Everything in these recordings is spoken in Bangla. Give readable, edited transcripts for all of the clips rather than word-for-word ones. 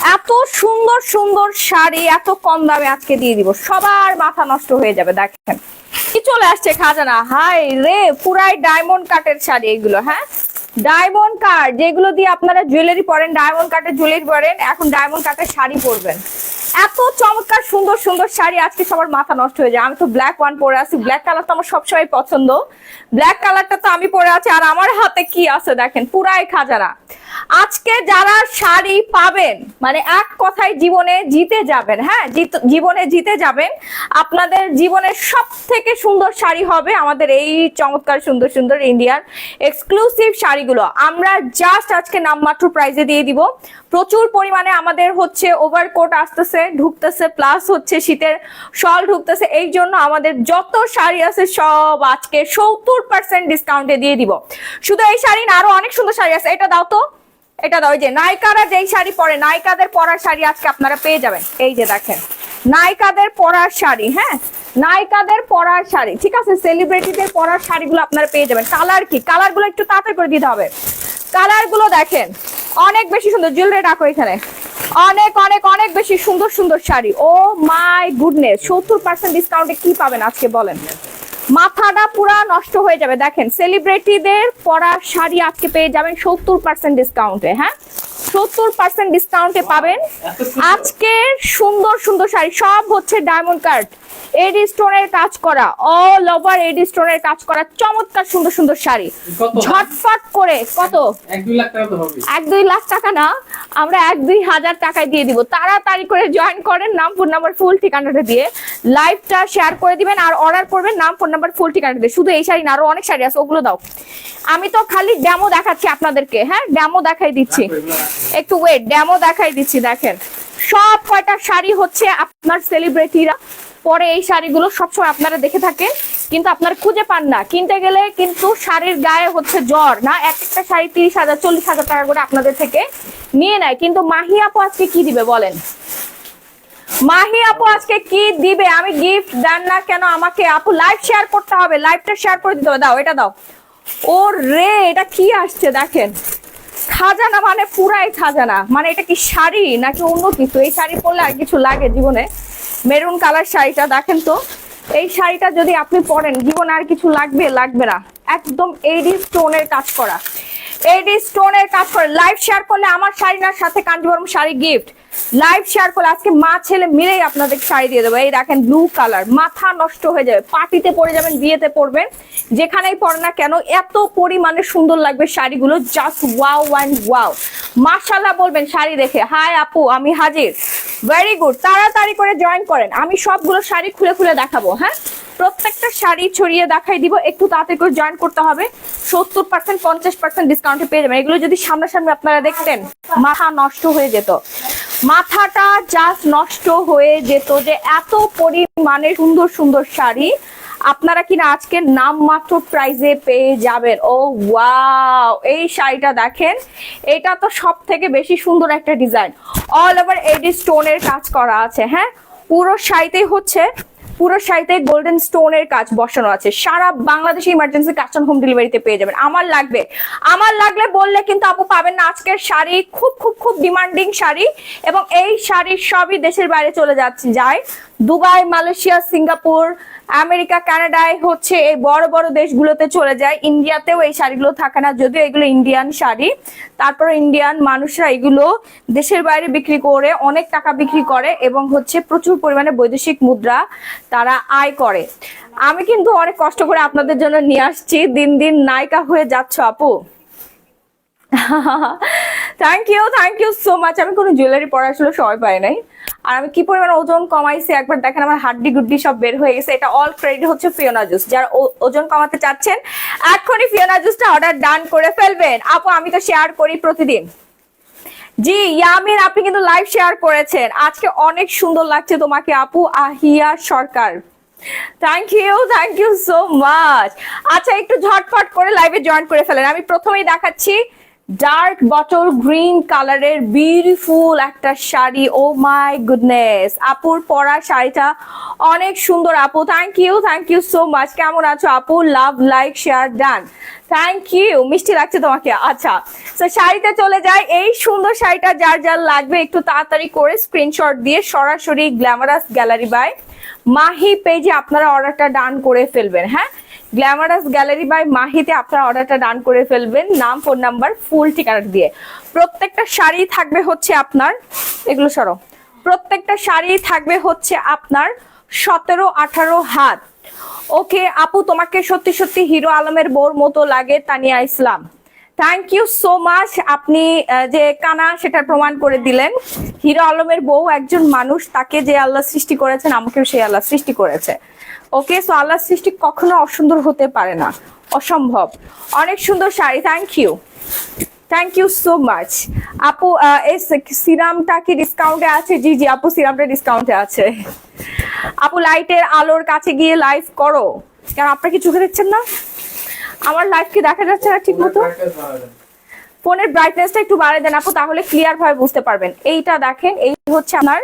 এত সুন্দর সুন্দর শাড়ি এত কম দামে আজকে দিয়ে দিব, সবার মাথা নষ্ট হয়ে যাবে। দেখেন কি চলে আসছে খাজানা, হাই রে, পুরাই ডায়মন্ড কাটের শাড়ি এগুলো। হ্যাঁ, ডায়মন্ড কাট যেগুলো দিয়ে আপনারা জুয়েলারি পরেন, ডায়মন্ড কাটের জুয়েলারি পরেন, এখন ডায়মন্ড কাটের শাড়ি পরবেন। এত চমৎকার সুন্দর সুন্দর শাড়ি, আজকে সবার মাথা নষ্ট হয়ে যায়। আমি তো ব্ল্যাক ওয়ান পরে আছি, ব্ল্যাক কালার তো আমার সবসময় পছন্দ, ব্ল্যাক কালারটা তো আমি পরে আছি। আর আমার হাতে কি আছে দেখেন, পুরাই খাজানা। আজকে যারা শাড়ি পাবেন, মানে এক কথায় জীবনে জিতে যাবেন। হ্যাঁ, জীবনে জিতে যাবেন। আপনাদের জীবনের সব থেকে সুন্দর শাড়ি হবে আমাদের এই চমৎকার সুন্দর সুন্দর ইন্ডিয়ান এক্সক্লুসিভ শাড়িগুলো। আমরা জাস্ট আজকে নামমাত্র প্রাইসে দিয়ে দিব। প্রচুর পরিমাণে আমাদের হচ্ছে ওভারকোট আসতেছে, ঢুকতেছে, প্লাস হচ্ছে শীতের শল ঢুকতেছে। এই জন্য আমাদের যত শাড়ি আছে সব আজকে 70% ডিসকাউন্টে দিয়ে দিব। শুধু এই শাড়ি না, আরো অনেক সুন্দর শাড়ি আছে। এটা দাও তো, এটা দাও। এই যে নায়িকারা যেই শাড়ি পরে, নায়িকাদের পরার শাড়ি আজকে আপনারা পেয়ে যাবেন। এই যে দেখেন নায়িকাদের পরার শাড়ি। হ্যাঁ, নায়িকাদের পরার শাড়ি, ঠিক আছে, সেলিব্রিটিদের পরার শাড়িগুলো আপনারা পেয়ে যাবেন। কালার কি, কালার গুলো একটু তাড়াতাড়ি করে দিতে হবে। কালার গুলো দেখেন অনেক বেশি সুন্দর। জুয়েলারি রাখো এখানে, অনেক অনেক অনেক বেশি সুন্দর সুন্দর শাড়ি। ও মাই গুডনেস, 70% ডিসকাউন্টে কি পাবেন আজকে বলেন? মাথাটা পুরা নষ্ট হয়ে যাবে। দেখেন সেলিব্রিটিদের পরার শাড়ি আজকে পেয়ে যাবেন 70% ডিসকাউন্টে। হ্যাঁ, 70% ডিসকাউন্টে পাবেন আজকে সুন্দর সুন্দর শাড়ি। সব হচ্ছে ডায়মন্ড কাট, এডি স্টোনের কাজ করা, অল ওভার এডি স্টোনের কাজ করা চমৎকার সুন্দর সুন্দর শাড়ি। ঝটফট করে কত, 1-2 লাখ টাকা তো হবে। 1-2 লাখ টাকা না, আমরা 1-2 হাজার টাকায় দিয়ে দিব। তাড়াতাড়ি করে জয়েন করেন, নাম ফোন নাম্বার ফুল ঠিকানাটা দিয়ে লাইভটা শেয়ার করে দিবেন আর অর্ডার করবেন নাম ফোন নাম্বার ফুল ঠিকানাটা দিয়ে। শুধু এই শাড়ি না, আরো অনেক শাড়ি আছে, ওগুলো দাও। আমি তো খালি ডেমো দেখাচ্ছি আপনাদেরকে। হ্যাঁ, ডেমো দেখাই দিচ্ছি, একটু ওয়েট, ডেমো দেখাই দিচ্ছি। দেখেন সব কয়টা শাড়ি হচ্ছে আপনার সেলিব্রিটিরা পরে, এই শাড়িগুলো সবসময় আপনারা দেখে থাকেন কিন্তু আপনারা খুঁজে পান না। কিনতে গেলে কিন্তু শাড়ির গায়ে হচ্ছে জ্বর না, এক একটা শাড়ি 30,000 40,000 টাকা করে আপনাদের থেকে নিয়ে নেয়। কিন্তু মাহি আপু আজকে কি দিবে বলেন? মাহি আপু আজকে কি দিবে? আমি গিফট দেন না কেন আমাকে? আপু লাইভ শেয়ার করতে হবে, লাইভটা শেয়ার করে দিতে হবে। দাও, এটা দাও। ও রে, এটা কি আসছে দেখেন, খাজানা মানে পুরাই খাজানা। মানে এটা কি শাড়ি নাকি অন্য কিছু? এই শাড়ি পরলে আর কিছু লাগে জীবনে? মেরুন কালার শাড়িটা দেখেন তো, এই শাড়িটা যদি আপনি পরেন জীবনে আর কিছু লাগবে লাগবে না। একদম এডি স্টোনের কাজ করা, এডি স্টোনের কাজ করে। লাইভ শেয়ার করলে আমার শাড়ি না, সাথে Kanjeevaram sari gift. Live share করলে আজকে মা ছেলে মিলেই আপনাদের শাড়ি দিয়ে দেবো। এই দেখেন ব্লু কালার, মাথা নষ্ট হয়ে যাবে। পার্টিতে পরে যাবেন, বিয়েতে পরবেন, যেখানেই পরেন না কেন এত পরিমাণে সুন্দর লাগবে শাড়িগুলো। জাস্ট ওয়াও অ্যান্ড ওয়াও, মাশাআল্লাহ বলবেন শাড়ি দেখে। হাই আপু, আমি হাজির। ভেরি গুড, তাড়াতাড়ি করে জয়েন করেন। আমি সবগুলো শাড়ি খুলে খুলে দেখাবো। হ্যাঁ, প্রত্যেকটা শাড়ি ছড়িয়ে দেখাই দিব। একটু তাড়াতাড়ি করে জয়েন করতে হবে। 70% 50% ডিসকাউন্টে পেয়ে যাবেন। এগুলো যদি সামনাসামনি আপনারা দেখতেন মাথা নষ্ট হয়ে যেত, মাথাটা জাস্ট নষ্ট হয়ে যেত যে এত পরিমাণে সুন্দর সুন্দর শাড়ি আপনারা কিনা আজকে নামমাত্র প্রাইজে পেয়ে যাবেন। ও ওয়াও, এই শাড়িটা দেখেন, এটা তো সব থেকে বেশি সুন্দর একটা ডিজাইন। অল ওভার এডি স্টোনের কাজ করা আছে। হ্যাঁ, পুরো শাড়িতেই হচ্ছে, পুরো শাড়িতে গোল্ডেন স্টোনের কাজ বসানো আছে। সারা বাংলাদেশে ইমার্জেন্সি কাস্টম হোম ডেলিভারিতে পেয়ে যাবেন। আমার লাগবে, আমার লাগলে বললে কিন্তু আপু পাবেন না। আজকের শাড়ি খুব খুব খুব ডিমান্ডিং শাড়ি, এবং এই শাড়ি সবই দেশের বাইরে চলে যায়। দুবাই, মালয়েশিয়া, সিঙ্গাপুর, আমেরিকা, কানাডায় হচ্ছে এই বড় বড় দেশগুলোতে চলে যায়। ইন্ডিয়াতেও এই শাড়িগুলো থাকে না, যদিও এগুলো ইন্ডিয়ান শাড়ি। তারপর ইন্ডিয়ান মানুষরা এগুলো দেশের বাইরে বিক্রি করে অনেক টাকা বিক্রি করে, এবং হচ্ছে প্রচুর পরিমাণে বৈদেশিক মুদ্রা তারা আয় করে। আমি কিন্তু অনেক কষ্ট করে আপনাদের জন্য নিয়ে আসছি। দিন দিন নায়িকা হয়ে যাচ্ছ আপু। Thank you so much. আমি কোনো জুয়েলারি পরা আসলে সময় পাই নাই। আর আমি কি পরিমাণ ওজন কমাইছি একবার দেখেন, আমার হাড্ডি গুড্ডি সব বের হয়ে গেছে। এটা অল ক্রেডিট হচ্ছে ফিওনা জুস। যারা ওজন কমাতে চাচ্ছেন এখনই ফিওনা জুসটা অর্ডার ডান করে ফেলবেন। আপু আমি তো শেয়ার করি প্রতিদিন। জি ইয়ামিন, আপনি কিন্তু লাইভ শেয়ার করেছেন। আজকে অনেক সুন্দর লাগছে তোমাকে আপু। আহিয়া সরকার, থ্যাংক ইউ সো মাচ। আচ্ছা, একটু ঝটফট করে লাইভে জয়েন করে ফেলেন। আমি প্রথমেই দেখাচ্ছি ডার্ক বটল গ্রিন কালারের বিউটিফুল একটা শাড়ি। ও মাই গুডনেস, আপুর পরা শাড়িটা অনেক সুন্দর আপু। Thank you so much. কেমন আছো আপু? Love, like, share, done. Thank you, মিষ্টি লাগছে তোমাকে। আচ্ছা, তো শাড়িতে চলে যায়। এই সুন্দর শাড়িটা যার যার লাগবে একটু তাড়াতাড়ি করে স্ক্রিনশট দিয়ে সরাসরি গ্ল্যামারাস গ্যালারি বাই মাহি পেজে আপনারা অর্ডারটা ডান করে ফেলবেন। হ্যাঁ, গ্ল্যামারাস গ্যালারি বাই মাহিতে আপনারা অর্ডারটা ডান করে ফেলবেন, নাম, ফোন নাম্বার, ফুল ঠিকানা দিয়ে। প্রত্যেকটা শাড়ি থাকবে হচ্ছে আপনার, এগুলো সরো, প্রত্যেকটা শাড়ি থাকবে হচ্ছে আপনার 17-18 হাত। ওকে আপু, তোমাকে সত্যি সত্যি হিরো আলমের বউর মতো লাগে, Tania Islam. Thank you so much. আপনি যে কানা সেটা প্রমাণ করে দিলেন। হিরো আলমের বউ একজন মানুষ, তাকে যে আল্লাহ সৃষ্টি করেছেন আমাকেও সেই আল্লাহ সৃষ্টি করেছে। ওকে, সো আল্লাহর সৃষ্টি কখনো অসুন্দর হতে পারে না, অসম্ভব। অনেক সুন্দর sari, thank you so much আপু। এই সিরামটা কি ডিসকাউন্টে আছে? জি জি আপু, সিরামটা ডিসকাউন্টে আছে। আপু লাইটের আলোর কাছে গিয়ে লাইভ করো, কারণ আপনারা কি চোখে দেখছেন না? আমার লাইভ কি দেখা যাচ্ছে না ঠিক মতো? ফোনের ব্রাইটনেসটা একটু বাড়িয়ে দেন আপু, তাহলে ক্লিয়ার ভাবে বুঝতে পারবেন। এইটা দেখেন, এই হচ্ছে আপনার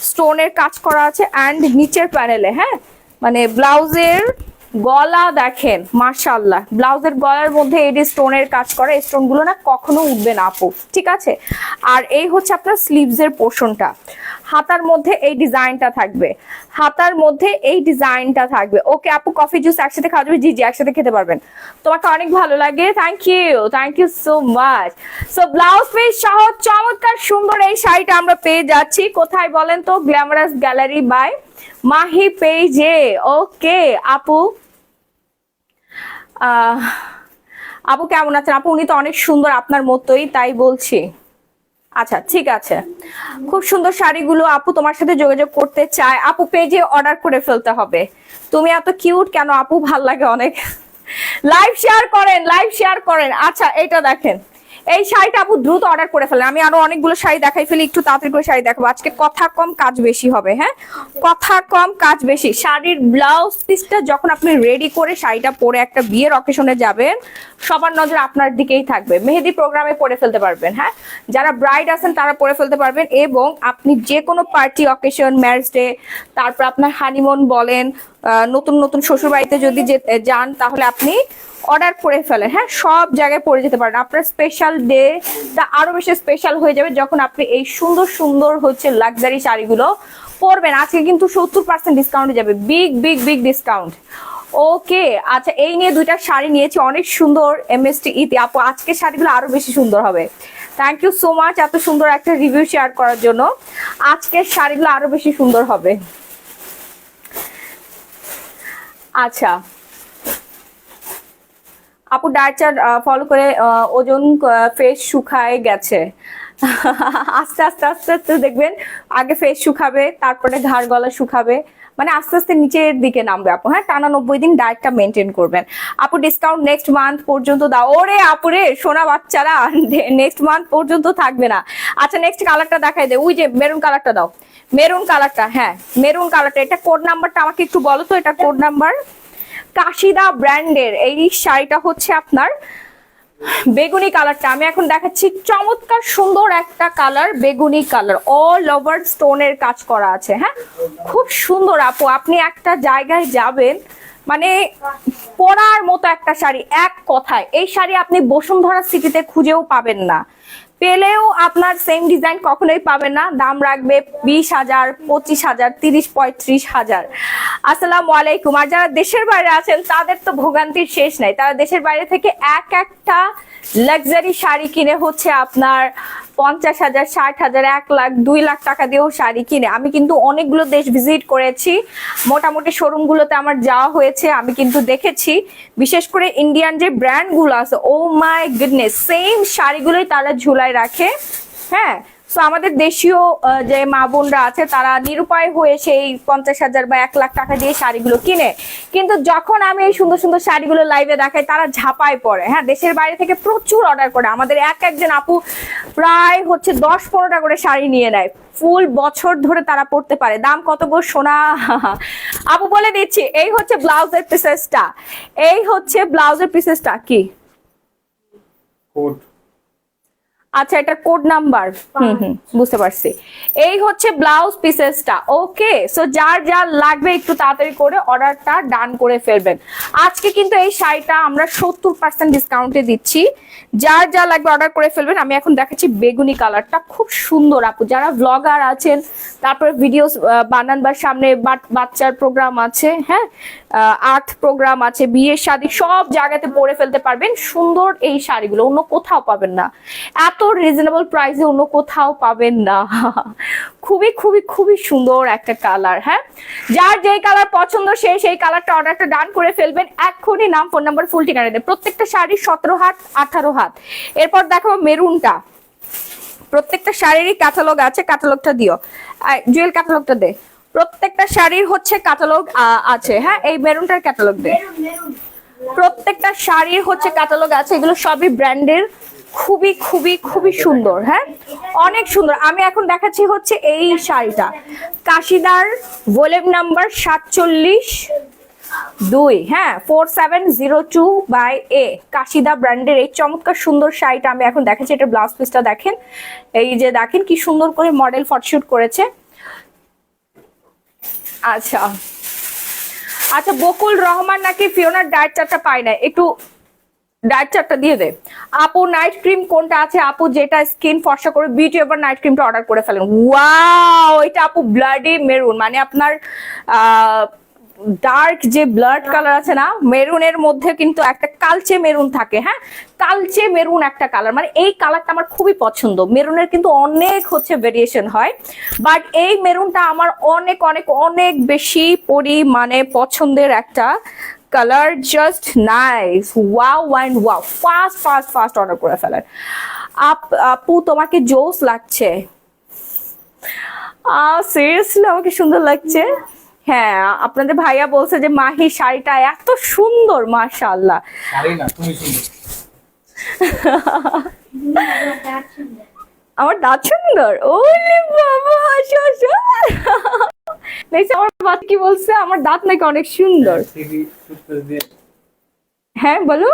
স্টোনের কাজ করা আছে অ্যান্ড নিচের প্যানেলে, হ্যাঁ, মানে ব্লাউজের গলা দেখেন, মাশাআল্লাহ, ব্লাউজের গলার মধ্যে এই স্টোনের কাজ করা। এই স্টোন গুলো না কখনো উঠবে না আপু, ঠিক আছে? আর এই হচ্ছে আপনার স্লিভস এর পোর্শনটা। হাতার মধ্যে এই ডিজাইনটা থাকবে, হাতার মধ্যে এই ডিজাইনটা থাকবে। ওকে আপু, কফি জুস একসাথে খাওয়া যাবে? জি জি, একসাথে খেতে পারবেন। তোমাকে অনেক ভালো লাগে, thank you so much. So blouse piece সহ চমৎকার সুন্দর এই শাড়িটা আমরা পেয়ে যাচ্ছি কোথায় বলেন তো? গ্ল্যামারাস গ্যালারি বাই মাহি পেজে। ওকে আপু, আপু কেমন আছেন? আপু উনি তো অনেক সুন্দর আপনার মতোই, তাই বলছি। আচ্ছা ঠিক আছে, খুব সুন্দর শাড়িগুলো আপু তোমার সাথে যোগাযোগ করতে চায়। আপু পেজে অর্ডার করে ফেলতে হবে। তুমি এত কিউট কেন আপু? ভাল লাগে অনেক। লাইভ শেয়ার করেন। আচ্ছা, এটা দেখেন, এই শাড়িটা আপু দ্রুত অর্ডার করে ফেলেন। আমি আরো অনেকগুলো শাড়ি দেখাই ফেলি, একটু তাড়াতাড়ি করে শাড়ি দেখাবো। আজকে কথা কম কাজ বেশি হবে। হ্যাঁ, কথা কম কাজ বেশি। শাড়ির ব্লাউজ পিসটা যখন আপনি রেডি করে শাড়িটা পরে একটা বিয়ের অকেশনে যাবেন, সবার নজর আপনার দিকেই থাকবে। মেহেদি প্রোগ্রামে পরে ফেলতে পারবেন, হ্যাঁ, যারা ব্রাইড আছেন তারা পরে ফেলতে পারবেন। এবং আপনি যে কোনো পার্টি অকেশন, ম্যারেজ ডে, তারপর আপনার হানিমুন বলেন, নতুন নতুন শ্বশুর বাড়িতে যদি যান, তাহলে আপনি অর্ডার করে ফেলেন। হ্যাঁ, সব জায়গায় পরে যেতে পারেন। আপনার স্পেশাল ডেটা আরো বেশি স্পেশাল হয়ে যাবে যখন আপনি এই সুন্দর সুন্দর হচ্ছে লাক্সারি শাড়িগুলো পরবেন। আজকে কিন্তু 70% ডিসকাউন্টে যাবে, বিগ ডিসকাউন্ট। ওকে আচ্ছা, এই নিয়ে দুইটা শাড়ি নিয়েছি, অনেক সুন্দর এমএসটি ইতে। আপু আজকের শাড়িগুলো আরো বেশি সুন্দর হবে। থ্যাংক ইউ সো মাচ এত সুন্দর একটা রিভিউ শেয়ার করার জন্য। আজকের শাড়িগুলো আরো বেশি সুন্দর হবে। আচ্ছা আপু, ডায়েট চার্ট ফলো করে ওজন ফেস শুকায় গেছে। আস্তে আস্তে আস্তে আস্তে দেখবেন, আগে ফেস শুকাবে, তারপরে ঘাড় গলা শুকাবে, মানে আস্তে আস্তে নিচের দিকে নামবে আপু। হ্যাঁ, টানা 90 দিন ডায়েটটা মেনটেন করবেন আপু। ডিসকাউন্ট নেক্সট মান্থ পর্যন্ত দাও। ওরে আপুরে সোনা বাচ্চারা, নেক্সট মান্থ পর্যন্ত থাকবে না। আচ্ছা নেক্সট কালারটা দেখাই দে, ওই যে মেরুন কালারটা দাও, মেরুন কালারটা। হ্যাঁ, মেরুন কালারটা। এটা কোড নাম্বারটা আমাকে একটু বলো তো, এটা কোড নাম্বার। কাশিদা ব্র্যান্ডের এই শাড়িটা হচ্ছে আপনার বেগুনি কালারটা আমি এখন দেখাচ্ছি। চমৎকার সুন্দর একটা কালার, বেগুনি কালার, অল ওভার স্টোনের কাজ করা আছে। হ্যাঁ, খুব সুন্দর আপু। আপনি একটা জায়গায় যাবেন, মানে পরার মতো একটা শাড়ি। এক কথায় এই শাড়ি আপনি বসুন্ধরা সিটিতে খুঁজেও পাবেন না, পেলেও আপনার সেম ডিজাইন কখনোই পাবেন না। দাম রাখবে 20,000, 25,000, 30-35,000। আসসালামু আলাইকুম। আর যারা দেশের বাইরে আছেন তাদের তো ভোগান্তির শেষ নাই। তারা দেশের বাইরে থেকে একটা লাক্সারি শাড়ি কিনে হচ্ছে আপনার 50,000, 60,000, 1 লাখ, 2 লাখ টাকা দিয়েও শাড়ি কিনে। আমি কিন্তু অনেকগুলো দেশ ভিজিট করেছি, মোটামুটি শোরুমগুলোতে আমার যাওয়া হয়েছে। আমি কিন্তু দেখেছি, বিশেষ করে ইন্ডিয়ান যে ব্র্যান্ডগুলো আছে, ও মাই গুডনেস, সেম শাড়িগুলোই তারা ঝুলায় রাখে। হ্যাঁ, সো আমাদের দেশীয় যে মা বোনরা আছে তারা নিরুপায় হয়ে সেই 50,000 বা 1 লাখ টাকা দিয়ে শাড়িগুলো কিনে। কিন্তু যখন আমি এই সুন্দর সুন্দর শাড়িগুলো লাইভে দেখাই, তারা ঝাঁপায় পড়ে। হ্যাঁ, দেশের বাইরে থেকে প্রচুর অর্ডার করে। আমাদের একজন আপু প্রায় হচ্ছে 10-15টা করে শাড়ি নিয়ে নেয়, ফুল বছর ধরে তারা পড়তে পারে। দাম কত গো সোনা? আপু বলে দিচ্ছি, এই হচ্ছে ব্লাউজের পিসেসটা, এই হচ্ছে ব্লাউজের পিসেসটা। কি আচ্ছা, এটা কোড নাম্বার। বুঝতে পারছি। এই হচ্ছে ব্লাউজ পিসেসটা। ওকে, সো যার যার লাগবে একটু তাড়াতাড়ি করে অর্ডারটা ডান করে ফেলবেন। আজকে কিন্তু এই শাড়িটা আমরা 70% ডিসকাউন্টে দিচ্ছি। যার যা লাগবে অর্ডার করে ফেলবেন। আমি এখন দেখাচ্ছি বেগুনি কালারটা, খুব সুন্দর আপু। যারা ব্লগার আছেন, তারপরে ভিডিও বানান, বা সামনে বাচ্চার প্রোগ্রাম আছে, হ্যাঁ, আর্ট প্রোগ্রাম আছে, বিয়ে শাদী সব জায়গাতে পরে ফেলতে পারবেন। সুন্দর এই শাড়িগুলো অন্য কোথাও পাবেন না, এত রিজনেবল প্রাইসে অন্য কোথাও পাবেন না। খুবই খুবই খুবই সুন্দর একটা কালার। হ্যাঁ, যার যেই কালার পছন্দ সেই কালারটা অর্ডারটা ডান করে ফেলবেন। এক্ষুনি নাম, ফোন নাম্বার, ফুল ঠিকানা দেন। প্রত্যেকটা শাড়ি 17 হাত 18 হাত। এরপর দেখাবো মেরুনটা। প্রত্যেকটা শাড়িরই ক্যাটালগ আছে, ক্যাটালগটা দিও, জুয়েল ক্যাটালগটা দে। প্রত্যেকটা শাড়ির হচ্ছে ক্যাটালগ আছে। হ্যাঁ, এই মেরুনটার ক্যাটালগ দে। প্রত্যেকটা শাড়ির হচ্ছে ক্যাটালগ আছে, এগুলো সবই ব্র্যান্ডের। খুবই খুবই খুবই সুন্দর। হ্যাঁ, অনেক সুন্দর। আমি এখন দেখাচ্ছি হচ্ছে এই শাড়িটা, কাশিদার, ভলিউম নাম্বার 47-2, হ্যাঁ, 4702/A, কাশিদা ব্র্যান্ডের এই চমৎকার সুন্দর শাড়িটা আমি এখন দেখাচ্ছি। এটা ব্লাউজ পিসটা দেখেন, এই যে দেখেন কি সুন্দর করে মডেল ফটোশুট করেছে। আচ্ছা আচ্ছা, বকুল রহমান নাকি ফিওনার ডায়েট চার্টটা পাই না, একটু ডায়েট চার্টটা দিয়ে দে। আপু নাইট ক্রিম কোনটা আছে? আপু যেটা স্কিন ফর্সা করে, বিউটি এভার নাইট ক্রিমটা অর্ডার করে ফেলেন। ওয়াও, এটা আপু ব্লাডি মেরুন, মানে আপনার ডার্ক যে ব্লাড কালার আছে না, মেরুনের মধ্যে কিন্তু একটা কালচে মেরুন থাকে। হ্যাঁ, কালচে মেরুন একটা কালার, মানে এই কালারটা আমার খুবই পছন্দ। মেরুনের কিন্তু অনেক হচ্ছে ভেরিয়েশন হয়, বাট এই মেরুনটা আমার অনেক অনেক অনেক বেশি পরিমাণে পছন্দের একটা colour. Just nice, wow and wow. Fast fast first order করে ফেলেন। আপু তোমাকে জোস লাগছে। সিরিয়াসলি আমাকে সুন্দর লাগছে। হ্যাঁ, আপনাদের ভাইয়া বলছে যে মাহি শাড়িটা এত সুন্দর, মাশাআল্লাহ। শাড়ি না, তুমি সুন্দর। আমার দাঁত সুন্দর? ওরে বাবা, আসো আসো। দেখছি আমার বাবা কি বলছে, আমার দাঁত নাকি অনেক সুন্দর। হ্যাঁ বলো,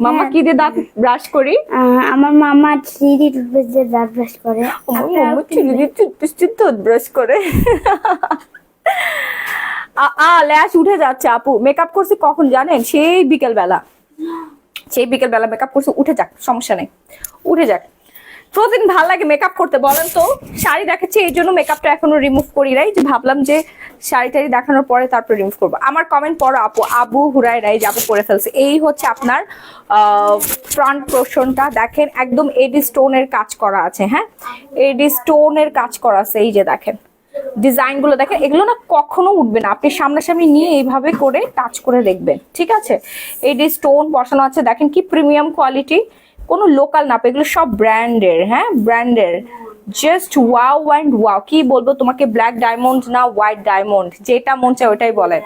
মামা কি দিয়ে দাঁত ব্রাশ করি? আমার মামা 3D টুথপেস্ট দিয়ে দাঁত ব্রাশ করে। আমার মামা 3D টুথপেস্ট দিয়ে দাঁত ব্রাশ করে। ল্যাশ উঠে যাচ্ছে আপু। মেকআপ করছি কখন জানেন? সেই বিকেল বেলা মেকআপ করছি। উঠে যাক, সমস্যা নেই, উঠে যাক। প্রতিদিন ভাল লাগে মেকআপ করতে, বলেন তো? শাড়ি দেখাচ্ছি এই জন্য মেকআপটা এখনো রিমুভ করি নাই, যে ভাবলাম যে শাড়ি টাড়ি দেখানোর পরে তারপর রিমুভ করবো। আমার কমেন্ট পড়ো আপু। আবু হুরায়রাই যাবো করে ফেলছে। এই হচ্ছে আপনার ফ্রন্ট পোর্শনটা দেখেন, একদম এডি স্টোনের কাজ করা আছে। হ্যাঁ, এডি স্টোনের কাজ করা আছে। এই যে দেখেন ডিজাইন গুলো দেখেন, এগুলো না কখনো উঠবে না। আপনি সামনাসামনি নিয়ে এইভাবে করে টাচ করে দেখবেন, ঠিক আছে? এডি স্টোন বসানো আছে, দেখেন কি প্রিমিয়াম কোয়ালিটি, কোনো লোকাল না, এগুলো সব ব্র্যান্ডের। হ্যাঁ, ব্র্যান্ডের। Just wow and wow. কি বলবো তোমাকে, ব্ল্যাক ডায়মন্ড না হোয়াইট ডায়মন্ড, যেটা মন চায় ওটাই বলে।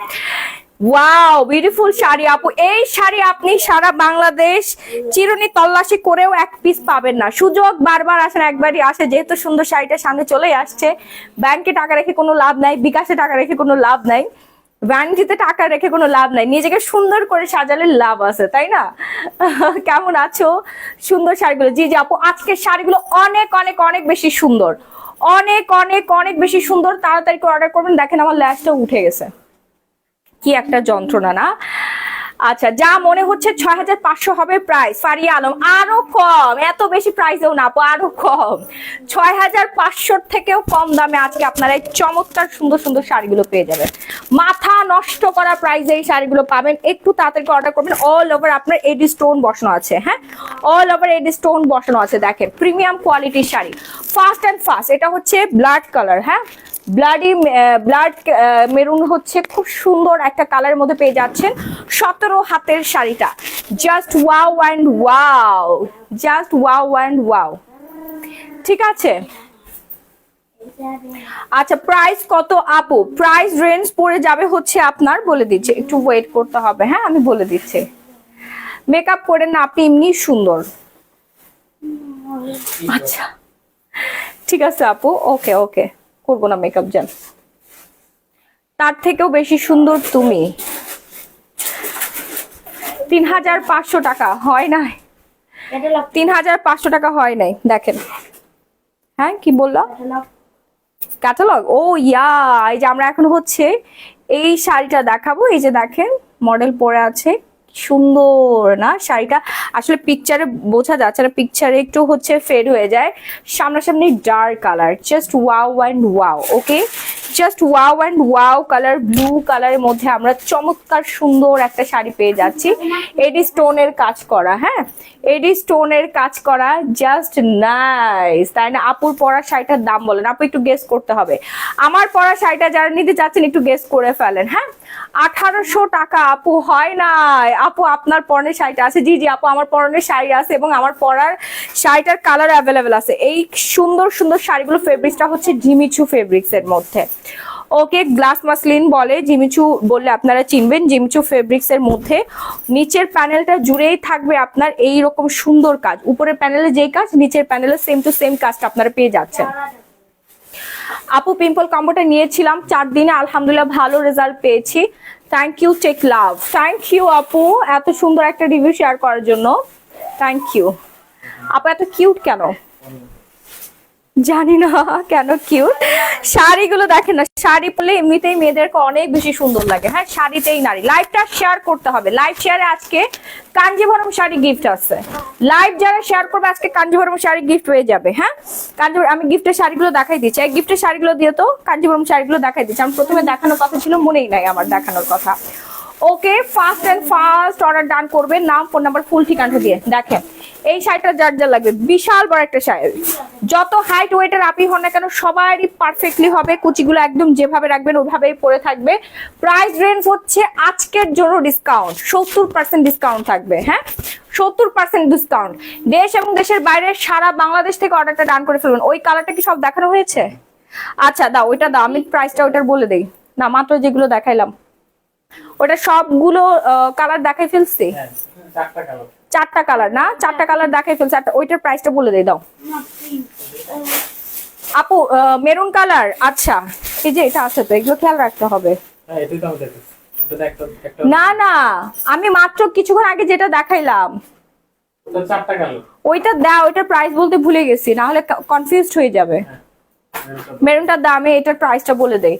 ওয়াও, বিউটিফুল শাড়ি আপু। এই শাড়ি আপনি সারা বাংলাদেশ চিরুনি তল্লাশি করেও এক পিস পাবেন না। সুযোগ বারবার আসেন, একবারই আসে। যেহেতু সুন্দর শাড়িটা সামনে চলেই আসছে, ব্যাংকে টাকা রেখে কোনো লাভ নাই, বিকাশে টাকা রেখে কোনো লাভ নাই, ভ্যানিটিতে টাকা রেখে কোনো লাভ নাই, নিজেকে সুন্দর করে সাজালে লাভ আছে, তাই না? কেমন আছো? সুন্দর শাড়িগুলো। জি জি আপু, আজকের শাড়িগুলো অনেক অনেক অনেক বেশি সুন্দর, অনেক অনেক অনেক বেশি সুন্দর। তাড়াতাড়ি করে অর্ডার করবেন। দেখেন আমার ল্যাশটা উঠে গেছে, কি একটা যন্ত্রণা না? আচ্ছা, যা মনে হচ্ছে 6500 হবে প্রাইস। ফারিয়া আলম, আরো কম, এত বেশি প্রাইসেও না আপু, আরো কম। 6500 থেকেও কম দামে আজকে আপনারা এই চমৎকার সুন্দর সুন্দর শাড়িগুলো পেয়ে যাবেন। মাথা নষ্ট করা প্রাইসে এই শাড়িগুলো পাবেন। একটু তাড়াতাড়ি অর্ডার করবেন। অল ওভার আপনার এডি স্টোন বসানো আছে। হ্যাঁ, অল ওভার এডি স্টোন বসানো আছে। দেখেন প্রিমিয়াম কোয়ালিটির শাড়ি, ফাস্ট অ্যান্ড ফাস্ট। এটা হচ্ছে ব্লাড কালার। হ্যাঁ, ব্লাড মেরুন হচ্ছে খুব সুন্দর একটা কালারের মধ্যে পেয়ে যাচ্ছেন। 17 হাতের শাড়িটা just wow and wow, just wow and wow. ঠিক আছে, আচ্ছা প্রাইস কত আপু? প্রাইস রেঞ্জ পড়ে যাবে হচ্ছে আপনার, বলে দিচ্ছি, একটু ওয়েট করতে হবে। হ্যাঁ, আমি বলে দিচ্ছি। মেকআপ করেন না আপনি, এমনি সুন্দর। আচ্ছা ঠিক আছে আপু, ওকে ওকে, করবো না মেকআপ, জান। তার থেকেও বেশি সুন্দর তুমি। 3500 টাকা হয় না? ক্যাটালগ 3,500 টাকা হয় নাই, দেখেন। হ্যাঁ কি বললা? ক্যাটালগ ক্যাটালগ, ও ইয়া, এই যে আমরা এখন হচ্ছে এই শাড়িটা দেখাবো। এই যে দেখেন মডেল পরে আছে, সুন্দর না শাড়িটা? আসলে পিকচারে বোঝা যাচ্ছে না, পিকচারে একটু হচ্ছে ফেড হয়ে যায়, সামনাসামনি dark colour, just wow and wow. Okay, just wow and wow colour, blue কালারের মধ্যে আমরা চমৎকার সুন্দর একটা শাড়ি পেয়ে যাচ্ছি। এডি স্টোনের কাজ করা, হ্যাঁ এডি স্টোনের কাজ করা, জাস্ট নাইস, তাই না? আপুর পরা শাড়িটার দাম বলেন আপু, একটু গেস করতে হবে। আমার পরা শাড়িটা যারা নিতে চাচ্ছেন একটু গেস করে ফেলেন। হ্যাঁ, 1800 টাকা আপু, হয় নাই আপু? আপনার পরনের শাড়িটা আছে? জি জি আপু, আমার পরনের শাড়ি আছে এবং আমার পরার শাড়িটার কালার অ্যাভেলেবেল আছে। এই সুন্দর সুন্দর শাড়িগুলো ফেব্রিক্সটা হচ্ছে জিমিচু ফেব্রিক্স এর মধ্যে। ওকে, গ্লাস মাসলিন বলে, জিমিচু বললে আপনারা চিনবেন। জিমিচু ফেব্রিক্স এর মধ্যে নিচের প্যানেলটা জুড়েই থাকবে আপনার এই রকম সুন্দর কাজ। উপরের প্যানেলে যেই কাজ, নিচের প্যানেলে সেম টু সেম কাজটা আপনারা পেয়ে যাচ্ছেন। আপু পিম্পল কম্বোটা নিয়েছিলাম 4 দিনে, আলহামদুলিল্লাহ ভালো রেজাল্ট পেয়েছি। Thank you take love, thank you আপু এত সুন্দর একটা রিভিউ শেয়ার করার জন্য, থ্যাংক ইউ। আপু এত কিউট কেন জানি না, কেন কিউট? শাড়িগুলো দেখেন না, শাড়ি পরলে এমনিতেই মেয়েদেরকে অনেক বেশি সুন্দর লাগে। হ্যাঁ, শাড়িতেই নারী। লাইভটা শেয়ার করতে হবে, লাইভ শেয়ারে আজকে কাঞ্জিভরম শাড়ি গিফট আছে। লাইভ যারা শেয়ার করবে আজকে কাঞ্জিভরম শাড়ি গিফট হয়ে যাবে। হ্যাঁ, কাঞ্জিভরম, আমি গিফটের শাড়িগুলো দেখাই দিচ্ছি। এই গিফটের শাড়িগুলো দিয়ে তো কাঞ্জিভরম শাড়িগুলো দেখাই দিচ্ছি। আমি প্রথমে দেখানোর কথা ছিল, মনেই নাই আমার দেখানোর কথা। Okay, first and first order done করবেন, নাম ফোন নাম্বার ফুল ঠিকানা দিয়ে। দেখেন এই শাড়িটা যার যা লাগবে, বিশাল বড় একটা শাড়ি, যত হাইট ওয়েটের আপনি হন না কেন সবারই পারফেক্টলি হবে। কুচিগুলো একদম যেভাবে রাখবেন ওইভাবেই পরে থাকবে। প্রাইস রেঞ্জ হচ্ছে আজকের জন্য ডিসকাউন্ট 70% ডিসকাউন্ট থাকবে। হ্যাঁ, 70% ডিসকাউন্ট। দেশ এবং দেশের বাইরে সারা বাংলাদেশ থেকে অর্ডারটা ডান করে ফেলবেন। ওই কালারটা কি সব দেখানো হয়েছে? আচ্ছা দাও, ওইটা দাও, আমি প্রাইসটা ওইটার বলে দেই না, মাত্র যেগুলো দেখাইলাম ওটা সবগুলো কালার দেখাই ফেলছি। 4টা কালার না, 4টা কালার দেখাই ফেলছি। ওইটার প্রাইসটা বলে দেই, দাও আপু। মেরুন কালার, আচ্ছা এই যে এটা আছে তো, এগুলো খেয়াল রাখতে হবে। না না, আমি মাত্র কিছুক্ষণ আগে যেটা দেখাইলাম ওইটা দাও, ওইটার প্রাইস বলতে ভুলে গেছি, না হলে কনফিউজড হয়ে যাবে। মেরুনটার দামে এটার প্রাইসটা বলে দেই।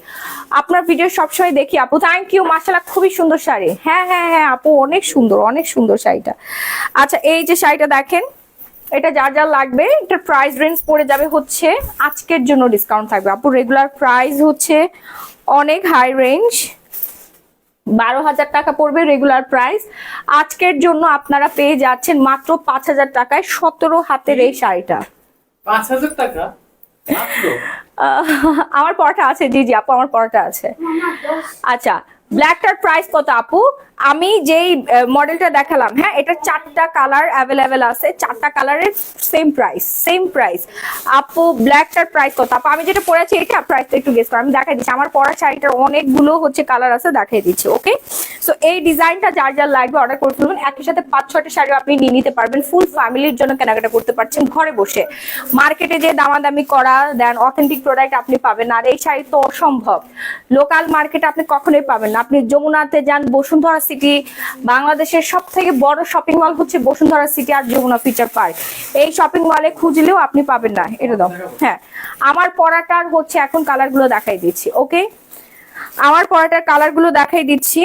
আপনার ভিডিও সবসময় দেখি আপু, থ্যাংক ইউ, মাশাআল্লাহ খুবই সুন্দর শাড়ি। হ্যাঁ হ্যাঁ হ্যাঁ আপু, অনেক সুন্দর, অনেক সুন্দর শাড়িটা। আচ্ছা এই যে শাড়িটা দেখেন, এটা যার যার লাগবে এটার প্রাইস রেঞ্জ পড়ে যাবে হচ্ছে, আজকের জন্য ডিসকাউন্ট থাকবে আপু। রেগুলার প্রাইস হচ্ছে অনেক হাই রেঞ্জ, 12,000 টাকা পড়বে রেগুলার প্রাইস। আজকের জন্য আপনারা পেয়ে যাচ্ছেন মাত্র 5,000 টাকায় 17 হাতের এই শাড়িটা। 5,000 টাকা? আমার পরটা আছে, জি জি আপু আমার পরটা আছে। আচ্ছা ব্ল্যাকটার প্রাইস কত আপু? আমি যেই মডেলটা দেখালাম, হ্যাঁ এটা 4টা কালার অ্যাভেলেবেল আছে, 4টা কালারের সেম প্রাইস, সেম প্রাইস। আপু ব্ল্যাকটার প্রাইস কত আপু? আমি যেটা পরেছি এটা প্রাইসটা একটু গেস করো, আমি দেখাই দিচ্ছি। আমার পরা শাড়িটার অনেকগুলো হচ্ছে কালার আছে, দেখাই দিচ্ছি। ওকে, সো এই ডিজাইনটা যার যার লাগবে অর্ডার করে ফেলবেন। একই সাথে 5-6টা শাড়ি আপনি নিয়ে নিতে পারবেন, ফুল ফ্যামিলির জন্য কেনাকাটা করতে পারছেন ঘরে বসে। মার্কেটে যে দামাদামি করা, দেন অথেন্টিক প্রোডাক্ট আপনি পাবেন আর এই শাড়ি তো অসম্ভব, লোকাল মার্কেটে আপনি কখনোই পাবেন না। আপনি যমুনাতে যান, বসুন্ধরা সিটি, বাংলাদেশের সব থেকে বড় শপিং মল হচ্ছে বসুন্ধরা সিটি আর যমুনা ফিচার পার্ক। এই শপিং মলে খুঁজলেও আপনি পাবেন না। এটা দাও। হ্যাঁ, আমার পরাটার হচ্ছে এখন কালারগুলো দেখাই দিচ্ছি। ওকে, আমার পরাটার কালারগুলো দেখাই দিচ্ছি।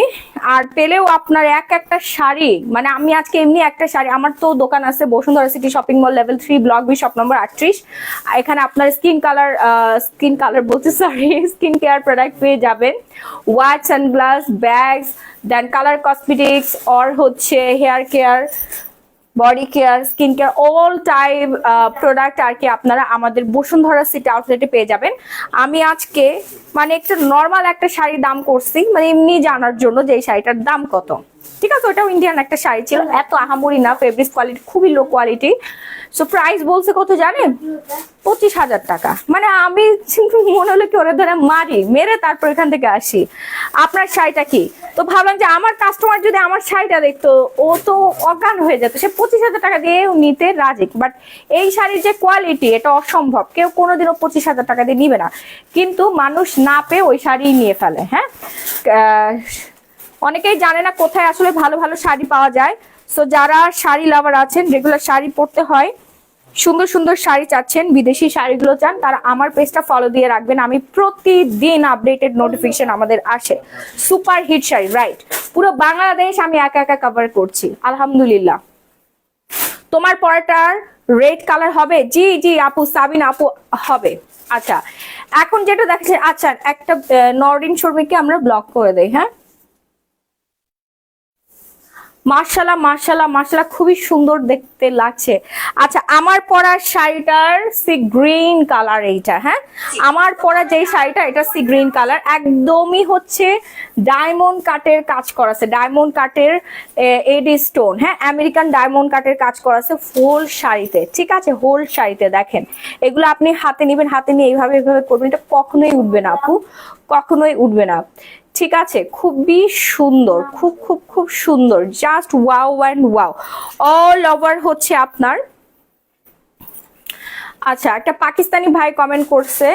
আর পেলেও আপনার একটা শাড়ি, মানে আমি আজকে এমনি একটা শাড়ি, আমার তো দোকান আছে Bashundhara city shopping mall level 3 block B shop number 38। এখানে আপনার স্কিন কালার বলতে সরি, স্কিন কেয়ার প্রোডাক্ট পেয়ে যাবেন, watch, sunglass, bags, then colour cosmetics or হচ্ছে hair care, body care, skin care, all type product আর কি আপনারা আমাদের বসুন্ধরা সিটি আউটলেটে পেয়ে যাবেন। আমি আজকে মানে একটু নর্মাল একটা শাড়ির দাম করছি, মানে এমনি জানার জন্য যে এই শাড়িটার দাম কত। ঠিক আছে, ওটাও ইন্ডিয়ান একটা শাড়ি ছিল, এত আহামরি না, ফেব্রিক্স কোয়ালিটি খুবই লো কোয়ালিটি। সো প্রাইস বলছে কত জানেন? 25,000 টাকা। মানে আমি মনে হলো কি ওরা ধরে মেরে তারপর এখান থেকে আসি। আপনার শাড়িটা কি? তো ভাবলাম যে আমার কাস্টমার যদি আমার শাড়িটা দেখতো ও তো অজ্ঞান হয়ে যেত, সে 25,000 টাকা দিয়ে নিতে রাজি। বাট এই শাড়ির যে কোয়ালিটি এটা অসম্ভব, কেউ কোনোদিনও 25,000 টাকা দিয়ে নিবে না, কিন্তু মানুষ না পেয়ে ওই শাড়ি নিয়ে ফেলে। হ্যাঁ, অনেকেই জানে না কোথায় আসলে ভালো ভালো শাড়ি পাওয়া যায়। সো যারা শাড়ি লাভার আছেন, রেগুলার শাড়ি পরতে হয়, সুন্দর সুন্দর শাড়ি চাচ্ছেন, বিদেশি শাড়িগুলো চান, তারা আমার পেজটা ফলো দিয়ে রাখবেন। আমি প্রতিদিন আপডেটেড নোটিফিকেশন আমাদের আসে। সুপার হিট শাড়ি, রাইট, পুরো বাংলাদেশ আমি একা একা কভার করছি আলহামদুলিল্লাহ। তোমার পরাটার রেড কালার হবে? জি জি আপু, সাবিনা আপু হবে। আচ্ছা, এখন যেটা দেখাচ্ছে, আচ্ছা একটা নরিন শর্মিকে আমরা ব্লক করে দেই। হ্যাঁ, মার্শাল্লাহ মার্শাল্লাহ মার্শাল্লাহ, খুবই সুন্দর দেখতে লাগছে। আচ্ছা, আমার পরা শাড়িটার সি গ্রিন কালার এইটা। হ্যাঁ, আমার পরা যেই শাড়িটা, এটা সি গ্রিন কালার, একদমই হচ্ছে ডায়মন্ড কাটের কাজ করা আছে, ডায়মন্ড কাটের এডি স্টোন, হ্যাঁ আমেরিকান ডায়মন্ড কাটের কাজ করা আছে ফুল শাড়িতে, ঠিক আছে, হোল শাড়িতে। দেখেন এগুলো আপনি হাতে নিবেন, হাতে নিয়ে এইভাবে এইভাবে করবেন, এটা কখনোই উঠবে না আপু, কখনোই উঠবে না, ঠিক আছে। খুবই সুন্দর, খুব খুব খুব সুন্দর, just wow and wow, all over হচ্ছে আপনার। আচ্ছা, একটা পাকিস্তানি ভাই কমেন্ট করছে,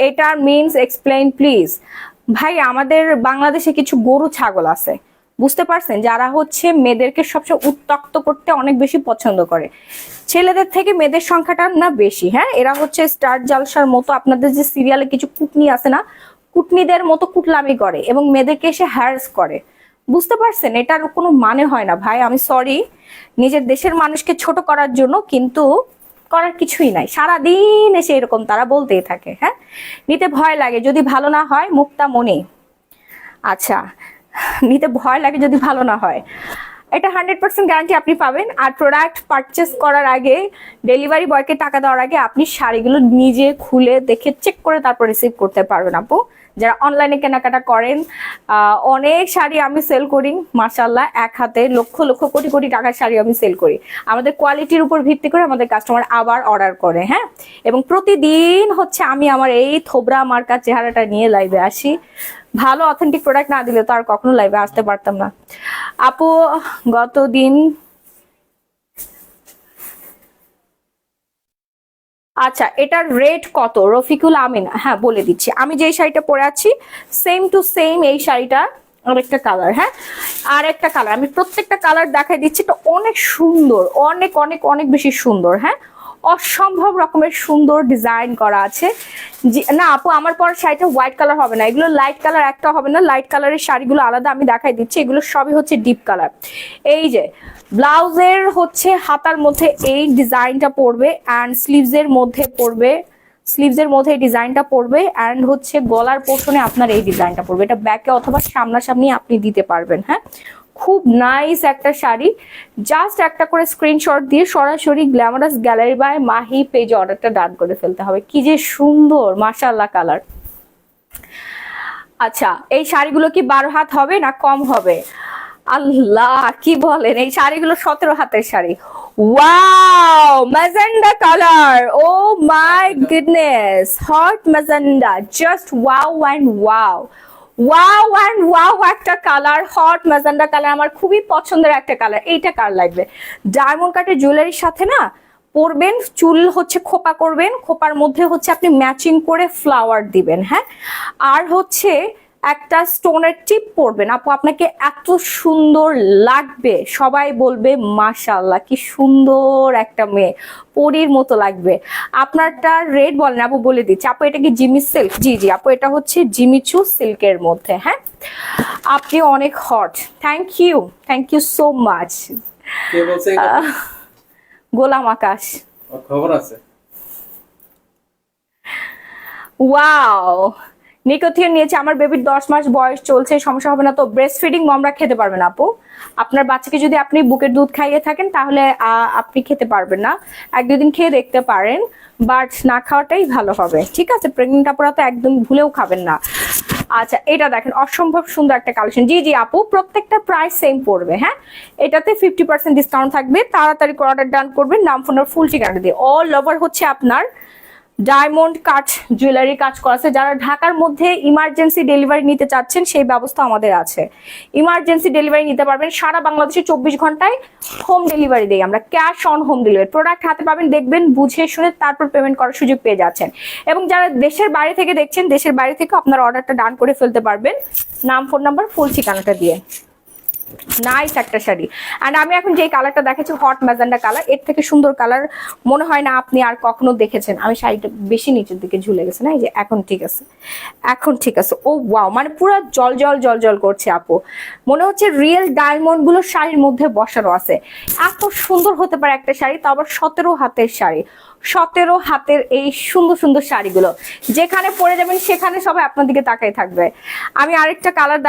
এটার মিনস এক্সপ্লেইন প্লিজ। ভাই, আমাদের বাংলাদেশে কিছু গরু ছাগল আছে, বুঝতে পারছেন, যারা হচ্ছে মেয়েদেরকে সবচেয়ে উত্তক্ত করতে অনেক বেশি পছন্দ করে, ছেলেদের থেকে মেয়েদের সংখ্যাটা না বেশি। হ্যাঁ, এরা হচ্ছে স্টার জালসার মতো, আপনাদের যে সিরিয়ালে কিছু কুটনি আছে না, কুটনিদের মতো কুটলামি করে এবং মেয়েদেরকে এসে হ্যারাস করে, বুঝতে পারছেন, এটার কোনো মানে হয় না ভাই। আমি সরি নিজের দেশের মানুষকে ছোট করার জন্য, কিন্তু করার কিছুই নাই, সারাদিন এসে এরকম তারা বলতেই থাকে। হ্যাঁ, নিতে ভয় লাগে যদি ভালো না হয়, মুক্তা মনি। আচ্ছা, নিতে ভয় লাগে যদি ভালো না হয়, এটা 100% গ্যারান্টি আপনি পাবেন। আর প্রোডাক্ট পারচেস করার আগে, ডেলিভারি বয়কে টাকা দেওয়ার আগে আপনি শাড়িগুলো নিজে খুলে দেখে চেক করে তারপর রিসিভ করতে পারবেন আপু। যারা অনলাইনে কেনাকাটা করেন, অনেক শাড়ি আমি সেল করি মাশাআল্লাহ, এক হাতে লক্ষ লক্ষ কোটি কোটি টাকার শাড়ি আমি সেল করি। আমাদের কোয়ালিটির উপর ভিত্তি করে আমাদের কাস্টমার আবার অর্ডার করে। হ্যাঁ, এবং প্রতিদিন হচ্ছে আমি আমার এই থোবরা মার্কা চেহারাটা নিয়ে লাইভে আসি। ভালো অথেন্টিক প্রোডাক্ট না দিলে তো আর কখনো লাইভে আসতে পারতাম না আপু। গতদিন আচ্ছা, এটার রেট কত রফিকুল আমিন? হ্যাঁ বলে দিচ্ছি, আমি যে শাড়িটা পরে আছি সেম টু সেম এই শাড়িটা, আরেকটা কালার। হ্যাঁ, আর একটা কালার, আমি প্রত্যেকটা কালার দেখাই দিচ্ছি, তো অনেক সুন্দর, অনেক অনেক অনেক বেশি সুন্দর। হ্যাঁ, অসম্ভব রকমের সুন্দর ডিজাইন করা আছে। না আপু, আমার পর শাড়িটা হোয়াইট কালার হবে না, এগুলো লাইট কালার একটা হবে না, লাইট কালারের শাড়িগুলো আলাদা, আমি দেখাই দিচ্ছি, এগুলো সবই হচ্ছে ডিপ কালার। এই যে ব্লাউজের হচ্ছে হাতার মধ্যে এই ডিজাইনটা পড়বে, অ্যান্ড স্লিভসের মধ্যে পড়বে, স্লিভসের মধ্যে এই ডিজাইনটা পড়বে, অ্যান্ড হচ্ছে গলার পোর্শনে আপনার এই ডিজাইনটা পড়বে, এটা ব্যাকে অথবা সামনাসামনি আপনি দিতে পারবেন। হ্যাঁ, খুব নাইস একটা শাড়ি। জাস্ট একটা করে স্ক্রিনশট দিয়ে সরাসরি গ্ল্যামারাস গ্যালারি বাই মাহি পেজে অর্ডারটা ডান করে ফেলতে হবে। কি যে সুন্দর মাশাআল্লাহ কালার। আচ্ছা, এই শাড়িগুলো কি 12 হাত হবে না কম হবে? আল্লাহ, কি বলেন, এই শাড়িগুলো 17 হাতের sari. Wow, magenta colour, oh my goodness, hot magenta, just wow and wow, wow and wow একটা কালার, হট ম্যাজেন্ডা কালার, আমার খুবই পছন্দের একটা কালার। এইটা কার লাগবে? ডায়মন্ড কাটের জুয়েলারির সাথে না পরবেন, চুল হচ্ছে খোপা করবেন, খোপার মধ্যে হচ্ছে আপনি ম্যাচিং করে ফ্লাওয়ার দিবেন। হ্যাঁ, আর হচ্ছে একটা স্টোনের টিপ পরবেন আপু, আপনাকে এত সুন্দর লাগবে, সবাই বলবে মাশাআল্লাহ কি সুন্দর একটা মেয়ে, পরীর মতো লাগবে। আপনারটা রেট বলেন আপু, বলে দিচ্ছি আপু, এটা কি জিমি সিল্ক? জি জি আপু, এটা হচ্ছে জিমিচু সিল্কের মধ্যে। হ্যাঁ, আপনি অনেক hot, thank you so much. Golam Akash, খবর আছে। ওয়াও, নিকোথিয়ন নিয়েছে, আমার বেবির 10 মাস বয়স চলছে, সমস্যা হবে না তো? ব্রেস্ট ফিডিং মমরা খেতে পারবেন আপু, আপনার বাচ্চাকে যদি আপনি বুকের দুধ খাইয়ে থাকেন তাহলে আপনি খেতে পারবেন না, 1-2 দিন খেয়ে দেখতে পারেন, বাট না খাওয়াটাই ভালো হবে, ঠিক আছে? প্রেগনেন্ট আপুরা তো একদম ভুলেও খাবেন না। আচ্ছা, এটা দেখেন অসম্ভব সুন্দর একটা কালেকশন। জি জি আপু, প্রত্যেকটা প্রাইস সেম পড়বে। হ্যাঁ, এটাতে 50% ডিসকাউন্ট থাকবে, তাড়াতাড়ি অর্ডার ডান করবেন, নাম ফোন আর ফুল ঠিকানা দিয়ে। অল ওভার হচ্ছে আপনার ডায়মন্ড কাট জুয়েলারি কাজ করা আছে। যারা ঢাকার মধ্যে ইমার্জেন্সি ডেলিভারি নিতে চাচ্ছেন সেই ব্যবস্থা আমাদের আছে, ইমার্জেন্সি ডেলিভারি নিতে পারবেন, সারা বাংলাদেশে 24 ঘন্টায় হোম ডেলিভারি দেই আমরা, cash on home delivery. Product হাতে পাবেন, দেখবেন, বুঝে শুনে তারপর পেমেন্ট করার সুযোগ পেয়ে যাচ্ছেন। এবং যারা দেশের বাইরে থেকে দেখছেন, দেশের বাইরে থেকে আপনার অর্ডারটা ডান করে ফেলতে পারবেন, নাম ফোন নাম্বার ফুল ঠিকানাটা দিয়ে। নাইস একটা শাড়ি। অ্যান্ড আমি এখন যে কালারটা দেখাচ্ছি হট ম্যাজেন্ডা কালার, এর থেকে সুন্দর কালার মনে হয় না আপনি আর কখনো দেখেছেন। আমি শাড়িটা বেশি নিচের দিকে ঝুলে গেছে না, এই যে এখন ঠিক আছে, এখন ঠিক আছে। ও ওয়াও, মানে পুরো জল জল জল জল করছে আপু, মনে হচ্ছে রিয়েল ডায়মন্ড গুলো শাড়ির মধ্যে বসানো আছে। এত সুন্দর হতে পারে একটা শাড়ি, তো আবার 17 হাতের শাড়ি, 17 হাতের এই সুন্দর সুন্দর শাড়িগুলো যেখানে পরে যাবেন সেখানে সবাই আপনার দিকে তাকাই থাকবে। আমি আরেকটা কালার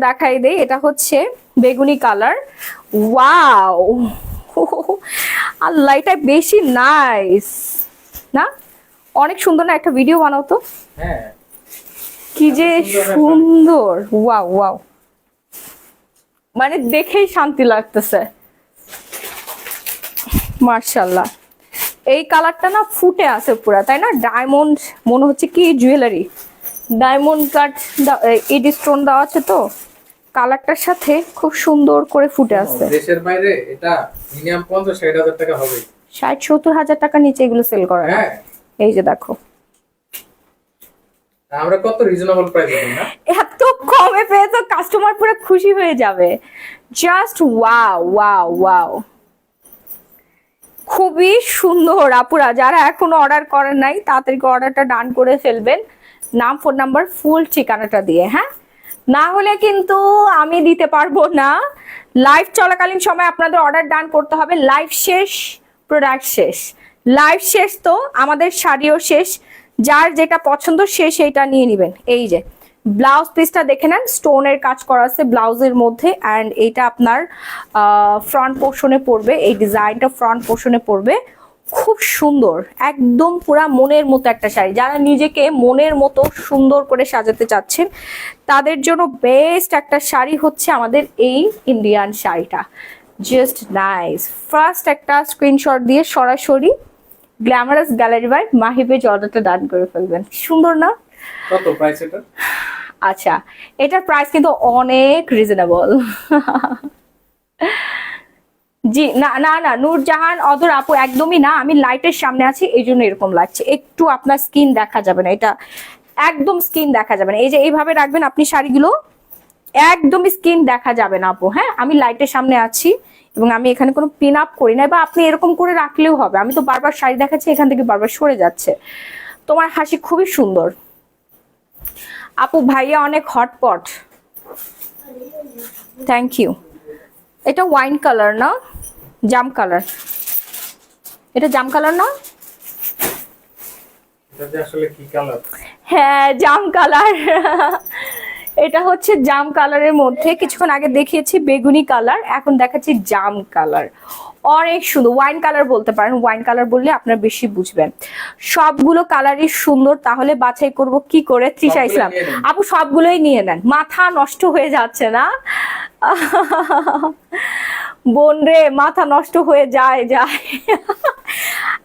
দেখাই দেই, এটা হচ্ছে বেগুনি কালার। ওয়াও, আল্লাহ এটা বেশি নাইস না, অনেক সুন্দর না? একটা ভিডিও বানাও তো, হ্যাঁ কি যে সুন্দর। ওয়াও ওয়াও, মানে দেখেই শান্তি লাগতেছে, মার্শাল্লাহ। এই কালারটা না ফুটে আছে পুরা, তাই না? ডায়মন্ড মনে হচ্ছে কি জুয়েলারি, ডায়মন্ড কাট ইড স্টোন দেওয়া আছে, তো কালারটার সাথে খুব সুন্দর করে ফুটে আছে। দেশের বাইরে এটা মিনিমাম 50-60 হাজার টাকা হবে, 60-70 হাজার টাকা নিচে এগুলো সেল করে না। হ্যাঁ এই যে দেখো, আমরা কত রিজনেবল প্রাইস দিই না, এত কমে পেয়ে তো কাস্টমার পুরো খুশি হয়ে যাবে। জাস্ট ওয়াও ওয়াও ওয়াও, খুবই সুন্দর। আপুরা যারা এখনো অর্ডার করেন নাই তাড়াতাড়ি অর্ডারটা ডান করে ফেলবেন, নাম ফোন নাম্বার ফুল ঠিকানাটা দিয়ে, হ্যাঁ? না হলে কিন্তু আমি দিতে পারবো না। লাইভ চলাকালীন সময় আপনাদের অর্ডার ডান করতে হবে, লাইভ শেষ প্রোডাক্ট শেষ, লাইভ শেষ তো আমাদের শাড়িও শেষ। যার যেটা পছন্দ সে সেইটা নিয়ে নেবেন। এই যে ব্লাউজ পিসটা দেখে নেন, স্টোনের কাজ করা আছে ব্লাউজের মধ্যে, অ্যান্ড এইটা আপনার ফ্রন্ট পোর্শনে পড়বে, এই ডিজাইনটা ফ্রন্ট পোর্শনে পড়বে, খুব সুন্দর, একদম পুরা মনের মতো একটা শাড়ি। যারা নিজেকে মনের মতো সুন্দর করে সাজাতে চাচ্ছেন তাদের জন্য বেস্ট একটা শাড়ি হচ্ছে আমাদের এই ইন্ডিয়ান শাড়িটা, জাস্ট নাইস। ফার্স্ট একটা স্ক্রিনশট দিয়ে সরাসরি গ্ল্যামারাস গ্যালারি বাই মাহিবে অর্ডারটা ডান করে ফেলবেন। সুন্দর না? কত প্রাইস এটা? আচ্ছা, এটার প্রাইস কিন্তু অনেক রিজনেবল। জি না না না, নূরজাহান অদর আপু একদমই না, আমি লাইটের সামনে আছি এই জন্য এরকম লাগছে, একটু আপনার স্কিন দেখা যাবে না, এটা একদম স্কিন দেখা যাবে না। এই যে এইভাবে রাখবেন আপনি শাড়িগুলো, একদম স্কিন দেখা যাবে না আপু, হ্যাঁ? আমি লাইটের সামনে আছি এবং আমি এখানে কোনো পিন আপ করি না, বা আপনি এরকম করে রাখলেও হবে। আমি তো বারবার শাড়ি দেখাচ্ছি, এখান থেকে বারবার সরে যাচ্ছে। তোমার হাসি খুবই সুন্দর আপু, ভাইয়া অনেক হটপট, থ্যাংক ইউ। এটা ওয়াইন কালার না, জাম কালার, এটা জাম কালার না? এটা আসলে কি কালার? হ্যাঁ জাম কালার। এটা হচ্ছে জাম কালারের মধ্যে, কিছুক্ষণ আগে দেখিয়েছি বেগুনি কালার, এখন দেখাচ্ছি জাম কালার। অনেক সুন্দর, ওয়াইন কালার বলতে পারেন, ওয়াইন কালার বললে আপনারা বেশি বুঝবেন। সবগুলো কালারই সুন্দর, তাহলে বাছাই করব কি করে? তৃষা ইসলাম আপু সবগুলোই নিয়ে নেন, মাথা নষ্ট হয়ে যাচ্ছে না বোন রে, মাথা নষ্ট হয়ে যায় যায়।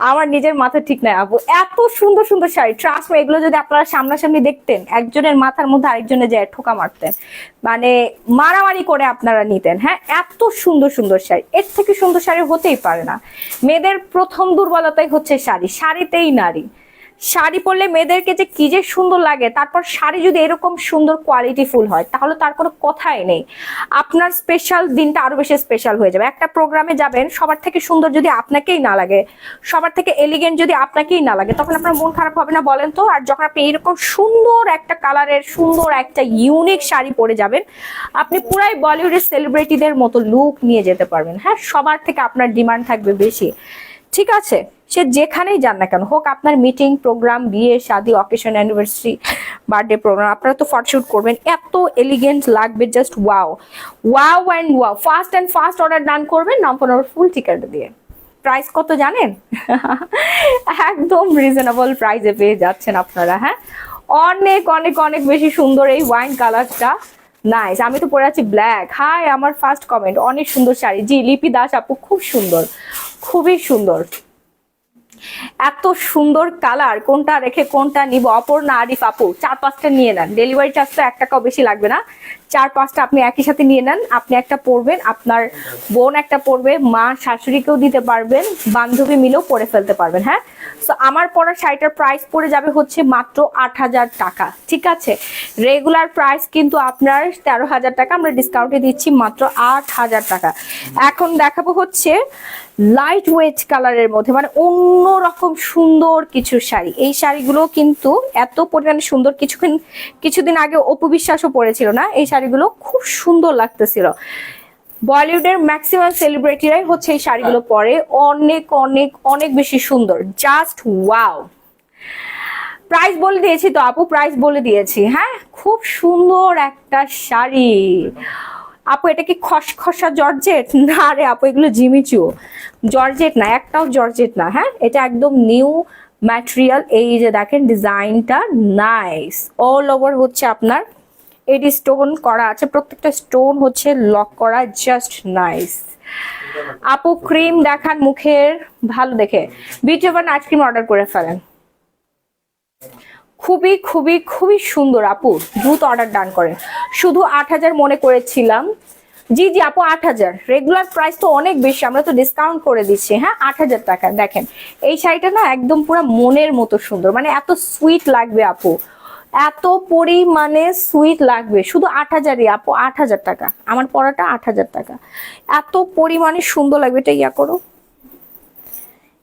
আমার নিজের মাথা ঠিক নাই আপু, এত সুন্দর সুন্দর শাড়ি, ট্রাস্ট মি, এগুলো যদি আপনারা সামনাসামনি দেখতেন, একজনের মাথার মধ্যে আরেকজনে যায় ঠোকা মারতেন, মানে মারামারি করে আপনারা নিতেন। হ্যাঁ, এত সুন্দর সুন্দর শাড়ি, এর থেকে সুন্দর শাড়ি হতেই পারে না। মেয়েদের প্রথম দুর্বলতাই হচ্ছে শাড়ি, শাড়িতেই নারী। শাড়ি পরলে মেয়েদেরকে যে কি যে সুন্দর লাগে, তারপর শাড়ি যদি এরকম সুন্দর কোয়ালিটিফুল হয় তাহলে তার কোনো কথাই নেই। আপনার স্পেশাল দিনটা আরো বেশি স্পেশাল হয়ে যাবে। একটা প্রোগ্রামে যাবেন, সবার থেকে সুন্দর যদি আপনাকেই না লাগে, সবার থেকে এলিগেন্ট যদি আপনাকেই না লাগে, তখন আপনার মন খারাপ হবে না বলেন তো? আর যখন আপনি এরকম সুন্দর একটা কালারের সুন্দর একটা ইউনিক শাড়ি পরে যাবেন, আপনি পুরাই বলিউডের সেলিব্রিটিদের মতো লুক নিয়ে যেতে পারবেন। হ্যাঁ, সবার থেকে আপনার ডিমান্ড থাকবে বেশি, ঠিক আছে? সে যেখানেই যান না কেন, হোক আপনার মিটিং, প্রোগ্রাম, বিয়ে, শাদী, অকেশন, অ্যানিভার্সারি, বার্থডে প্রোগ্রাম, আপনারা তো ফটোশুট করবেন, এত এলিগেন্ট লাগবে, just wow wow and wow. First order done করবেন নাম ফোন নাম্বার ফুল ঠিকানা দিয়ে। প্রাইস কত জানেন? একদম রিজনেবল প্রাইসে পেয়ে যাচ্ছেন আপনারা। হ্যাঁ, অনেক অনেক অনেক বেশি সুন্দর এই ওয়াইন কালারটা, নাইস। আমি তো পরে আছি ব্ল্যাক। হাই, আমার ফার্স্ট কমেন্ট, অনেক সুন্দর শাড়ি। জি লিপি দাস আপু, খুব সুন্দর, খুবই সুন্দর, এত সুন্দর কালার, কোনটা রেখে কোনটা নিব? অপর্ণা আরিফ আপু 4-5টা নিয়ে নেন, ডেলিভারি চার্জ তো 1 টাকাও বেশি লাগবে না, 4-5টা আপনি একই সাথে নিয়ে নেন, আপনি একটা পরবেন, আপনার বোন একটা পরবে, মা শাশুড়িকেও দিতে পারবেন, বান্ধবী মিলেও পরে ফেলতে পারবেন। হ্যাঁ, তো আমার পরা শাড়িটার প্রাইস পড়ে যাবে হচ্ছে মাত্র 8,000 টাকা। ঠিক আছে, রেগুলার প্রাইস কিন্তু আপনার 13,000 টাকা, আমরা ডিসকাউন্টে দিচ্ছি মাত্র 8,000 টাকা। এখন দেখাবো হচ্ছে লাইট ওয়েট কালারের মধ্যে, মানে অন্যরকম সুন্দর কিছু শাড়ি। এই শাড়িগুলো কিন্তু এত পরিমাণে সুন্দর, কিছুদিন আগে অপু বিশ্বাসও পরেছিল না, এই শাড়িগুলো খুব সুন্দর লাগতেছিল। বলিউডের ম্যাক্সিমাম সেলিব্রিটিরাই হচ্ছে এই শাড়িগুলো পরে, অনেক অনেক অনেক বেশি সুন্দর, জাস্ট ওয়াও। প্রাইস বলে দিয়েছি তো আপু, প্রাইস বলে দিয়েছি। হ্যাঁ, খুব সুন্দর একটা শাড়ি আপু। এটা কি খসখসা জর্জেট? না রে আপু, এগুলো জিমিচু, জর্জেট না, একটাও জর্জেট না। হ্যাঁ, এটা একদম নিউ ম্যাটেরিয়াল। এই যে দেখেন ডিজাইনটা নাইস, অল ওভার হচ্ছে আপনার এডি স্টোন করা আছে, প্রত্যেকটা স্টোন হচ্ছে লক করা, জাস্ট নাইস। আপু ক্রিম দেখান মুখের ভালো দেখে, beauty over night cream order করে ফেলেন। খুবই খুবই খুবই সুন্দর আপু, দ্রুত অর্ডার ডান করেন। শুধু 8,000 মনে করেছিলাম। জি জি আপু 8,000, রেগুলার প্রাইস তো অনেক বেশি, আমরা তো ডিসকাউন্ট করে দিচ্ছি। হ্যাঁ, 8,000 টাকা। দেখেন এই শাড়িটা না একদম পুরো মনের মতো সুন্দর, মানে এত সুইট লাগবে আপু, এত পরিমাণে সুইট লাগবে। শুধু 8,000ই আপু, 8,000 টাকা। আমার পরাটা 8,000 টাকা, এত পরিমাণে সুন্দর লাগবে। এটা ইয়া করো,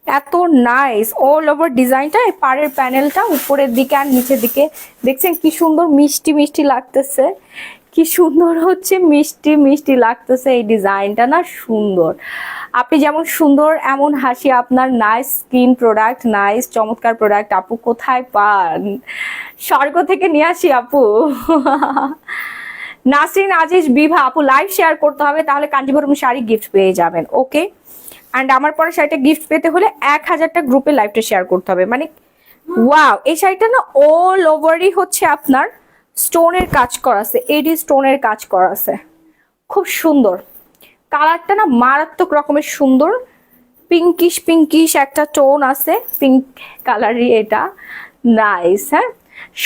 এত নাইস অল ওভার ডিজাইনটা। পাড়ের প্যানেলটা উপরের দিকে আর নিচের দিকে দেখছেন কি সুন্দর মিষ্টি মিষ্টি লাগতেছে, কি সুন্দর হচ্ছে মিষ্টি মিষ্টি লাগতেছে। এই ডিজাইনটা না সুন্দর, আপনি যেমন সুন্দর এমন হাসি আপনার। নাইস স্কিন প্রোডাক্ট, নাইস চমৎকার প্রোডাক্ট আপু, কোথায় পান? স্বর্গ থেকে নিয়ে আসি আপু। নাসরিন আজিজ বিভা আপু, লাইভ শেয়ার করতে হবে, তাহলে কাঞ্জিভরম শাড়ি গিফট পেয়ে যাবেন। ওকে, অ্যান্ড আমার পরে শাড়িটা গিফট পেতে হলে 1,000টা গ্রুপে লাইভটা শেয়ার করতে হবে। মানে ওয়াও, এই শাড়িটা না অল ওভারই হচ্ছে আপনার স্টোনের কাজ করা আছে, এডি স্টোনের কাজ করা আছে, খুব সুন্দর। কালারটা না মারাত্মক রকমের সুন্দর, পিঙ্কিশ পিঙ্কিশ একটা টোন আছে, পিঙ্ক কালারই এটা, নাইস। হ্যাঁ,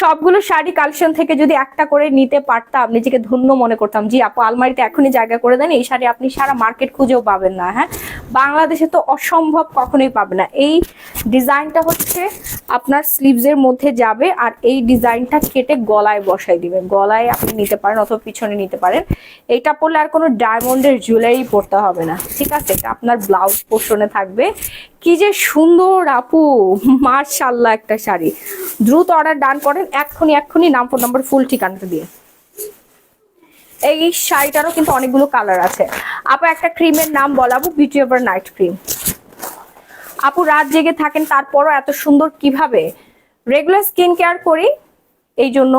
সবগুলো শাড়ি কালেকশন থেকে যদি একটা করে নিতে পারতাম নিজেকে ধন্য মনে করতাম। জি আপু, আলমারিতে এখনই জায়গা করে দেন, এই শাড়ি আপনি সারা মার্কেট খুঁজেও পাবেন না। হ্যাঁ, বাংলাদেশে তো অসম্ভব, কখনোই পাবেন না। এই ডিজাইনটা হচ্ছে আপনার স্লিভসের মধ্যে যাবে, আর এই ডিজাইনটা কেটে গলায় বসাই দিবেন, গলায় আপনি নিতে পারেন অথবা পিছনে নিতে পারেন। এইটা পরলে আর কোনো ডায়মন্ডের জুয়েলারি পরতে হবে না। ঠিক আছে, এটা আপনার ব্লাউজ পোর্শনে থাকবে। কি যে সুন্দর আপু, মাশাআল্লাহ একটা শাড়ি। দ্রুত অর্ডার ডান করেন এক্ষুনি নাম, ফোন নাম্বার, ফুল ঠিকানাটা দিয়ে। এই শাড়িটারও কিন্তু অনেকগুলো কালার আছে আপু। একটা ক্রিমের নাম বলাবো, বিউটি ওভার নাইট ক্রিম। আপু রাত জেগে থাকেন, তারপরও এত সুন্দর কিভাবে? রেগুলার স্কিন কেয়ার করি, এই জন্য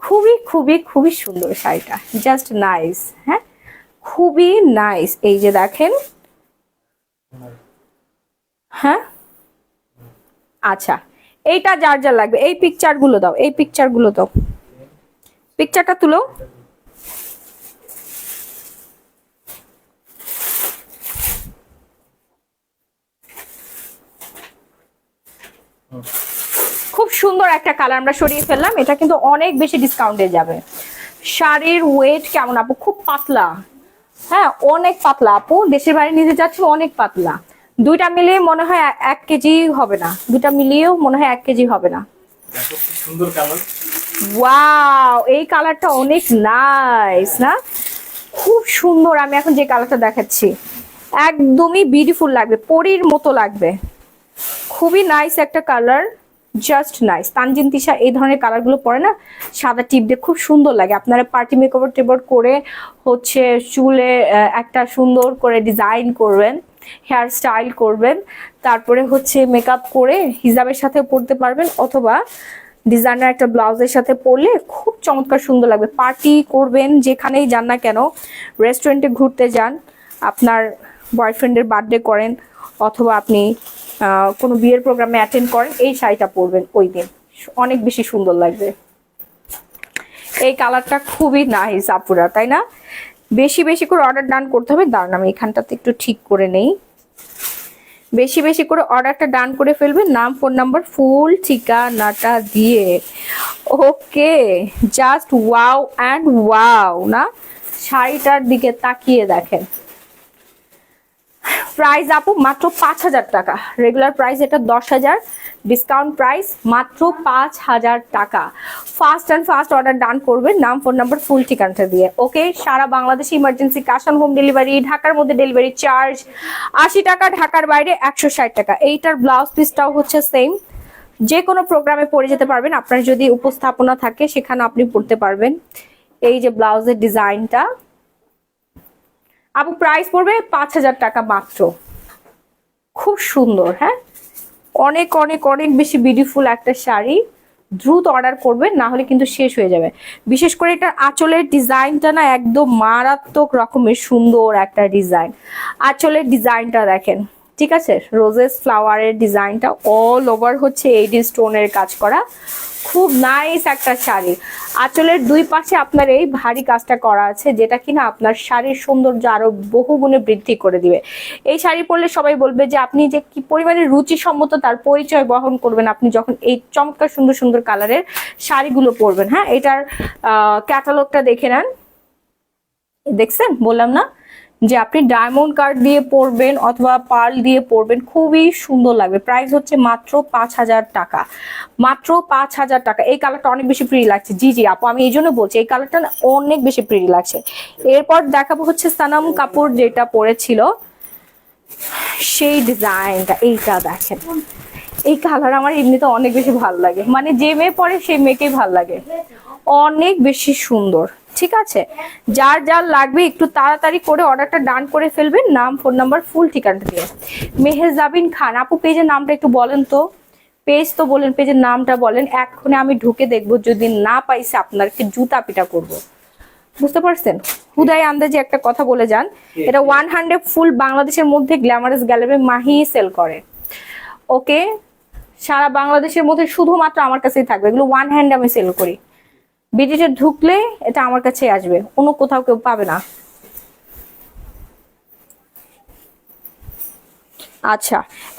খুবই খুবই খুবই সুন্দর শাড়িটা, জাস্ট নাইস। হ্যাঁ, খুবই নাইস। এই যে দেখেন। হ্যাঁ, আচ্ছা, এইটা যার যার লাগবে এই পিকচারগুলো দাও, এই পিকচারগুলো দাও, পিকচারটা তুলো। খুব সুন্দর একটা কালার আমরা সরিয়ে ফেললাম, এটা কিন্তু অনেক বেশি ডিসকাউন্টে যাবে। শাড়ির ওয়েট কেমন আপু? খুব পাতলা। হ্যাঁ, অনেক পাতলা আপু, দেশের বাইরে নিতে যাচ্ছি, অনেক পাতলা। দুইটা মিলিয়ে মনে হয় 1 কেজি হবে না, দুইটা মিলিয়েও মনে হয় 1 কেজি হবে না। সুন্দর কালার, ওয়াও, এই কালারটা অনেক নাইস না? খুব সুন্দর। আমি এখন যে কালারটা দেখাচ্ছি একদমই বিউটিফুল লাগবে, পরীর মতো লাগবে। খুবই নাইস একটা colour, just nice. Tanjin Tisha এই ধরনের কালারগুলো পরে না, সাদা টিপ দিয়ে খুব সুন্দর লাগে। আপনারা পার্টি মেকওভার টেকওভার করে হচ্ছে চুলে একটা সুন্দর করে ডিজাইন করবেন, হেয়ার স্টাইল করবেন, তারপরে হচ্ছে মেকআপ করে হিজাবের সাথে পরতে পারবেন, অথবা ডিজাইনার একটা ব্লাউজের সাথে পরলে খুব চমৎকার সুন্দর লাগবে। পার্টি করবেন, যেখানেই যান না কেন, রেস্টুরেন্টে ঘুরতে যান, আপনার বয়ফ্রেন্ডের বার্থডে করেন, অথবা আপনি কোনো বিয়ের প্রোগ্রামে অ্যাটেন্ড করেন, এই শাড়িটা পরবেন ওই দিন, অনেক বেশি সুন্দর লাগবে। এই কালারটা খুবই নাইস আপুরা, তাই না? বেশি বেশি করে অর্ডার ডান করতে হবে। দাঁড়ান আমি এখানটাতে একটু ঠিক করে নেই। বেশি বেশি করে অর্ডারটা ডান করে ফেলবেন, নাম ফোন নাম্বার ফুল ঠিকানাটা দিয়ে। ওকে, জাস্ট ওয়াও অ্যান্ড ওয়াও না, শাড়িটার দিকে তাকিয়ে দেখেন। প্রাইস আপু মাত্র 5,000 টাকা, রেগুলার প্রাইস এটা 10,000, ডিসকাউন্ট প্রাইস মাত্র 5,000 টাকা। Fast and first order done করবেন, নাম ফোন নাম্বার ফুল ঠিকানাটা দিয়ে। ওকে, সারা বাংলাদেশে emergency cash on home delivery, ঢাকার মধ্যে ডেলিভারি চার্জ 80 টাকা, ঢাকার বাইরে 160 টাকা। এইটার ব্লাউজ পিসটাও হচ্ছে সেম, যে কোনো প্রোগ্রামে পরে যেতে পারবেন, আপনার যদি উপস্থাপনা থাকে সেখানে আপনি পড়তে পারবেন। এই যে ব্লাউজের ডিজাইনটা আপু প্রাইস পড়বে 5,000 টাকা মাত্র। খুব সুন্দর, হ্যাঁ অনেক অনেক অনেক বেশি বিউটিফুল একটা শাড়ি। দ্রুত অর্ডার করবেন, না হলে কিন্তু শেষ হয়ে যাবে। বিশেষ করে এটা আঁচলের ডিজাইনটা না একদম মারাত্মক রকমের সুন্দর একটা ডিজাইন। আঁচলের ডিজাইনটা দেখেন, ঠিক আছে, রোজেস ফ্লাওয়ারের ডিজাইনটা অল ওভার হচ্ছে এইডি স্টোনের কাজ করা, খুব নাইস একটা শাড়ি। আঁচলের দুই পাশে আপনার এই ভারী কাজটা করা আছে, যেটা কিনা আপনার শাড়ির সৌন্দর্য আরো বহুগুণে বৃদ্ধি করে দিবে। এই শাড়ি পরলে সবাই বলবে যে আপনি যে কি পরিমাণে রুচিসম্মত তার পরিচয় বহন করবেন আপনি যখন এই চমৎকার সুন্দর সুন্দর কালারের শাড়িগুলো পরবেন। হ্যাঁ, এটার ক্যাটালগটা দেখে নেন, দেখছেন বললাম না যে আপনি ডায়মন্ড কার্ড দিয়ে পরবেন অথবা পার্ল দিয়ে পরবেন, খুবই সুন্দর লাগবে। প্রাইস হচ্ছে মাত্র 5,000 টাকা, মাত্র 5,000 টাকা। এই কালারটা অনেক বেশি প্রিটি লাগছে। জি জি আপু, আমি এই জন্য বলছি এই কালারটা অনেক বেশি প্রিটি লাগছে। এরপর দেখাবো হচ্ছে সানাম কাপুর যেটা পরেছিল সেই ডিজাইনটা। এইটা দেখেন, এই কালার আমার এমনিতে অনেক বেশি ভালো লাগে, মানে যে মেয়ে পরে সেই মেয়েকেই ভালো লাগে, অনেক বেশি সুন্দর। ঠিক আছে, যার যার লাগবে একটু তাড়াতাড়ি করে অর্ডারটা ডান করে ফেলবেন, নাম ফোন নাম্বার ফুল ঠিকানাটা দিয়ে। মেহেজাবিন খান আপু, পেজের নামটা একটু বলেন তো, পেজ তো বলেন, পেজের নামটা বলেন। এক্ষুনি আমি ঢুকে দেখবো, যদি না পাইছে আপনাকে জুতা পিটা করব, বুঝতে পারছেন? হুদাই আন্দাজে একটা কথা বলে যান। এটা 100 ফুল বাংলাদেশের মধ্যে গ্ল্যামারাস গ্যালারি মাহি সেল করে। ওকে, সারা বাংলাদেশের মধ্যে শুধুমাত্র আমার কাছেই থাকবে, এগুলো ওয়ান হ্যান্ড আমি সেল করি। বিডিতে ঢুকলে এটা আমার কাছে আসবে, অন্য কোথাও কেউ পাবে না। আচ্ছা,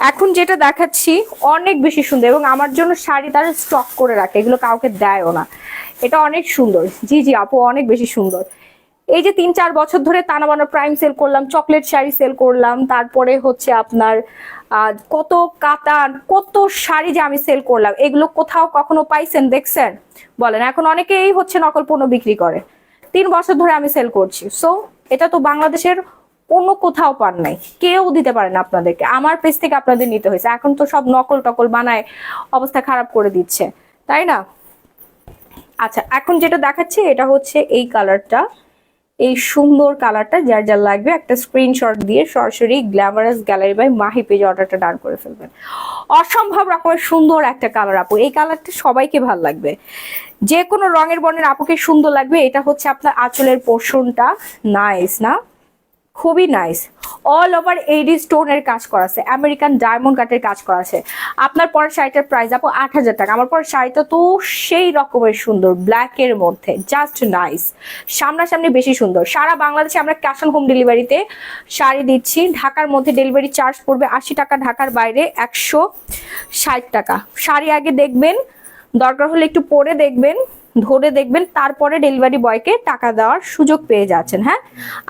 এখন যেটা দেখাচ্ছি অনেক বেশি সুন্দর, এবং আমার জন্য শাড়ি তারা স্টক করে রাখে, এগুলো কাউকে দেয়ও না। এটা অনেক সুন্দর। জি জি আপু, অনেক বেশি সুন্দর। এই যে 3-4 বছর ধরে তানা বানা প্রাইম সেল করলাম, চকলেট শাড়ি সেল করলাম, তারপরে হচ্ছে আপনার কত কাতান, কত শাড়ি যে আমি সেল করলাম, এগুলো কোথাও কখনো পাইছেন দেখছেন বলেন? এখন অনেকেই হচ্ছে নকল পণ্য বিক্রি করে। 3 বছর ধরে আমি সেল করছি, সো এটা তো বাংলাদেশের অন্য কোথাও পান নাই, কেউ দিতে পারে না আপনাদেরকে, আমার পেজ থেকে আপনাদের নিতে হয়েছে। এখন তো সব নকল টকল বানায় অবস্থা খারাপ করে দিচ্ছে, তাই না? আচ্ছা, এখন যেটা দেখাচ্ছি এটা হচ্ছে এই কালারটা, এই সুন্দর কালারটা। যার যার লাগবে একটা স্ক্রিনশট দিয়ে সরাসরি গ্ল্যামারাস গ্যালারি বাই মাহি পেজে অর্ডারটা ডান করে ফেলবেন। অসম্ভব রকমের সুন্দর একটা কালার আপু, এই কালারটা সবাইকে ভালো লাগবে, যে কোনো রঙের বর্ণের আপুকে সুন্দর লাগবে। এটা হচ্ছে আপনার আঁচলের পোর্শনটা, নাইস না, খুবই নাইস। অল ওভার এইডি স্টোনের কাজ করা আছে, আমেরিকান ডায়মন্ড কাটের কাজ করা আছে। আপনার পরের শাড়িটার প্রাইস আপু 8,000 টাকা। আমার পরের শাড়িটা তো সেই রকমের সুন্দর, ব্ল্যাকের মধ্যে, জাস্ট নাইস, সামনাসামনি বেশি সুন্দর। সারা বাংলাদেশে আমরা ক্যাশ অন হোম ডেলিভারিতে শাড়ি দিচ্ছি। ঢাকার মধ্যে ডেলিভারি চার্জ পড়বে 80 টাকা, ঢাকার বাইরে 160 টাকা। শাড়ি আগে দেখবেন, দরকার হলে একটু পরে দেখবেন, ধরে দেখবেন, তারপরে ডেলিভারি বয়কে টাকা দেওয়ার সুযোগ পেয়ে যাচ্ছেন। হ্যাঁ,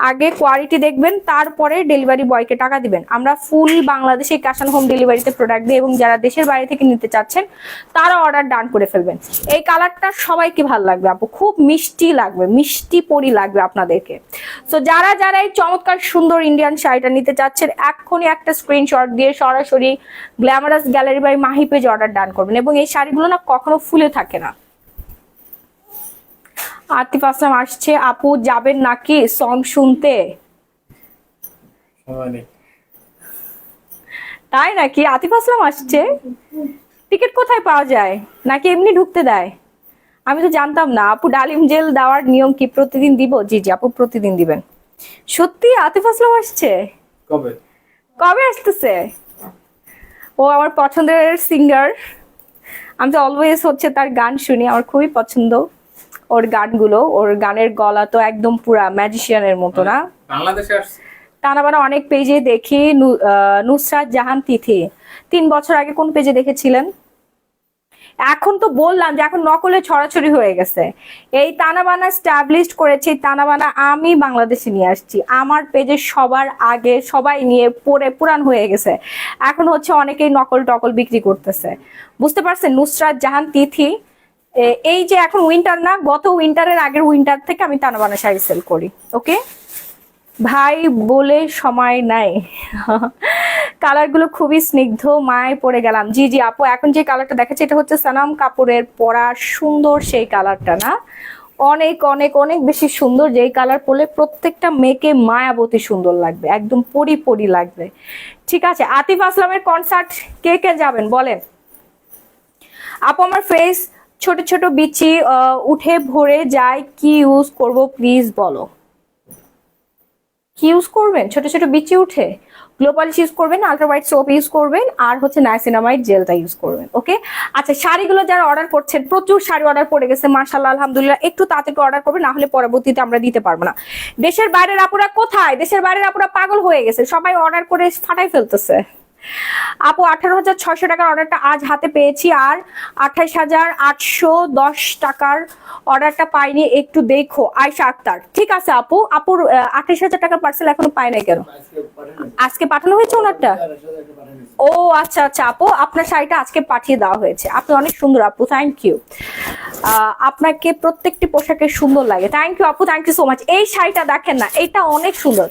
আগে কোয়ালিটি দেখবেন, তারপরে ডেলিভারি বয়কে টাকা দিবেন। আমরা ফুল বাংলাদেশে ক্যাশ অন হোম ডেলিভারিতে প্রোডাক্ট দিই, এবং যারা দেশের বাইরে থেকে নিতে চাচ্ছেন তারা অর্ডার ডান করে ফেলবেন। এই কালারটা সবাইকে ভালো লাগবে আপু, খুব মিষ্টি লাগবে, মিষ্টি পরি লাগবে আপনাদেরকে। সো যারা যারা এই চমৎকার সুন্দর ইন্ডিয়ান শাড়িটা নিতে চাচ্ছেন, এক্ষুনি একটা স্ক্রিনশট দিয়ে সরাসরি glamorous gallery by Mahi page order done করবেন। এবং এই শাড়িগুলো না কখনো ফুলে থাকে না। আতিফ আসলাম আসছে, আপু যাবেন নাকি সং শুনতে? তাই নাকি? আতিফ আসলাম আসছে, টিকিট কোথায় পাওয়া যায়, নাকি এমনি ঢুকতে দেয়? আমি তো জানতাম না। আপু ডালিম জেল দেওয়ার নিয়ম কি প্রতিদিন দিব? জি জি আপু, প্রতিদিন দিবেন। সত্যি আতিফ আসলাম আসছে? কবে কবে আসতেছে? ও আমার পছন্দের সিঙ্গার, আমি তো অলওয়েজ হচ্ছে তার গান শুনি, আমার খুবই পছন্দ ওর গানগুলো। ওর গানের গলা তো একদম পুরা ম্যাজিশিয়ানের মতো না? বাংলাদেশে আসছে? টানাবানা অনেক পেজে দেখি। নুসরাত জাহান তিথি 3 বছর আগে কোন পেজে দেখেছিলেন? এখন তো বললাম যে এখন নকলে ছড়াছড়ি হয়ে গেছে। এই তানাবানা স্টাবলিশড করেছে, তানাবানা আমি বাংলাদেশে নিয়ে আসছি। আমার পেজে সবার আগে সবাই নিয়ে পরে পুরান হয়ে গেছে। এখন হচ্ছে অনেকেই নকল টকল বিক্রি করতেছে, বুঝতে পারছেন? নুসরাত জাহান তিথি, এই যে এখন উইন্টার না, গত উইন্টারের আগের উইন্টার থেকে আমি তানাবানা শাড়ি সেল করি। ওকে ভাই বলে সময় নাই। কালারগুলো খুবই স্নিগ্ধ, মায় পড়ে গেলাম। জি জি আপু, এখন যে কালারটা দেখাচ্ছে এটা হচ্ছে সানাম কাপুরের পরা সুন্দর সেই কালারটা না, অনেক অনেক অনেক বেশি সুন্দর। যেই কালার পরলে প্রত্যেকটা মেয়েকে মায়াবতী সুন্দর লাগবে, একদম পরি পরি লাগবে। ঠিক আছে, আতিফ আসলামের কনসার্ট কে কে যাবেন বলেন? আপু আমার ফেস ছোট ছোট বিচি উঠে ভরে যায়, কি ইউজ করব প্লিজ বলো। কি ইউজ করবেন? ছোট ছোট বিচি উঠে গ্লো পলিশ ইউজ করবেন, আলট্রা হোয়াইট সোপ ইউজ করবেন, আর হচ্ছে নাইসিনামাইড জেলটা ইউজ করবেন। ওকে আচ্ছা, শাড়িগুলো যারা অর্ডার করছেন, প্রচুর শাড়ি অর্ডার পড়ে গেছে মাশাআল্লাহ আলহামদুলিল্লাহ, একটু তাড়াতাড়ি অর্ডার করবেন, না হলে পরবর্তীতে আমরা দিতে পারবো না। দেশের বাইরের আপুরা কোথায়? দেশের বাইরের আপুরা পাগল হয়ে গেছে, সবাই অর্ডার করে ফাটাই ফেলতেছে। আপু 18,600 টাকার অর্ডারটা আজ হাতে পেয়েছি, আর 28,810 টাকার অর্ডারটা পাইনি, একটু দেখো। আয়শা আক্তার, ঠিক আছে আপু। আপুর 28,000 টাকার পার্সেল এখনো পাই নাই কেন? আজকে পাঠানো হয়েছে ওনারটা? ও আচ্ছা আচ্ছা আপু, আপনার শাড়িটা আজকে পাঠিয়ে দেওয়া হয়েছে। আপনি অনেক সুন্দর আপু, থ্যাংক ইউ। আপনাকে প্রত্যেকটি পোশাকে সুন্দর লাগে, থ্যাংক ইউ আপু, থ্যাংক ইউ সো মাচ। এই শাড়িটা দেখেন না, এটা অনেক সুন্দর।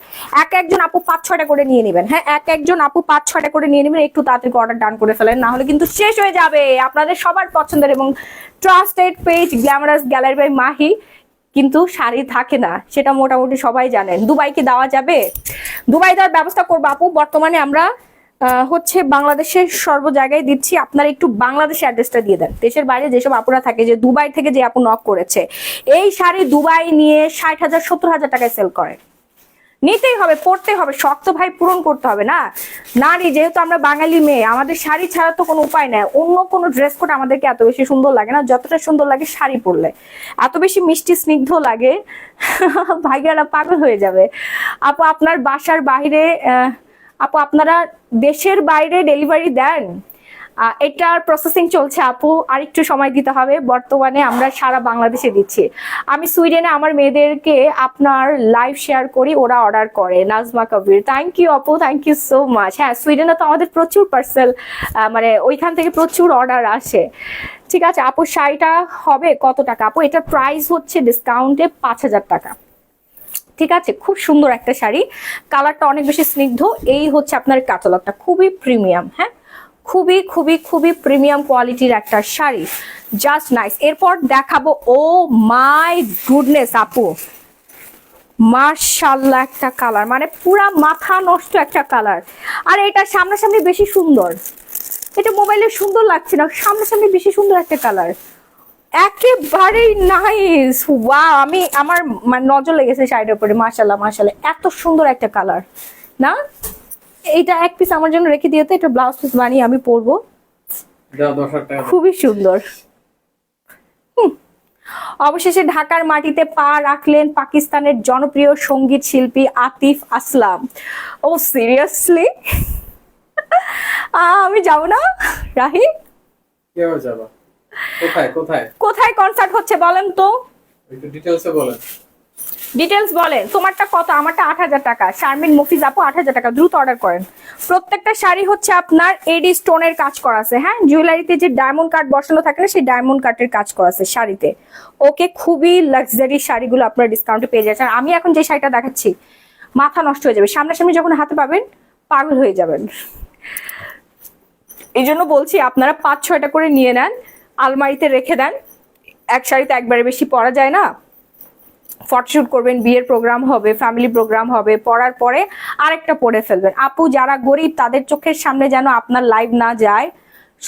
একজন আপু 5-6টা করে নিয়ে নেবেন। হ্যাঁ, একজন আপু 5-6টা করে নিয়ে নেবেন, একটু তাড়াতাড়ি অর্ডার ডান করে ফেলেন, না হলে কিন্তু শেষ হয়ে যাবে। আপনাদের সবার পছন্দের এবং trusted page glamorous gallery by Mahi কিন্তু শাড়ি থাকে না, সেটা মোটামুটি সবাই জানেন। দুবাই কি দেওয়া যাবে? দুবাই দেওয়ার ব্যবস্থা করবো আপু। বর্তমানে আমরা হচ্ছে বাংলাদেশের সর্ব জায়গায় দিচ্ছি, আপনারা একটু বাংলাদেশের অ্যাড্রেসটা দিয়ে দেন। দেশের বাইরে যেসব আপুরা থাকে, যে দুবাই থেকে যে আপু নক করেছে, এই শাড়ি দুবাই নিয়ে 60,000 70,000 টাকায় সেল করে। নিতেই হবে, পড়তে হবে, শক্ত ভাই পূরণ করতে হবে না। নারী যেহেতু আমরা বাঙালি মেয়ে, আমাদের শাড়ি ছাড়া তো কোনো উপায় নাই। অন্য কোনো ড্রেস কোড আমাদেরকে এত বেশি সুন্দর লাগে না যতটা সুন্দর লাগে শাড়ি পরলে, এত বেশি মিষ্টি স্নিগ্ধ লাগে, ভাইয়ারা পাগল হয়ে যাবে। আপু আপনার বাসার বাইরে, আপু আপনারা দেশের বাইরে ডেলিভারি দেন? এটার প্রসেসিং চলছে আপু, আর একটু সময় দিতে হবে। বর্তমানে আমরা সারা বাংলাদেশে দিচ্ছি। আমি সুইডেনে আমার মেয়েদেরকে আপনার লাইভ শেয়ার করি, ওরা অর্ডার করে। নাজমা কবির, থ্যাংক ইউ আপু, থ্যাংক ইউ সো মাচ। হ্যাঁ, সুইডেনে তো আমাদের প্রচুর পার্সেল, মানে ওইখান থেকে প্রচুর অর্ডার আসে। ঠিক আছে আপু, শাড়িটা হবে কত টাকা? আপু এটার প্রাইস হচ্ছে ডিসকাউন্টে 5,000 টাকা। ঠিক আছে, খুব সুন্দর একটা শাড়ি, কালারটা অনেক বেশি স্নিগ্ধ। এই হচ্ছে আপনার ক্যাটালগটা, খুবই প্রিমিয়াম। হ্যাঁ, খুবই খুবই খুবই প্রিমিয়াম কোয়ালিটির একটা শাড়ি, জাস্ট নাইস। এরপর দেখাবো, ও মাই গুডনেস আপু, মাশাআল্লাহ একটা কালার, মানে পুরা মাথা নষ্ট একটা কালার। আর এটা সামনাসামনি বেশি সুন্দর, এটা মোবাইলে সুন্দর লাগছে না, সামনাসামনি বেশি সুন্দর একটা কালার, একেবারেই নাইস। ওয়াও, আমার মানে নজর লেগেছে শাড়িটার উপরে। মাশাআল্লাহ মাশাআল্লাহ, এত সুন্দর একটা কালার না? এইটা এক পিস আমার জন্য রেখে দিয়েতে, এটা ব্লাউজ পিস বানিয়ে আমি পরবো, খুবই সুন্দর। অবশেষে ঢাকার মাটিতে পা রাখলেন পাকিস্তানের জনপ্রিয় সঙ্গীত শিল্পী আতিফ আসলাম। ও সিরিয়াসলি? আমি যাব না রাহি? কোথায় কনসার্ট হচ্ছে বলেন তো? ডিটেলস বলেন। তোমারটা কত? আমারটা 8,000 টাকা। শারমিন মফিজ আপু 8,000 টাকা, দ্রুত অর্ডার করেন। প্রত্যেকটা শাড়ি হচ্ছে আপনার এডি স্টোনের কাজ করা আছে। হ্যাঁ, জুয়েলারিতে যে ডায়মন্ড কাট বসানো থাকে না, সেই ডায়মন্ড কাটের কাজ করা আছে শাড়িতে। ওকে, খুবই লাক্সারি শাড়িগুলো আপনার ডিসকাউন্টে পেয়ে যাচ্ছেন। আর আমি এখন যে শাড়িটা দেখাচ্ছি, মাথা নষ্ট হয়ে যাবে, সামনাসামনি যখন হাতে পাবেন পাগল হয়ে যাবেন। এই জন্য বলছি আপনারা 5-6টা করে নিয়ে নেন, আলমারিতে রেখে দেন। এক শাড়িতে একবারে বেশি পরা যায় না। ফটোশুট করবেন, বিয়ের প্রোগ্রাম হবে, ফ্যামিলি প্রোগ্রাম হবে, পরার পরে আরেকটা পরে ফেলবেন। আপু যারা গরিব তাদের চোখের সামনে যেন আপনার লাইভ না যায়,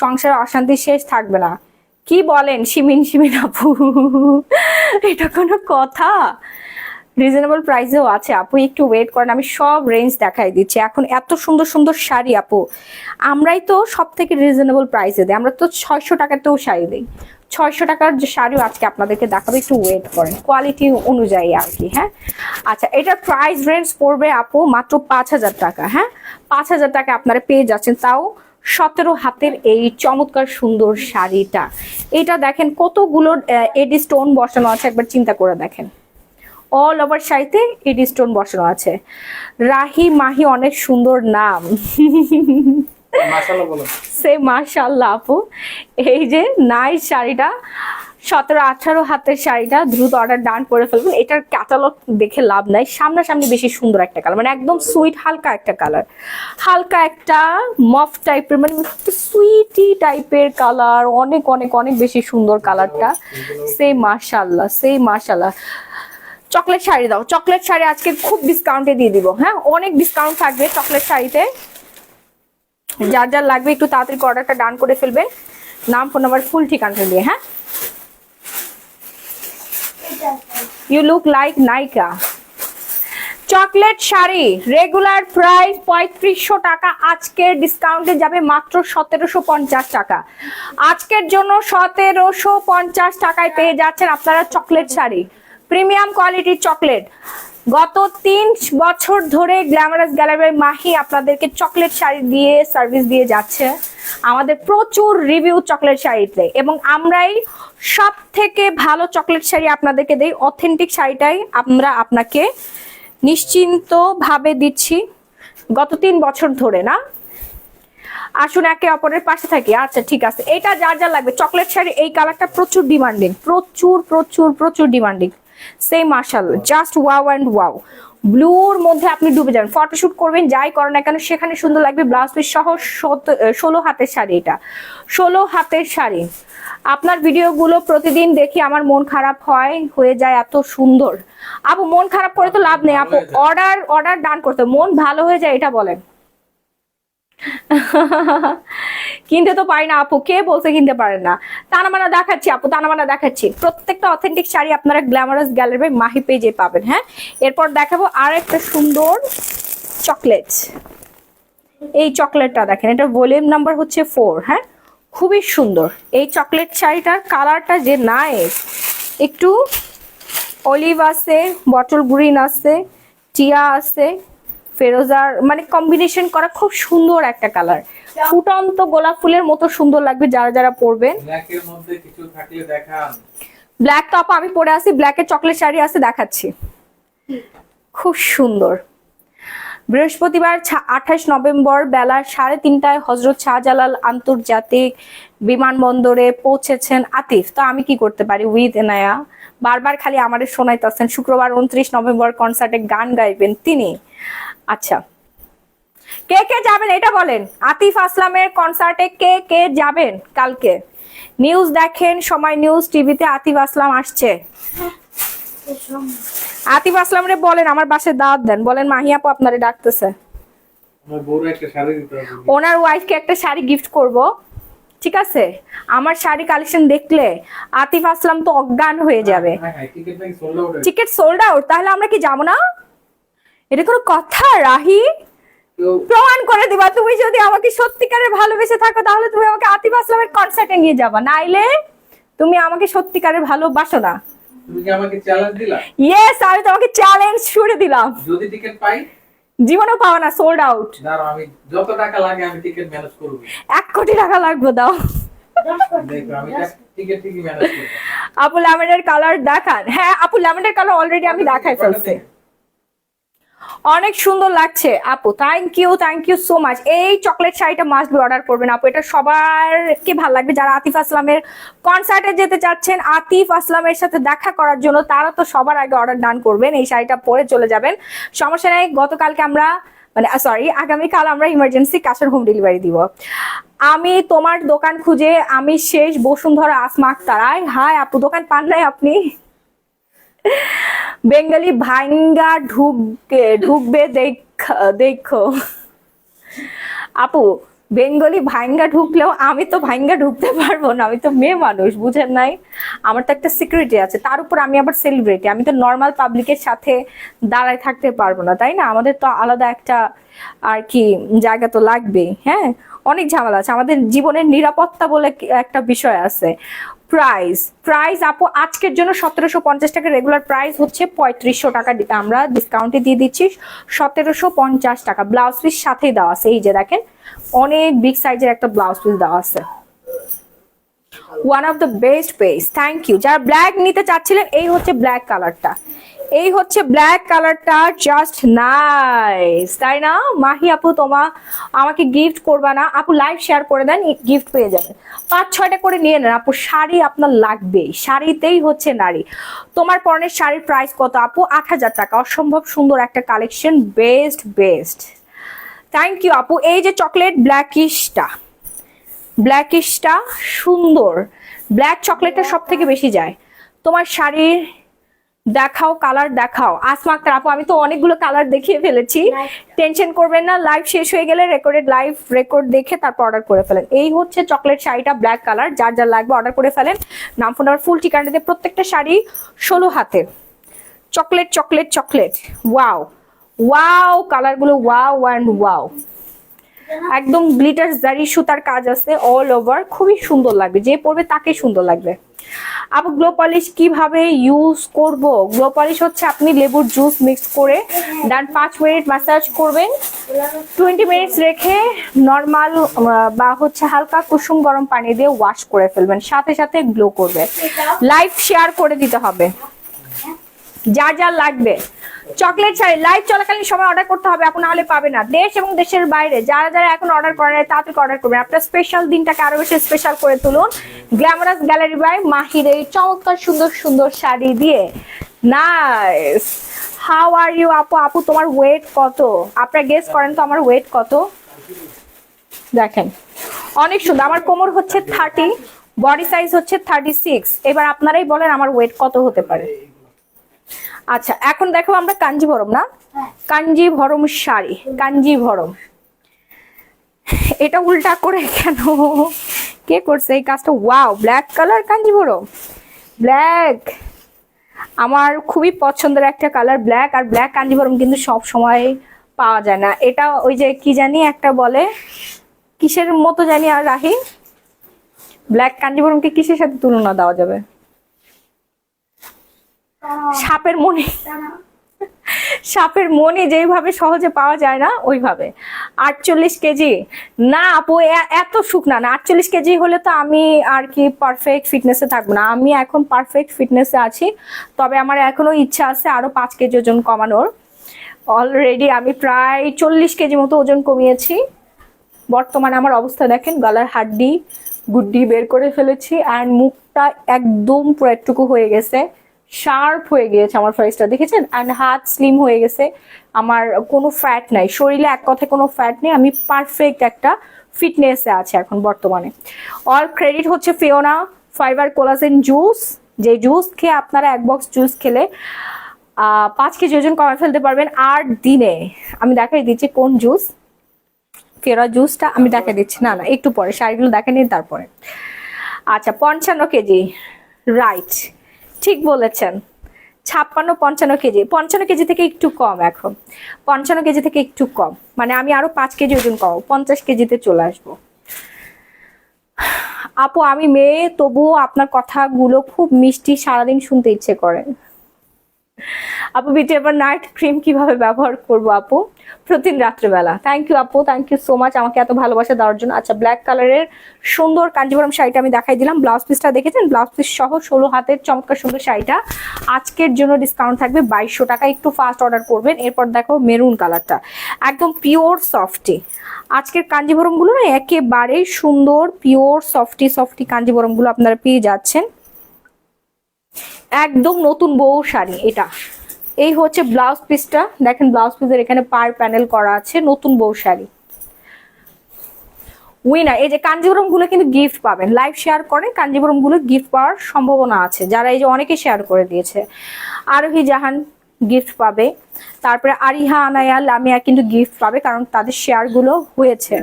সংসারে অশান্তি শেষ থাকবে না। কি বলেন শিমিন শিমিন আপু? এটা কোনো কথা? রিজনেবল প্রাইসেও আছে আপু, একটু ওয়েট করেন, আমি সব রেঞ্জ দেখাই দিচ্ছি। এখন এত সুন্দর সুন্দর শাড়ি আপু, আমরাই তো সব থেকে রিজনেবল প্রাইসে দিই। আমরা তো 600 টাকাতেও শাড়ি দিই, 600 টাকার যে শাড়িও আজকে আপনাদেরকে দেখাবো, একটু ওয়েট করেন, কোয়ালিটি অনুযায়ী আর কি। হ্যাঁ আচ্ছা, এটার প্রাইস রেঞ্জ পড়বে আপু মাত্র 5000 টাকা। হ্যাঁ 5000 টাকা আপনারা পেয়ে যাচ্ছেন, তাও 17 হাতের এই চমৎকার সুন্দর শাড়িটা। এটা দেখেন কতগুলো এডি স্টোন বসানো আছে, একবার চিন্তা করে দেখেন। অল ওভার শাড়িতে এডি স্টোন বসানো আছে। রাহি মাহি অনেক সুন্দর নাম। মাশাআল্লাহ বলো। সে মাশাআল্লাহ আপু, এই যে নাইস শাড়িটা 17-18 হাতের শাড়িটা দ্রুত অর্ডার ডান করে ফেলবেন। এটার ক্যাটালগ দেখে লাভ নাই, সামনাসামনি বেশি সুন্দর একটা কালার, মানে একদম সুইট হালকা একটা কালার, হালকা একটা মফ টাইপের, মানে সুইটি টাইপের কালার, অনেক অনেক অনেক বেশি সুন্দর কালারটা। সে মাশাআল্লাহ, সে মাশাআল্লাহ। চকলেট শাড়ি দাও, চকলেট শাড়ি আজকে খুব ডিসকাউন্টে দিয়ে দিব। হ্যাঁ অনেক ডিসকাউন্ট থাকবে চকলেট শাড়িতে, যার যার লাগবে একটু তাড়াতাড়ি অর্ডারটা ডান করে ফেলবেন, নাম ফোন নাম্বার ফুল ঠিকানা দিয়ে। হ্যাঁ ইউ লুক লাইক নায়িকা। চকলেট শাড়ি রেগুলার প্রাইস 3500 টাকা, আজকের ডিসকাউন্টে যাবে মাত্র 1750 টাকা। আজকের জন্য 1750 টাকায় পেয়ে যাচ্ছেন আপনারা চকলেট শাড়ি, প্রিমিয়াম কোয়ালিটির চকলেট। গত 3 বছর ধরে গ্ল্যামারাস গ্যালারি মাহি আপনাদেরকে চকলেট শাড়ি দিয়ে সার্ভিস দিয়ে যাচ্ছে, আমাদের প্রচুর রিভিউ চকলেট শাড়িতে, এবং আমরাই সব থেকে ভালো চকলেট শাড়ি আপনাদেরকে দেই। অথেন্টিক শাড়িটাই আমরা আপনাকে নিশ্চিন্ত ভাবে দিচ্ছি গত 3 বছর ধরে। না আসুন একে অপরের পাশে থাকি। আচ্ছা ঠিক আছে, এটা যার যা লাগবে চকলেট শাড়ি, এই কালারটা প্রচুর ডিমান্ডিং, প্রচুর প্রচুর প্রচুর ডিমান্ডিং। সেই মাশাআল্লাহ, জাস্ট ওয়াও অ্যান্ড ওয়াও। ব্লুর মধ্যে আপনি ডুবে যাবেন, ফটোশুট করবেন, যাই করেন না কেন সেখানে সুন্দর লাগবে। ব্লাউজ পিস সহ 16 হাতের শাড়ি, এটা 16 হাতের শাড়ি। আপনার ভিডিওগুলো প্রতিদিন দেখি আমার মন খারাপ হয়ে যায়, এত সুন্দর। আপু মন খারাপ করে তো লাভ নেই আপু, অর্ডার ডান করতে মন ভালো হয়ে যায়, এটা বলেন। কিনতে তো পারি না আপু, কে বলছে কিনতে পারেন না? তানামানা দেখাচ্ছি আপু, তানামানা দেখাচ্ছি। প্রত্যেকটা অথেন্টিক শাড়ি আপনারা গ্ল্যামারাস গ্যালারি মাহি পেজে পাবেন। হ্যাঁ এরপর দেখাবো আর একটা সুন্দর চকলেট। এই চকলেটটা দেখেন, এটা ভলিউম নাম্বার হচ্ছে 4। হ্যাঁ খুবই সুন্দর এই চকলেট শাড়িটার কালারটা যে নাইস, একটু অলিভ আছে, বটল গ্রিন আছে, টিয়া আছে, ফেরোজার, মানে কম্বিনেশন করা খুব সুন্দর একটা কালার, ফুটন্ত গোলাপ ফুলের মতো সুন্দর লাগবে যারা যারা পরবেন। ব্ল্যাকের মধ্যে কিছু থাকলে দেখান। ব্ল্যাক টপ আমি পরে আসি, ব্ল্যাকের চকলেট শাড়ি আছে দেখাচ্ছি, খুব সুন্দর। বৃহস্পতিবার 28 নভেম্বর বেলা 3:30টায় হযরত শাহজালাল আন্তর্জাতিক বিমানবন্দরে পৌঁছেছেন আতিফ। তো আমি কি করতে পারি উইথ এনায়া, বারবার খালি আমাদের শোনাইতেছেন। শুক্রবার 29 নভেম্বর কনসার্টে গান গাইবেন তিনি। আচ্ছা কে কে যাবেন এটা বলেন, আতিফ আসলামের কনসার্টে কে কে যাবেন কালকে? নিউজ দেখেন, সময় নিউজ টিভিতে আতিফ আসলাম আসছে। আতিফ আসলামরে বলেন আমার বাসায় দাওয়াত দেন, বলেন মাহি আপু আপনারে ডাকতেছে। আমার বউর একটা শাড়ি দিতে হবে, ওনার ওয়াইফকে একটা শাড়ি গিফট করব, ঠিক আছে? আমার শাড়ি কালেকশন দেখলে আতিফ আসলাম তো অজ্ঞান হয়ে যাবে। হ্যাঁ টিকিট নাকি sold out. Ticket sold out, তাহলে আমরা কি যাবো না? এটা কোনো কথা রাহি? প্রমাণ করে দিবা, তুমি যদি আমাকে সত্যিকারের ভালোবেসে থাকো তাহলে তুমি আমাকে আতিফ আসলামের কনসার্টে নিয়ে যাবা, নাইলে তুমি আমাকে সত্যিকারের ভালোবাসো না। তুমি কি আমাকে চ্যালেঞ্জ দিলা? ইয়েস, আমি তোমাকে চ্যালেঞ্জ ছুড়ে দিলাম। যদি টিকিট পাই জীবনেও পাওয়া না, সোল্ড আউট। দাঁড়াও, আমি যত টাকা লাগে আমি টিকিট ম্যানেজ করব। 1 কোটি টাকা লাগবে, দাও। দেখো আমি টিকিট ঠিকই ম্যানেজ করব। আপু ল্যাভেন্ডার কালার দেখান। হ্যাঁ আপু ল্যাভেন্ডার কালার অলরেডি আমি দেখাই ফেলছি, অনেক সুন্দর লাগছে আপু। Thank you so much. এই চকলেট শাড়িটা মাস্ট বি অর্ডার করবেন আপু, এটা সবারকে ভালো লাগবে। যারা আতিফ আসলামের কনসার্টে যেতে চাচ্ছেন, আতিফ আসলামের সাথে দেখা করার জন্য, তারা তো সবার আগে অর্ডার ডান করবেন, এই শাড়িটা পরে চলে যাবেন, সমস্যা নেই। গতকালকে আমরা আগামীকাল আমরা emergency cash on home delivery দিব। আমি তোমার দোকান খুঁজে আমি শেষ, বসুন্ধরা আসমা আক্তার। হাই আপু, দোকান পান নাই আপনি? বেঙ্গলি ভাইঙ্গা ঢুকবে দেখো আপু, বেঙ্গলি ভাইঙ্গা ঢুকলেও আমি তো ভাইঙ্গা ঢুকতে পারবো না, আমি তো মেয়ে মানুষ, বুঝেন নাই? আমার তো একটা সিকিউরিটি আছে, তার উপর আমি আবার সেলিব্রিটি, আমি তো নর্মাল পাবলিকের সাথে দাঁড়ায় থাকতে পারবো না, তাই না? আমাদের তো আলাদা একটা আর কি জায়গা তো লাগবেই। হ্যাঁ অনেক ঝামেলা আছে, আমাদের জীবনের নিরাপত্তা বলে একটা বিষয় আছে। প্রাইস আপু আজকের জন্য 1750 টাকা, রেগুলার প্রাইস হচ্ছে 3500 টাকা, আমরা ডিসকাউন্টে দিয়ে দিচ্ছি 1750 টাকা। ব্লাউজ পিস সাথেই দেওয়া আছে, এই যে দেখেন অনেক বিগ সাইজের একটা ব্লাউজ পিস দেওয়া আছে। One of the best page, thank you. যারা ব্ল্যাক নিতে চাচ্ছিলেন, এই হচ্ছে ব্ল্যাক কালারটা, এই হচ্ছে ব্ল্যাক কালারটা, জাস্ট নাইস, তাই না? মাহি আপু আমাকে গিফট করবা না আপু? লাইভ শেয়ার করে দেন, গিফট পেয়ে যাবেন। 5-6টা করে নিয়ে নেন আপু, শাড়ি আপনার লাগবেই, শাড়িতেই হচ্ছে নারী। তোমার পরনের শাড়ির প্রাইস কত আপু? 8000 টাকা। অসম্ভব সুন্দর একটা কালেকশন, বেস্ট। থ্যাংক ইউ আপু। এই যে চকলেট ব্ল্যাকিশটা সুন্দর, ব্ল্যাক চকলেটটা সব থেকে বেশি যায়। তোমার শাড়ির দেখাও, কালার দেখাও। আসমা আক্তার আপু, আমি তো অনেকগুলো কালার দেখিয়ে ফেলেছি, টেনশন করবেন না, লাইভ শেষ হয়ে গেলে লাইভ রেকর্ড দেখে তারপর অর্ডার করে ফেলেন। এই হচ্ছে চকলেট শাড়িটা, ব্ল্যাক কালার, যার লাগবে অর্ডার করে ফেলেন। নাম ফোন নাম্বার ফুল ঠিকানা দিয়ে, প্রত্যেকটা শাড়ি 16 হাতের। চকলেট, ওয়াও কালারগুলো, ওয়াও, একদম গ্লিটার জারি সুতার কাজ আছে অল ওভার, খুবই সুন্দর লাগবে, যে পরবে তাকে সুন্দর লাগবে। আপু গ্লো পলিশ কিভাবে ইউজ করব? গ্লো পলিশ হচ্ছে আপনি লেবুর জুস মিক্স করে দেন 5 মিনিট ম্যাসাজ করবেন, 20 মিনিটস রেখে নর্মাল বা হচ্ছে হালকা কুসুম গরম পানি দিয়ে ওয়াশ করে ফেলবেন, সাথে গ্লো করবে। লাইভ শেয়ার করে দিতে হবে যার লাগবে। চকলেট শাড়ি লাইভ চলাকালীন সময় অর্ডার করতে হবে আপু, নাহলে পাবে না। দেশ এবং দেশের বাইরে যারা এখন অর্ডার করেন, তাড়াতাড়ি অর্ডার করবেন। আপনার স্পেশাল দিনটাকে আরো বেশি স্পেশাল করে তুলুন গ্ল্যামারাস গ্যালারি বাই মাহির এই চমৎকার সুন্দর শাড়ি দিয়ে। নাইস, হাউ আর ইউ আপু? তোমার ওয়েট কত? আপনারা গেস করেন তো আমার ওয়েট কত? দেখেন অনেক সুন্দর, আমার কোমর হচ্ছে 30, বডি সাইজ হচ্ছে 36। এবার আপনারাই বলেন আমার ওয়েট কত হতে পারে। আচ্ছা, এখন দেখো আমরা কাঞ্জিভরম, না কাঞ্জিভরম শাড়ি, কাঞ্জিভরম। এটা উল্টা করে কেন, কে করছে এই কাজটা? Wow, black colour Kanjivaram, black আমার খুবই পছন্দের একটা কালার, ব্ল্যাক। আর ব্ল্যাক কাঞ্জিভরম কিন্তু সব সময় পাওয়া যায় না। এটা ওই যে কি জানি একটা বলে, কিসের মতো জানি, আর রাহি ব্ল্যাক কাঞ্জিভরমকে কিসের সাথে তুলনা দেওয়া যাবে? সাপের মনি যেইভাবে সহজে পাওয়া যায় না, ওইভাবে। 48 কেজি না আপু, এত শুকনা না। 48 কেজি হলে তো আমি আর কি পারফেক্ট ফিটনেসে থাকবো না। আমি এখন পারফেক্ট ফিটনেসে আছি, তবে আমার এখনো ইচ্ছা আছে আরো 5 কেজি ওজন কমানোর। অলরেডি আমি প্রায় 40 কেজি মতো ওজন কমিয়েছি। বর্তমানে আমার অবস্থা দেখেন, গলার হাড্ডি গুড্ডি বের করে ফেলেছি, আর মুখটা একদম পুরো একটুকু হয়ে গেছে, শার্প হয়ে গিয়েছে আমার ফেসটা, দেখেছেন? অ্যান্ড হাত স্লিম হয়ে গেছে, আমার কোনো ফ্যাট নাই শরীরে, এক কথায় কোনো ফ্যাট নেই। আমি পারফেক্ট একটা ফিটনেসে আছে এখন বর্তমানে। অল ক্রেডিট হচ্ছে ফিওনা ফাইবার কোলাজেন জুস, যে জুস খেয়ে আপনারা 1 বক্স জুস খেলে 5 কেজি ওজন কমে ফেলতে পারবেন 8 দিনে। আমি দেখাই দিচ্ছি কোন জুস, ফিওনা জুসটা আমি দেখাই দিচ্ছি, না একটু পরে, শাড়িগুলো দেখে নিন তারপরে। আচ্ছা, 55 কেজি, রাইট, ঠিক বলেছেন, 56-55 কেজি, 55 কেজি থেকে একটু কম, এখন 55 কেজি থেকে একটু কম, মানে আমি আরো 5 কেজি ওজন কম, 50 কেজিতে চলে আসবো। আপু আমি মেয়ে, তবুও আপনার কথাগুলো খুব মিষ্টি, সারাদিন শুনতে ইচ্ছে করে। আপু বিউটি এভার নাইট ক্রিম কিভাবে ব্যবহার করবো আপু? প্রতিদিন রাত্রেবেলা। থ্যাংক ইউ আপু, থ্যাংক ইউ সো মাচ আমাকে এত ভালোবাসা দেওয়ার জন্য। আচ্ছা, ব্ল্যাক কালারের সুন্দর কাঞ্জিভরম শাড়িটা আমি দেখাই দিলাম, ব্লাউজ পিসটা দেখেছেন, ব্লাউজ পিস সহ 16 হাতের চমৎকার সুন্দর শাড়িটা আজকের জন্য ডিসকাউন্ট থাকবে 2200 টাকা। একটু ফাস্ট অর্ডার করবেন। এরপর দেখো মেরুন কালারটা, একদম পিওর সফটি। আজকের কাঞ্জিভরম গুলো না একেবারে সুন্দর, পিওর সফটি কাঞ্জিভরম গুলো আপনারা পেয়ে যাচ্ছেন, একদম নতুন বউ শাড়ি এটা। এই হচ্ছে ব্লাউজ পিসটা, দেখেন ব্লাউজ পিসের এখানে পার প্যানেল করা আছে, নতুন বউ শাড়ি। উইনার, এই যে কাঞ্জিভরম গুলো কিন্তু গিফট পাবেন, লাইভ শেয়ার করে কাঞ্জিভরম গুলো গিফট পাওয়ার সম্ভাবনা আছে, যারা এই যে অনেকে শেয়ার করে দিয়েছে। আরোহী জাহান গিফট পাবে, তারপরে আরিহা আনায়া লামিয়া কিন্তু গিফট পাবে, কারণ তাদের শেয়ার গুলো হয়েছে।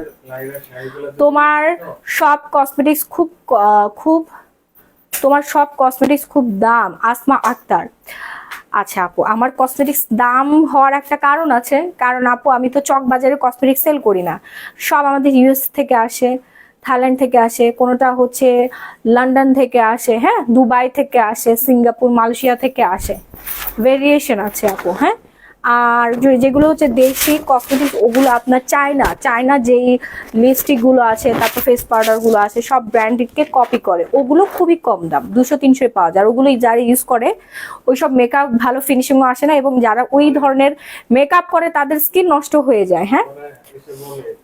তোমার সব কসমেটিক্স খুব দাম, আসমা আক্তার। আচ্ছা আপু, আমার কসমেটিক্স দাম হওয়ার একটা কারণ আছে, কারণ আপু আমি তো চক বাজারে কসমেটিক্স সেল করি না, সব আমাদের ইউএস থেকে আসে, থাইল্যান্ড থেকে আসে, কোনোটা হচ্ছে লন্ডন থেকে আসে, হ্যাঁ, দুবাই থেকে আসে, সিঙ্গাপুর, মালয়েশিয়া থেকে আসে, ভেরিয়েশন আছে আপু। হ্যাঁ, আর যেগুলো হচ্ছে দেশি কসমেটিক্স ওগুলো আপনার চায়না যেই লিপস্টিক গুলো আছে, তারপর ফেস পাউডার গুলো আছে, সব ব্র্যান্ডকে কপি করে, ওগুলো খুবই কম দাম, 200-300 পাওয়া যায়। ওগুলো যারা ইউজ করে ওইসব মেকআপ ভালো ফিনিশিংও আসে না, এবং যারা ওই ধরনের মেকআপ করে তাদের স্কিন নষ্ট হয়ে যায়। হ্যাঁ,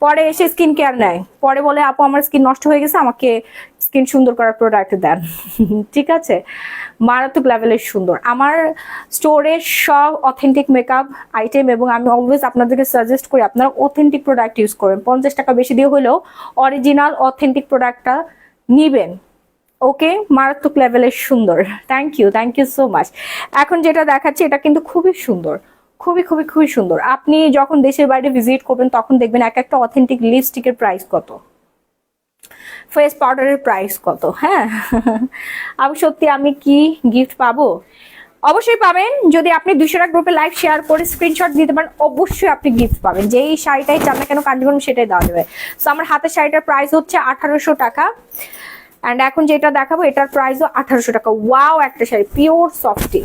পরে এসে স্কিন কেয়ার নেয়, পরে বলে আপু আমার স্কিন নষ্ট হয়ে গেছে, আমাকে স্কিন সুন্দর করার প্রোডাক্ট দেন। ঠিক আছে, মারাত্মক লেভেলের সুন্দর আমার স্টোরে সব অথেন্টিক মেকআপ আইটেম, এবং আমি অলওয়েজ আপনাদেরকে সাজেস্ট করি আপনারা অথেন্টিক প্রোডাক্ট ইউজ করবেন। 50 টাকা বেশি দিয়ে হলেও অরিজিনাল অথেন্টিক প্রোডাক্টটা নিবেন। ওকে, মারাত্মক লেভেলের সুন্দর। Thank you so much. এখন যেটা দেখাচ্ছি এটা কিন্তু খুবই সুন্দর, খুবই খুবই খুবই সুন্দর। আপনি যখন দেশের বাইরে ভিজিট করবেন তখন দেখবেন এক একটা অথেন্টিক লিপস্টিকের প্রাইস কত, ফেস পাউডারের প্রাইস কত। হ্যাঁ, আমি সত্যি আমি কি গিফট পাবো? অবশ্যই পাবেন, যদি আপনি 200 টাকা গ্রুপে লাইভ শেয়ার করে স্ক্রিনশট দিতে পারেন অবশ্যই আপনি গিফট পাবেন। যেই শাড়িটাই চান না কেন কাঞ্জিবরম সেটাই দেওয়া যাবে। সো আমার হাতের শাড়িটার প্রাইস হচ্ছে 1800 টাকা, অ্যান্ড এখন যেটা দেখাবো এটার প্রাইসও 1800 টাকা। ওয়াও, একটা শাড়ি পিওর সফটি,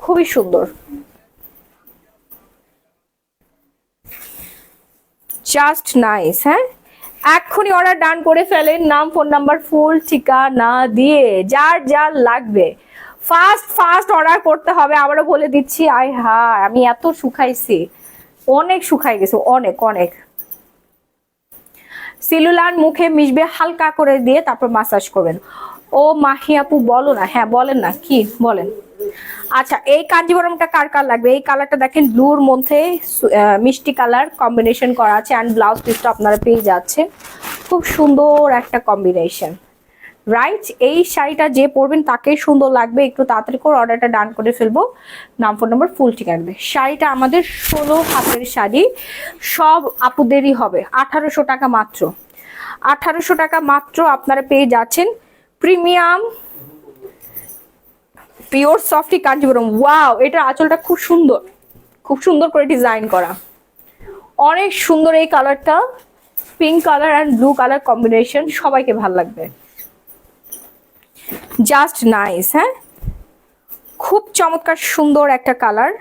খুবই সুন্দর, জাস্ট নাইস। হ্যাঁ, এক্ষুনি অর্ডার ডান করে ফেলেন, নাম, ফোন নাম্বার, ফুল ঠিকানা দিয়ে, যার যার লাগবে ফাস্ট অর্ডার করতে হবে। আবারও বলে দিচ্ছি, আয় হায় আমি এত শুকাইছি, অনেক শুকাই গেছে, অনেক অনেক। সেলুলার মুখে মিশবে হালকা করে দিয়ে তারপর মাসাজ করবেন। ও মাহি আপু বলো না, হ্যাঁ বলেন না, কি বলেন? আচ্ছা, এই কাঞ্জিবরমটা কার কার লাগবে? এই কালারটা দেখেন, ব্লুর মধ্যে মিষ্টি কালার কম্বিনেশন করা আছে, অ্যান্ড ব্লাউজ পিসটা আপনারা পেয়ে যাচ্ছেন। খুব সুন্দর একটা কম্বিনেশন, রাইট? এই শাড়িটা যে পরবেন তাকেই সুন্দর লাগবে। একটু তাড়াতাড়ি করে অর্ডারটা ডান করে ফেলবো, নাম, ফোন নাম্বার, ফুল ঠিকানা দেবে। শাড়িটা আমাদের 16 হাতের শাড়ি, সব আপুদেরই হবে। 1800 টাকা মাত্র, 1800 টাকা মাত্র আপনারা পেয়ে যাচ্ছেন premium pure softy Kanjeevaram. Wow, এটা আঁচলটা খুব সুন্দর, খুব সুন্দর করে ডিজাইন করা, অনেক সুন্দর। এই কালারটা pink colour and blue colour combination, সবাইকে ভালো লাগবে, জাস্ট নাইস। হ্যাঁ, খুব চমৎকার সুন্দর একটা কালার।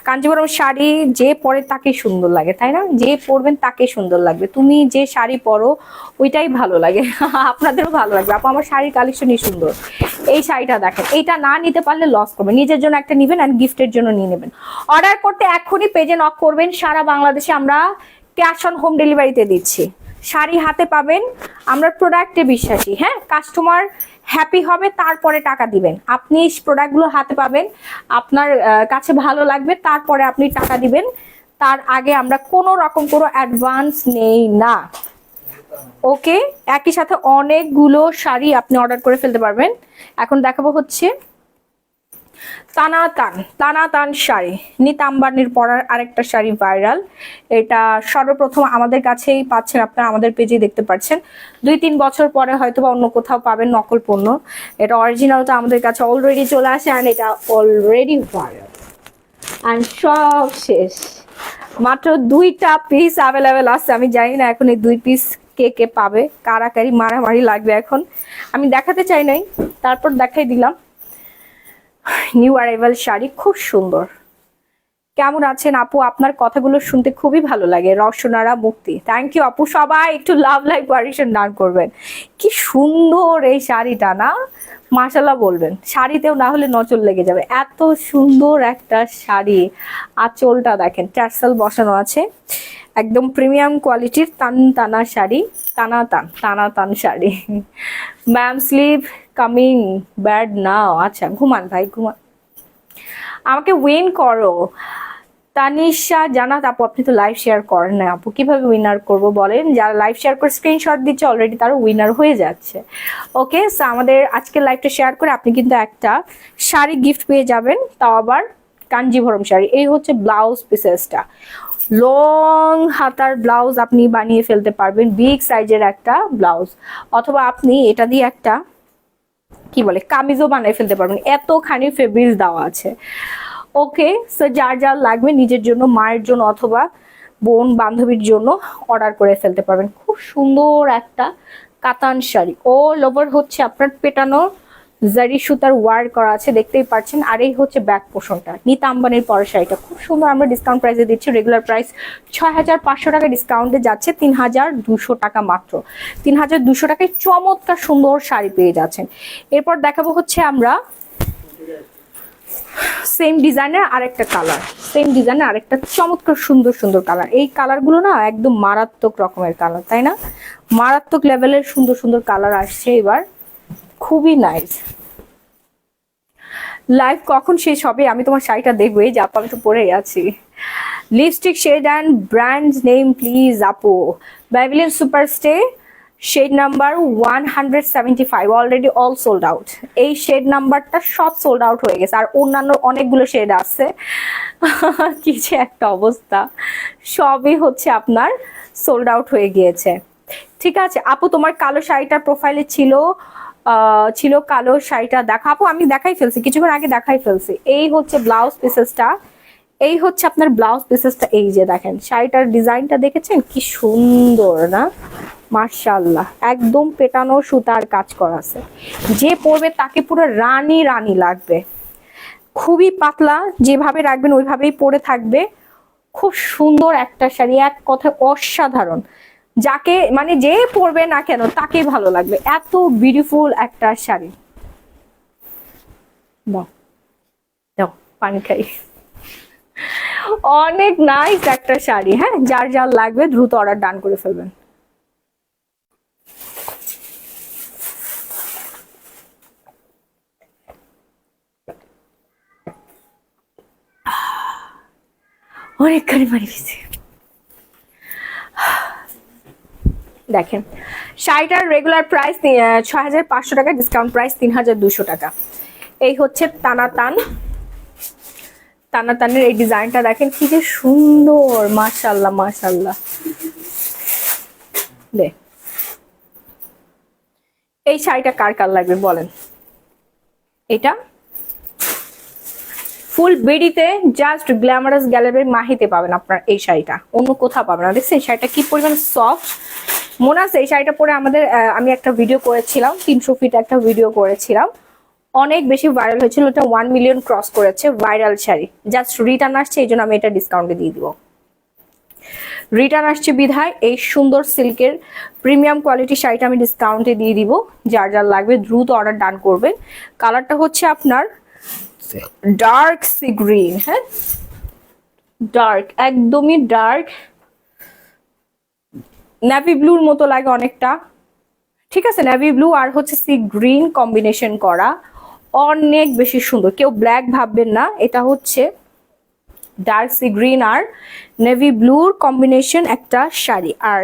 কাঞ্জিবরম শাড়ি যে পরে তাকে সুন্দর লাগে, তাই না? যে পরবেন তাকে সুন্দর লাগবে। তুমি যে শাড়ি পরো ওইটাই ভালো লাগে, আপনাদেরও ভালো লাগবে। আপু আমার শাড়ির কালেকশনই সুন্দর। এই শাড়িটা দেখেন, এইটা না নিতে পারলে লস করবেন, নিজের জন্য একটা নেবেন আর গিফটের জন্য নিয়ে নেবেন। অর্ডার করতে এক্ষুনি পেজে নক করবেন। সারা বাংলাদেশে আমরা ক্যাশ অন হোম ডেলিভারিতে দিচ্ছি। শাড়ি হাতে পাবেন, আমরা প্রোডাক্টে বিশ্বাসী। হ্যাঁ, কাস্টমার হ্যাপি হবে তারপরে টাকা দিবেন। আপনি প্রোডাক্টগুলো হাতে পাবেন, আপনার কাছে ভালো লাগবে, তারপরে আপনি টাকা দিবেন। তার আগে আমরা কোনো রকম কোনো অ্যাডভান্স নেই না। ওকে, একই সাথে অনেকগুলো শাড়ি আপনি অর্ডার করে ফেলতে পারবেন। এখন দেখাবো হচ্ছে তানাতান শাড়ি, নিতা আম্বানির পরার আরেকটা শাড়ি ভাইরাল। এটা সর্বপ্রথম আমাদের কাছেই পাচ্ছেন, আপনারা আমাদের পেজেই দেখতে পাচ্ছেন। 2-3 বছর পরে হয়তো বা অন্য কোথাও পাবেন নকল পণ্য। এটা অরিজিনালটা আমাদের কাছে অলরেডি চলে আসে, অ্যান্ড এটা অলরেডি ভাইরাল। অ্যান্ড সব শেষ, মাত্র 2টা পিস অ্যাভেলেবেল আছে। আমি জানি না এখন এই 2 পিস কে কে পাবে, কারাকারি মারামারি লাগবে। এখন আমি দেখাতে চাই নাই, তারপর দেখাই দিলাম। নিউ অ্যারাইভাল শাড়ি, খুব সুন্দর। কেমন আছেন আপু? আপনার কথাগুলো শুনতে খুবই ভালো লাগে। রসনারা মুক্তি, থ্যাংক ইউ আপু। সবাই একটু লাভ লাইক পারমিশন দান করবেন। কি সুন্দর এই শাড়িটা না, মাশাআল্লাহ বলবেন। শাড়িতেও না হলে নজর লেগে যাবে, এত সুন্দর একটা শাড়ি। আঁচলটা দেখেন, টার্সেল বসানো আছে, একদম প্রিমিয়াম কোয়ালিটির টানা শাড়ি, টানা শাড়ি। Ma'am sleeve coming bad now. আচ্ছা, ঘুমান ভাই ঘুমান, আমাকে উইন করো। তানিশা জানাত আপু, আপনি তো লাইভ শেয়ার করেন না আপু, কিভাবে উইনার করব বলেন? যারা লাইভ শেয়ার করে স্ক্রিনশট দিচ্ছে অলরেডি তারা উইনার হয়ে যাচ্ছে। ওকে, সো আমাদের আজকের লাইভটা শেয়ার করে আপনি কিন্তু একটা শাড়ি গিফট পেয়ে যাবেন, তাও আবার কাঞ্জিভরম শাড়ি। এই হচ্ছে ব্লাউজ পিসেসটা, লং হাতার ব্লাউজ আপনি বানিয়ে ফেলতে পারবেন, বিগ সাইজের একটা ব্লাউজ, অথবা আপনি এটা দিয়ে একটা কি বলে কামিজও বানিয়ে ফেলতে পারবেন, এতখানি ফেব্রিক্স দেওয়া আছে। ওকে, সো যার যার লাগবে নিজের জন্য, মায়ের জন্য, অথবা বোন বান্ধবীর জন্য অর্ডার করে ফেলতে পারবেন। খুব সুন্দর একটা কাতান শাড়ি, অল ওভার হচ্ছে আপনার পেটানো জারি সুতার ওয়ার্ক করা আছে, দেখতেই পাচ্ছেন। আর এই হচ্ছে ব্যাক পোর্শনটা, নিতা আম্বানির পরের শাড়িটা খুব সুন্দর। আমরা ডিসকাউন্ট প্রাইসে দিচ্ছি, রেগুলার প্রাইস 6,500 টাকা, ডিসকাউন্টে যাচ্ছে 3,200 টাকা মাত্র। 3,200 টাকায় চমৎকার সুন্দর শাড়ি পেয়ে যাচ্ছেন। এরপর দেখাবো হচ্ছে আমরা সেম ডিজাইনের আরেকটা কালার, সেম ডিজাইনের আরেকটা চমৎকার সুন্দর সুন্দর কালার। এই কালারগুলো না একদম মারাত্মক রকমের কালার, তাই না? মারাত্মক লেভেলের সুন্দর সুন্দর কালার আসছে এবার, খুবই নাইস। লাইভ কখন শেষ হবে? আমি তোমার শাড়িটা দেখবো, এই যে আপু আমি তো পরেই আছি। Lipstick shade and brand name please আপু। ব্যাবিলিয়ন superstay shade number 175 already all sold out. এই শেড নাম্বারটা সব সোল্ড আউট হয়ে গেছে, আর অন্যান্য অনেকগুলো শেড আছে। কি যে একটা অবস্থা, সবই হচ্ছে আপনার সোল্ড আউট হয়ে গিয়েছে। ঠিক আছে আপু, তোমার কালো শাড়িটার প্রোফাইলে ছিল কালো শাড়িটা দেখা আপু, আমি দেখাই ফেলছি, কিছুক্ষণ আগে দেখাই ফেলছি। এই হচ্ছে ব্লাউজ পিসেসটা, এই হচ্ছে আপনার ব্লাউজ পিসেসটা। এই যে দেখেন শাড়িটার ডিজাইনটা দেখেছেন কি সুন্দর না, মাশাআল্লাহ। একদম পেটানো সুতার কাজ করা আছে, যে পরবে তাকে পুরো রানী রানী লাগবে। খুবই পাতলা, যেভাবে রাখবেন ওইভাবেই পরে থাকবে। খুব সুন্দর একটা শাড়ি, এক কথায় অসাধারণ। যাকে মানে যে পরবে না কেন তাকেই ভালো লাগবে, এত বিউটিফুল একটা শাড়ি। দাও দাও পানি খাই। অনেক নাইস একটা শাড়ি। হ্যাঁ, যার যার লাগবে দ্রুত অর্ডার ডান করে ফেলবেন। অনেকখানি পানি খেয়েছি। দেখেন শাড়িটার রেগুলার প্রাইস 6,500 টাকা, ডিসকাউন্ট প্রাইস 3,200 টাকা। এই হচ্ছে তানাতানের এই ডিজাইনটা দেখেন কি যে সুন্দর, মাশাআল্লাহ মাশাআল্লাহ। এই শাড়িটা কার কার লাগবে বলেন? এটা ফুল বেডিতে জাস্ট গ্ল্যামারাস গ্যালারির মাহিতে পাবেন আপনার এই শাড়িটা, অন্য কোথাও পাবেন না। দেখছেন শাড়িটা কি পরিমাণ সফট। মনে আছে এই শাড়িটা পরে আমি একটা ভিডিও করেছিলাম, 300 ফিট একটা ভিডিও করেছিলাম, অনেক বেশি ভাইরাল হয়েছিল। এটা 1 মিলিয়ন ক্রস করেছে, ভাইরাল শাড়ি। জাস্ট রিটার্ন আসছে, এই জন্য আমি এটা ডিসকাউন্টে দিয়ে দিব। রিটার্ন আসছে বিধায় এই সুন্দর সিল্কের প্রিমিয়াম কোয়ালিটি শাড়িটা আমি ডিসকাউন্টে দিয়ে দিব। যার যার লাগবে দ্রুত অর্ডার ডান করবেন। কালারটা হচ্ছে আপনার ডার্ক সি গ্রিন। হ্যাঁ, ডার্ক, একদমই ডার্ক, নেভি ব্লুর মতো লাগে অনেকটা। ঠিক আছে, নেভি ব্লু আর হচ্ছে সি গ্রিন কম্বিনেশন করা, অনেক বেশি সুন্দর। কেউ ব্ল্যাক ভাববেন না, এটা হচ্ছে ডার্ক সি গ্রিন আর নেভি ব্লুর কম্বিনেশন একটা শাড়ি। আর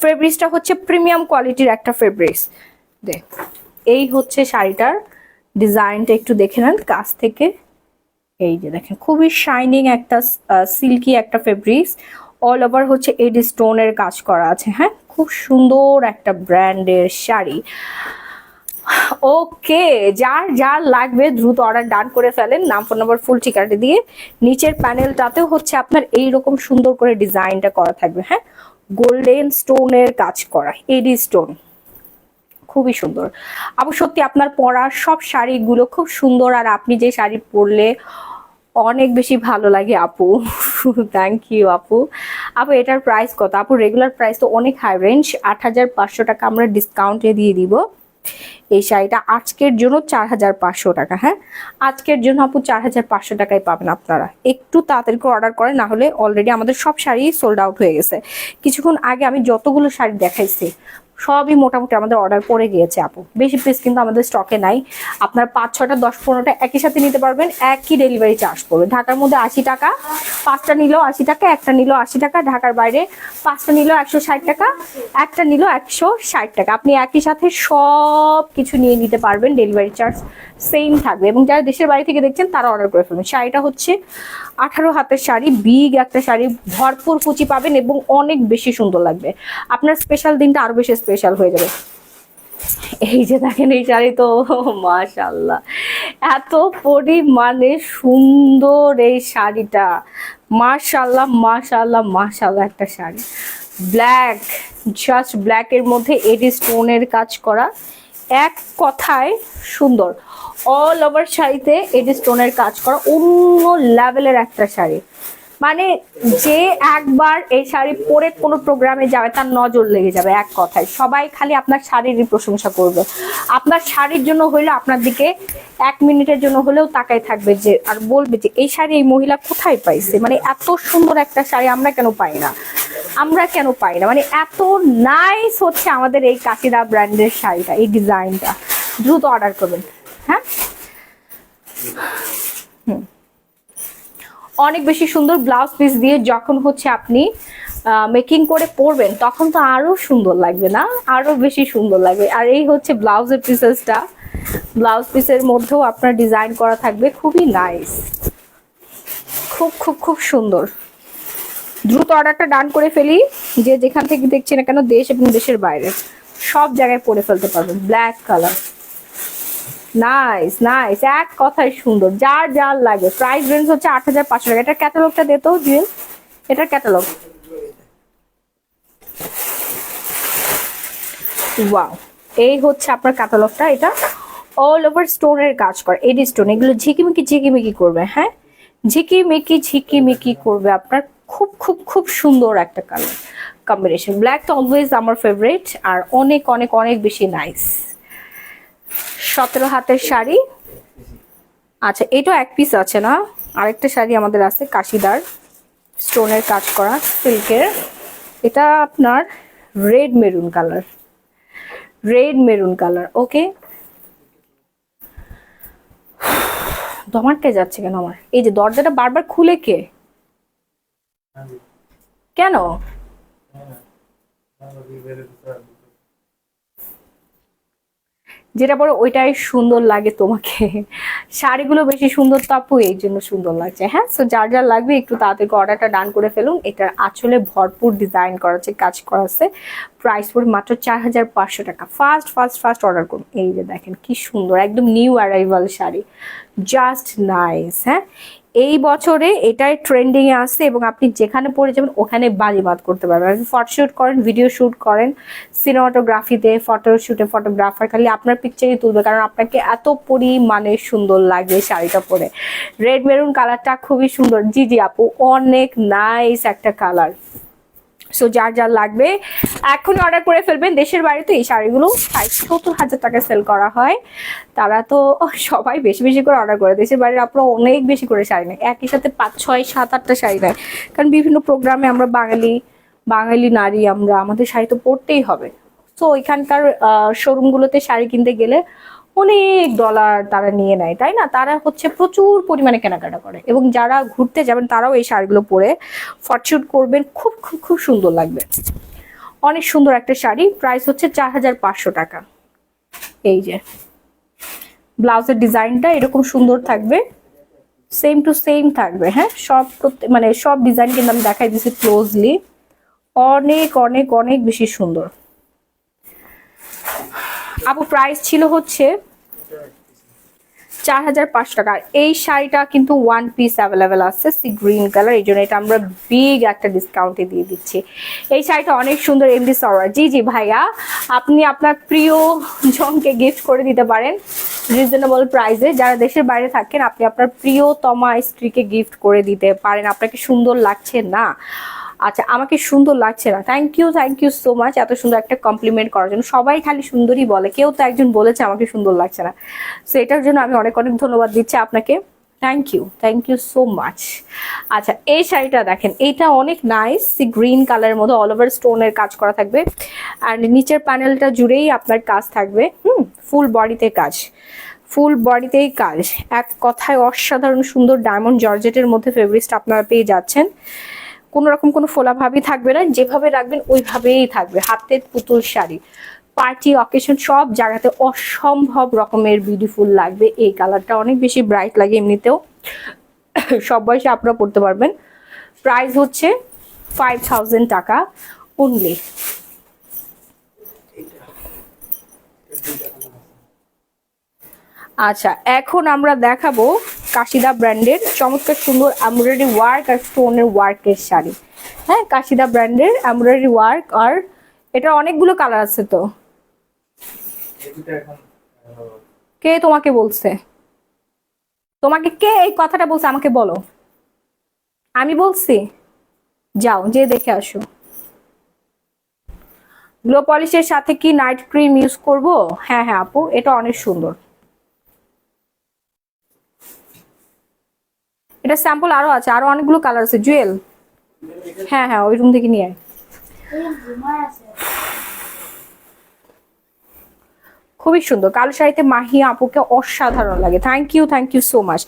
ফেব্রিক্সটা হচ্ছে প্রিমিয়াম কোয়ালিটির একটা ফেব্রিক্স। এই হচ্ছে শাড়িটার ডিজাইনটা, একটু দেখে নেন কাছ থেকে। এই যে দেখেন খুবই শাইনিং একটা সিল্কি একটা ফেব্রিক্স, অল ওভার হচ্ছে এডি স্টোনের কাজ করা আছে। হ্যাঁ, খুব সুন্দর একটা ব্র্যান্ডের শাড়ি। ওকে, যার যার লাগবে দ্রুত অর্ডার ডান করে ফেলেন, নাম ফোন নাম্বার ফুল ঠিকানা দিয়ে। নিচের প্যানেলটাতেও হচ্ছে আপনার এইরকম সুন্দর করে ডিজাইনটা করা থাকবে। হ্যাঁ, গোল্ডেন স্টোনের কাজ করা, এডি স্টোন, খুবই সুন্দর। আপু সত্যি আপনার পরা সব শাড়িগুলো খুব সুন্দর, আর আপনি যে শাড়ি পরলে অনেক বেশি ভালো লাগে আপু। থ্যাংক ইউ আপু। আপু এটার প্রাইস কত? আপু রেগুলার প্রাইস তো অনেক হাই রেঞ্জ, 8,500 টাকা আমরা ডিসকাউন্টে দিয়ে দিব। এই শাড়িটা আজকের জন্য 4,500 টাকা। হ্যাঁ, আজকের জন্য আপু 4,500 টাকায় পাবেন আপনারা। একটু তাড়াতাড়ি করে অর্ডার করেন, না হলে অলরেডি আমাদের সব শাড়ি সোল্ড আউট হয়ে গেছে। কিছুক্ষণ আগে আমি যতগুলো শাড়ি দেখাইছি সবই মোটামুটি আমাদের অর্ডার পড়ে গিয়েছে আপু, বেশি পিস কিন্তু আমাদের স্টকে নাই। আপনার 5, 6টা 10, 15টা একই সাথে নিতে পারবেন, একই ডেলিভারি চার্জ পড়বে। ঢাকার মধ্যে 80 টাকা, 5টা নিলেও 80 টাকা, একটা নিলেও 80 টাকা। ঢাকার বাইরে 5টা নিলেও 160 টাকা, একটা নিলেও 160 টাকা। আপনি একই সাথে সব কিছু নিয়ে নিতে পারবেন, ডেলিভারি চার্জ সেম থাকবে। এবং যারা দেশের বাড়ি থেকে দেখছেন তারা অর্ডার করে ফেলবেন। শাড়িটা হচ্ছে 18 হাতের শাড়ি, বিগ একটা শাড়ি, ভরপুর কুচি পাবেন এবং অনেক বেশি সুন্দর লাগবে। আপনার স্পেশাল দিনটা আরো বেশি স্পেশাল হয়ে যাবে। এই যে দেখেন এই শাড়ি তো মাশাআল্লাহ, এত পরিমাণে সুন্দর এই শাড়িটা, মাশাআল্লাহ মাশাআল্লাহ মাশাআল্লাহ একটা শাড়ি, ব্ল্যাক, জাস্ট ব্ল্যাক এর মধ্যে এডি স্টোনের কাজ করা, এক কথায় সুন্দর। অল ওভার শাড়িতে এডি স্টোনের কাজ করা, অন্য লেভেলের একটা শাড়ি। মানে যে একবার এই শাড়ি পরে কোনো প্রোগ্রামে যাবে তার নজর লেগে যাবে, এক কথায় সবাই খালি আপনার শাড়িরই প্রশংসা করবে। আপনার শাড়ির জন্য হইলে আপনার দিকে 1 মিনিটের জন্য হলেও তাকাই থাকবে, যে আর বলবে যে এই শাড়ি এই মহিলা কোথায় পাইছে, মানে এত সুন্দর একটা শাড়ি আমরা কেন পাই না, আমরা কেন পাই না, মানে এত নাইস হচ্ছে আমাদের এই কাশিদা ব্র্যান্ডের শাড়িটা, এই ডিজাইনটা। দ্রুত অর্ডার করবেন। হ্যাঁ, অনেক বেশি সুন্দর। ব্লাউজ পিস দিয়ে যখন হচ্ছে আপনি মেকিং করে পরবেন তখন তো আরো সুন্দর লাগবে না, আরো বেশি সুন্দর লাগবে। আর এই হচ্ছে ব্লাউজের পিসেসটা, ব্লাউজ পিসের মধ্যেও আপনার ডিজাইন করা থাকবে, খুবই নাইস, খুব খুব খুব সুন্দর। দ্রুত অর্ডারটা ডান করে ফেলি, যে যেখান থেকে দেখছেন না কেন, দেশ এবং দেশের বাইরে সব জায়গায় পরে ফেলতে পারবেন। ব্ল্যাক কালার, নাইস নাইস, এক কথায় সুন্দর, যার যার লাগে। প্রাইস রেঞ্জ হচ্ছে 8500 টাকা। এটার ক্যাটালগটা দে তো জুয়েল, এটার ক্যাটালগ। ওয়াও, এই হচ্ছে আপনার ক্যাটালগটা। এটা অল ওভার স্টোনের কাজ করে, এডি স্টোন, এগুলো ঝিকিমিকি ঝিকিমিকি করবে। হ্যাঁ, ঝিকিমিকি ঝিকিমিকি করবে আপনার, খুব খুব খুব সুন্দর একটা কালার কম্বিনেশন। ব্ল্যাক তো অলওয়েজ আমার ফেভারিট, আর অনেক অনেক অনেক বেশি নাইস। 17 হাতের শাড়ি। আচ্ছা, এটাও এক পিস আছে না, আরেকটা শাড়ি আমাদের আছে কাশিদার স্টোনের কাজ করা সিল্কের। এটা আপনার red maroon colour, red maroon colour. Okay, দমাটকে যাচ্ছে কেন আমার? এই যে দরজাটা বারবার খুলে কে, কেন? যেটা বলো ওইটাই সুন্দর লাগে তোমাকে, শাড়িগুলো বেশি সুন্দর তো আপু, এই জন্য সুন্দর লাগছে। হ্যাঁ, সো যার যার লাগবে একটু তাড়াতাড়ি অর্ডারটা ডান করে ফেলুন। এটার আসলে ভরপুর ডিজাইন করা আছে, কাজ করা আছে। প্রাইস পড়ে মাত্র 4500 টাকা। ফার্স্ট ফার্স্ট ফার্স্ট অর্ডার করুন। এই যে দেখেন কি সুন্দর, একদম new arrival sari, just nice. হ্যাঁ, এই বছরে এটাই ট্রেন্ডিং এ আসছে, এবং আপনি যেখানে পড়ে যাবেন ওখানে বাজিমাত করতে পারবেন। আপনি ফটোশুট করেন, ভিডিও শুট করেন, সিনেমাটোগ্রাফিতে, ফটোশুটে ফটোগ্রাফার খালি আপনার পিকচারই তুলবে, কারণ আপনাকে এত পরিমাণে সুন্দর লাগে শাড়িটা পরে। রেড মেরুন কালারটা খুবই সুন্দর। জি জি আপু, অনেক নাইস একটা কালার। সো যার যার লাগবে এখনই অর্ডার করে ফেলবেন। দেশের বাইরে তো এই শাড়িগুলো 70,000 টাকায় সেল করা হয়, তারা তো সবাই বেশি বেশি করে অর্ডার করে। দেশের বাইরে আপনারা অনেক বেশি করে শাড়ি নেয়, একই সাথে 5, 6, 7, 8টা শাড়ি নেয়, কারণ বিভিন্ন প্রোগ্রামে আমরা বাঙালি নারী, আমাদের শাড়ি তো পরতেই হবে। তো এখানকার শোরুমগুলোতে শাড়ি কিনতে গেলে অনেক ডলার তারা নিয়ে নেয়, তাই না? তারা হচ্ছে প্রচুর পরিমাণে কেনাকাটা করে, এবং যারা ঘুরতে যাবেন তারাও এই শাড়িগুলো পরে ফটোশুট করবেন, খুব খুব খুব সুন্দর লাগবে। অনেক সুন্দর একটা শাড়ি, প্রাইস হচ্ছে 4500 টাকা। এই যে ব্লাউজের ডিজাইনটা এরকম সুন্দর থাকবে, সেম টু সেম থাকবে। হ্যাঁ, মানে সব ডিজাইন কিন্তু আমি দেখাই দিচ্ছি ক্লোজলি, অনেক অনেক অনেক বেশি সুন্দর। আপু প্রাইস ছিল হচ্ছে 4500 টাকা। এই শাড়িটা কিন্তু ওয়ান পিস অ্যাভেলেবেল আছে, সি গ্রিন কালার, এই জন্য এটা আমরা বিগ একটা ডিসকাউন্টে দিয়ে দিচ্ছি। এই শাড়িটা অনেক সুন্দর, এমডি সরা। জি জি ভাইয়া, আপনি আপনার প্রিয় জনকে গিফট করে দিতে পারেন রিজনেবল প্রাইসে। যারা দেশের বাইরে থাকেন আপনি আপনার প্রিয়তমা স্ত্রীকে গিফট করে দিতে পারেন। আপনাকে সুন্দর লাগছে না? আচ্ছা, আমাকে সুন্দর লাগছে না, থ্যাংক ইউ সো মাচ এত সুন্দর একটা কমপ্লিমেন্ট করার জন্য। সবাই খালি সুন্দরই বলে, কেউ তো একজন বলেছে আমাকে সুন্দর লাগছে না, সো এটার জন্য আমি অনেক অনেক ধন্যবাদ দিচ্ছি আপনাকে। Thank you so much. আচ্ছা, এই শাড়িটা দেখেন, এইটা অনেক নাইস, সি গ্রিন কালারের মধ্যে অল ওভার স্টোনের কাজ করা থাকবে, আর নিচের প্যানেলটা জুড়েই আপনার কাজ থাকবে। ফুল বডিতে কাজ, ফুল বডিতেই কাজ, এক কথায় অসাধারণ সুন্দর ডায়মন্ড জর্জেটের মধ্যে ফেব্রিক্সটা আপনারা পেয়ে যাচ্ছেন। কোনো রকম কোনো ফোলাভাবই থাকবে না, যেভাবে রাখবেন ওইভাবেই থাকবে। হাতের পুতুল শাড়ি, পার্টি অকেশন সব জায়গাতে অসম্ভব রকমের বিউটিফুল লাগবে। এই কালারটা অনেক বেশি ব্রাইট লাগে, এমনিতেও সব বয়সে আপনারা পড়তে পারবেন। প্রাইস হচ্ছে 5000 টাকা অনলি। আচ্ছা, এখন আমরা দেখাবো কাশিদা ব্র্যান্ডের চমৎকার সুন্দর এমব্রয়ডারি ওয়ার্ক আর স্টোনের ওয়ার্কের শাড়ি। হ্যাঁ, কাশিদা ব্র্যান্ডের এমব্রয়ডারি ওয়ার্ক, আর এটা অনেকগুলো কালার আছে। তো এই দুটো এখন কে তোমাকে বলছে? তোমাকে কে এই কথাটা বলছে আমাকে বলো। আমি বলছি? যাও যে দেখে আসো। গ্লো পলিশের সাথে কি নাইট ক্রিম ইউজ করব? হ্যাঁ হ্যাঁ আপু, এটা অনেক সুন্দর। এটা স্যাম্পল আরো আছে, আরো অনেকগুলো কালার আছে। জুয়েল, হ্যাঁ হ্যাঁ ওই রুম থেকে নিয়ে আয়। খুবই সুন্দর কালো শাড়িতে মাহিয়া আপুকে অসাধারণ লাগে। Thank you so much.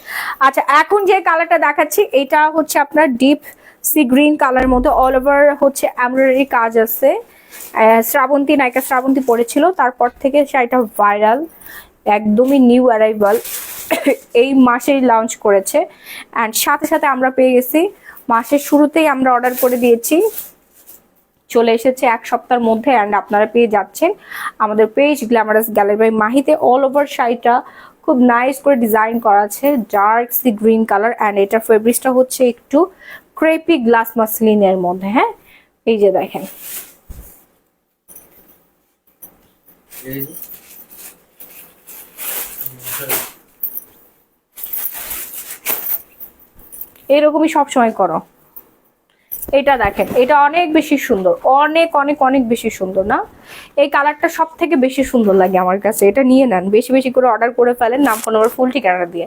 আচ্ছা, এখন যে কালারটা দেখাচ্ছি এটা হচ্ছে আপনার ডিপ সি গ্রিন কালার মধ্যে অল ওভার হচ্ছে এমব্রয়ডারি কাজ আছে। শ্রাবন্তী, নায়িকা শ্রাবন্তী পরেছিল, তারপর থেকে শাড়িটা ভাইরাল, একদমই নিউ অ্যারাইভাল, এই মাসেই লঞ্চ করেছে। অ্যান্ড সাথে সাথে আমরা পেয়ে গেছি, মাসের শুরুতেই আমরা অর্ডার করে দিয়েছি, চলে এসেছে এক সপ্তাহের মধ্যে। অ্যান্ড আপনারা পেয়ে যাচ্ছেন আমাদের পেজ গ্ল্যামারাস গ্যালারি বাই মাহিতে। অল ওভার শাড়িটা খুব নাইস করে ডিজাইন করা আছে, dark sea green colour. And এটার ফেব্রিক্সটা হচ্ছে একটু ক্রেপি গ্লাস মাসলিনের মধ্যে। হ্যাঁ, এই যে দেখেন, এই এরকমই সবসময় করো। এটা দেখেন, এটা অনেক বেশি সুন্দর, অনেক অনেক অনেক বেশি সুন্দর না? এই কালারটা সব থেকে বেশি সুন্দর লাগে আমার কাছে। এটা নিয়ে নেন, বেশি বেশি করে অর্ডার করে ফেলেন নাম ফোন নাম্বার ফুল ঠিকানা দিয়ে।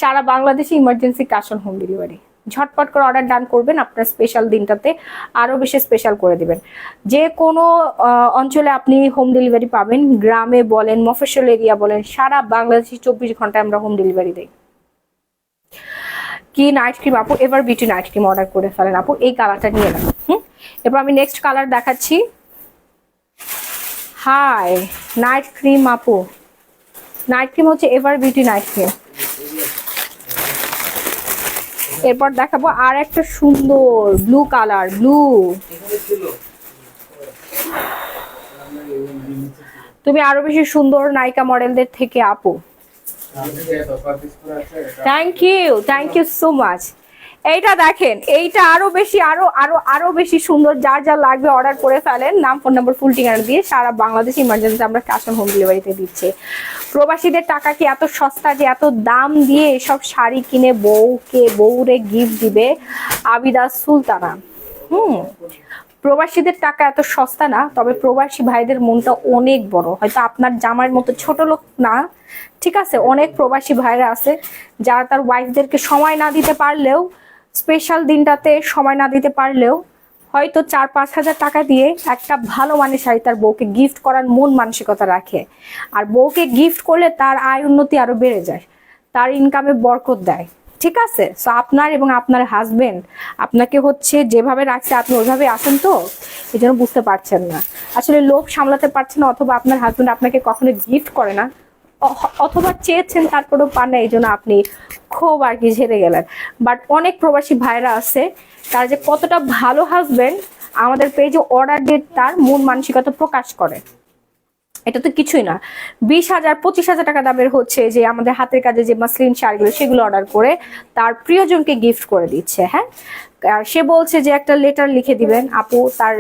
সারা বাংলাদেশে emergency cash on home delivery. ঝটপট করে অর্ডার ডান করবেন, আপনার স্পেশাল দিনটাতে আরো বেশি স্পেশাল করে দিবেন। যে কোনো অঞ্চলে আপনি হোম ডেলিভারি পাবেন, গ্রামে বলেন, মফস্বল এরিয়া বলেন, সারা বাংলাদেশে 24 ঘন্টায় আমরা হোম ডেলিভারি দিই। কি নাইট ক্রিম আপু? এবার বিউটি নাইট ক্রিম অর্ডার করে ফেলেন আপু, এই কালারটা নিয়ে নেন। এবার আমি নেক্সট কালার দেখাচ্ছি। হাই নাইট ক্রিম আপু, নাইট ক্রিম হচ্ছে এভার বিউটি নাইট ক্রিম। এরপর দেখাবো আর একটা সুন্দর ব্লু কালার, ব্লু। তুমি আরো বেশি সুন্দর নায়িকা মডেলদের থেকে আপু। Thank you so much. এইটা দেখেন, এইটা আরো বেশি, আরো আরো আরো বেশি সুন্দর। যার যা লাগবে অর্ডার করে ফেলেন নাম ফোন নাম্বার ফুল ঠিকানা দিয়ে। সারা বাংলাদেশ ইমার্জেন্সি আমরা ক্যাশ অন হোম ডেলিভারিতে দিচ্ছি। প্রবাসীদের টাকা কি এত সস্তা যে এত দাম দিয়ে এসব শাড়ি কিনে বউরে গিফট দিবে? আবিদা সুলতানা। প্রবাসীদের টাকা এত সস্তা না, তবে প্রবাসী ভাইদের মনটা অনেক বড়। হয়তো আপনার জামাইয়ের মতো ছোট লোক না, ঠিক আছে? অনেক প্রবাসী ভাইরা আছে যারা তার ওয়াইফদেরকে সময় না দিতে পারলেও, স্পেশাল দিনটাতে সময় না দিতে পারলেও হয়তো 4-5 হাজার টাকা দিয়ে একটা ভালো মানের শাড়ি তার বউকে গিফট করার মন মানসিকতা রাখে। আর বউকে গিফট করলে তার আয় উন্নতি আরো বেড়ে যায়, তার ইনকামে বরকত দেয়, ঠিক আছে? সো আপনার এবং আপনার হাজবেন্ড আপনাকে হচ্ছে যেভাবে রাখছে আপনি ওইভাবে আসেন, তো এই জন্য বুঝতে পারছেন না, আসলে লোভ সামলাতে পারছেন না, অথবা আপনার হাজবেন্ড আপনাকে কখনো গিফট করে না, অথবা চেয়েছেন তারপরেও পান না, এই জন্য আপনি খুব আর কি ঝেড়ে গেলেন। বাট অনেক প্রবাসী ভাইরা আছে, তার যে কতটা ভালো হাজবেন্ড আমাদের পেজে অর্ডার দিয়ে তার মন মানসিকতা প্রকাশ করে। এটা তো কিছুই না, 20,000 25,000 টাকা দামের হচ্ছে যে আমাদের হাতের কাজে যে মাসলিন শাড়িগুলো, সেগুলো অর্ডার করে তার প্রিয়জনকে গিফট করে দিচ্ছে। হ্যাঁ, সে বলছে যে একটা লেটার লিখে দিবেন আপু, তার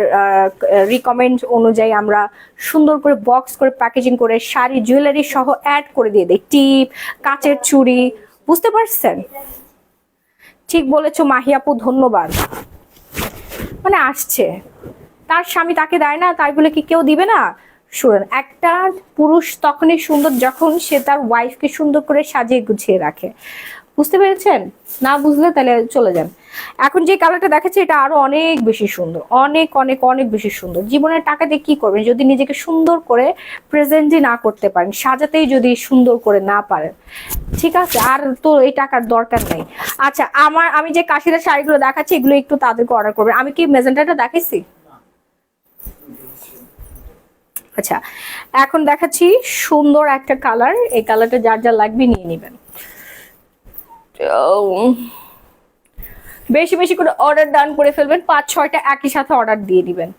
রিকমেন্ড অনুযায়ী আমরা সুন্দর করে বক্স করে প্যাকেজিং করে শাড়ি জুয়েলারি সহ অ্যাড করে দিয়ে দেয়, টিপ, কাচের চুড়ি। বুঝতে পারছেন? ঠিক বলেছো মাহি আপু, ধন্যবাদ। মানে আসছে, তার স্বামী তাকে দেয় না তাই বলে কি কেউ দিবে না? শুনুন, একটা পুরুষ তখনই সুন্দর যখন সে তার ওয়াইফকে সুন্দর করে সাজিয়ে গুছিয়ে রাখে। বুঝতে পেরেছেন? না বুঝলে তাহলে চলে যান। এখন যে কালারটা দেখাচ্ছে এটা আরো অনেক বেশি সুন্দর, অনেক অনেক অনেক বেশি সুন্দর। জীবনের টাকা দিয়ে কি করবেন যদি নিজেকে সুন্দর করে প্রেজেন্টই না করতে পারেন, সাজাতেই যদি সুন্দর করে না পারেন, ঠিক আছে? আর তো এই টাকার দরকার নাই। আচ্ছা, আমি যে কাশিদার শাড়িগুলো দেখাচ্ছি এগুলো একটু তাদেরকে অর্ডার করবেন। আমি কি মেজেন্টাটা দেখাইছি? আচ্ছা, এখন দেখাচ্ছি সুন্দর একটা কালার। এই কালারটা যার যা লাগবে নিয়ে নেবেন। বেশি বেশি করে অর্ডার ডান করে ফেলবেন, 5-6টা একই সাথে অর্ডার দিয়ে দিবেন।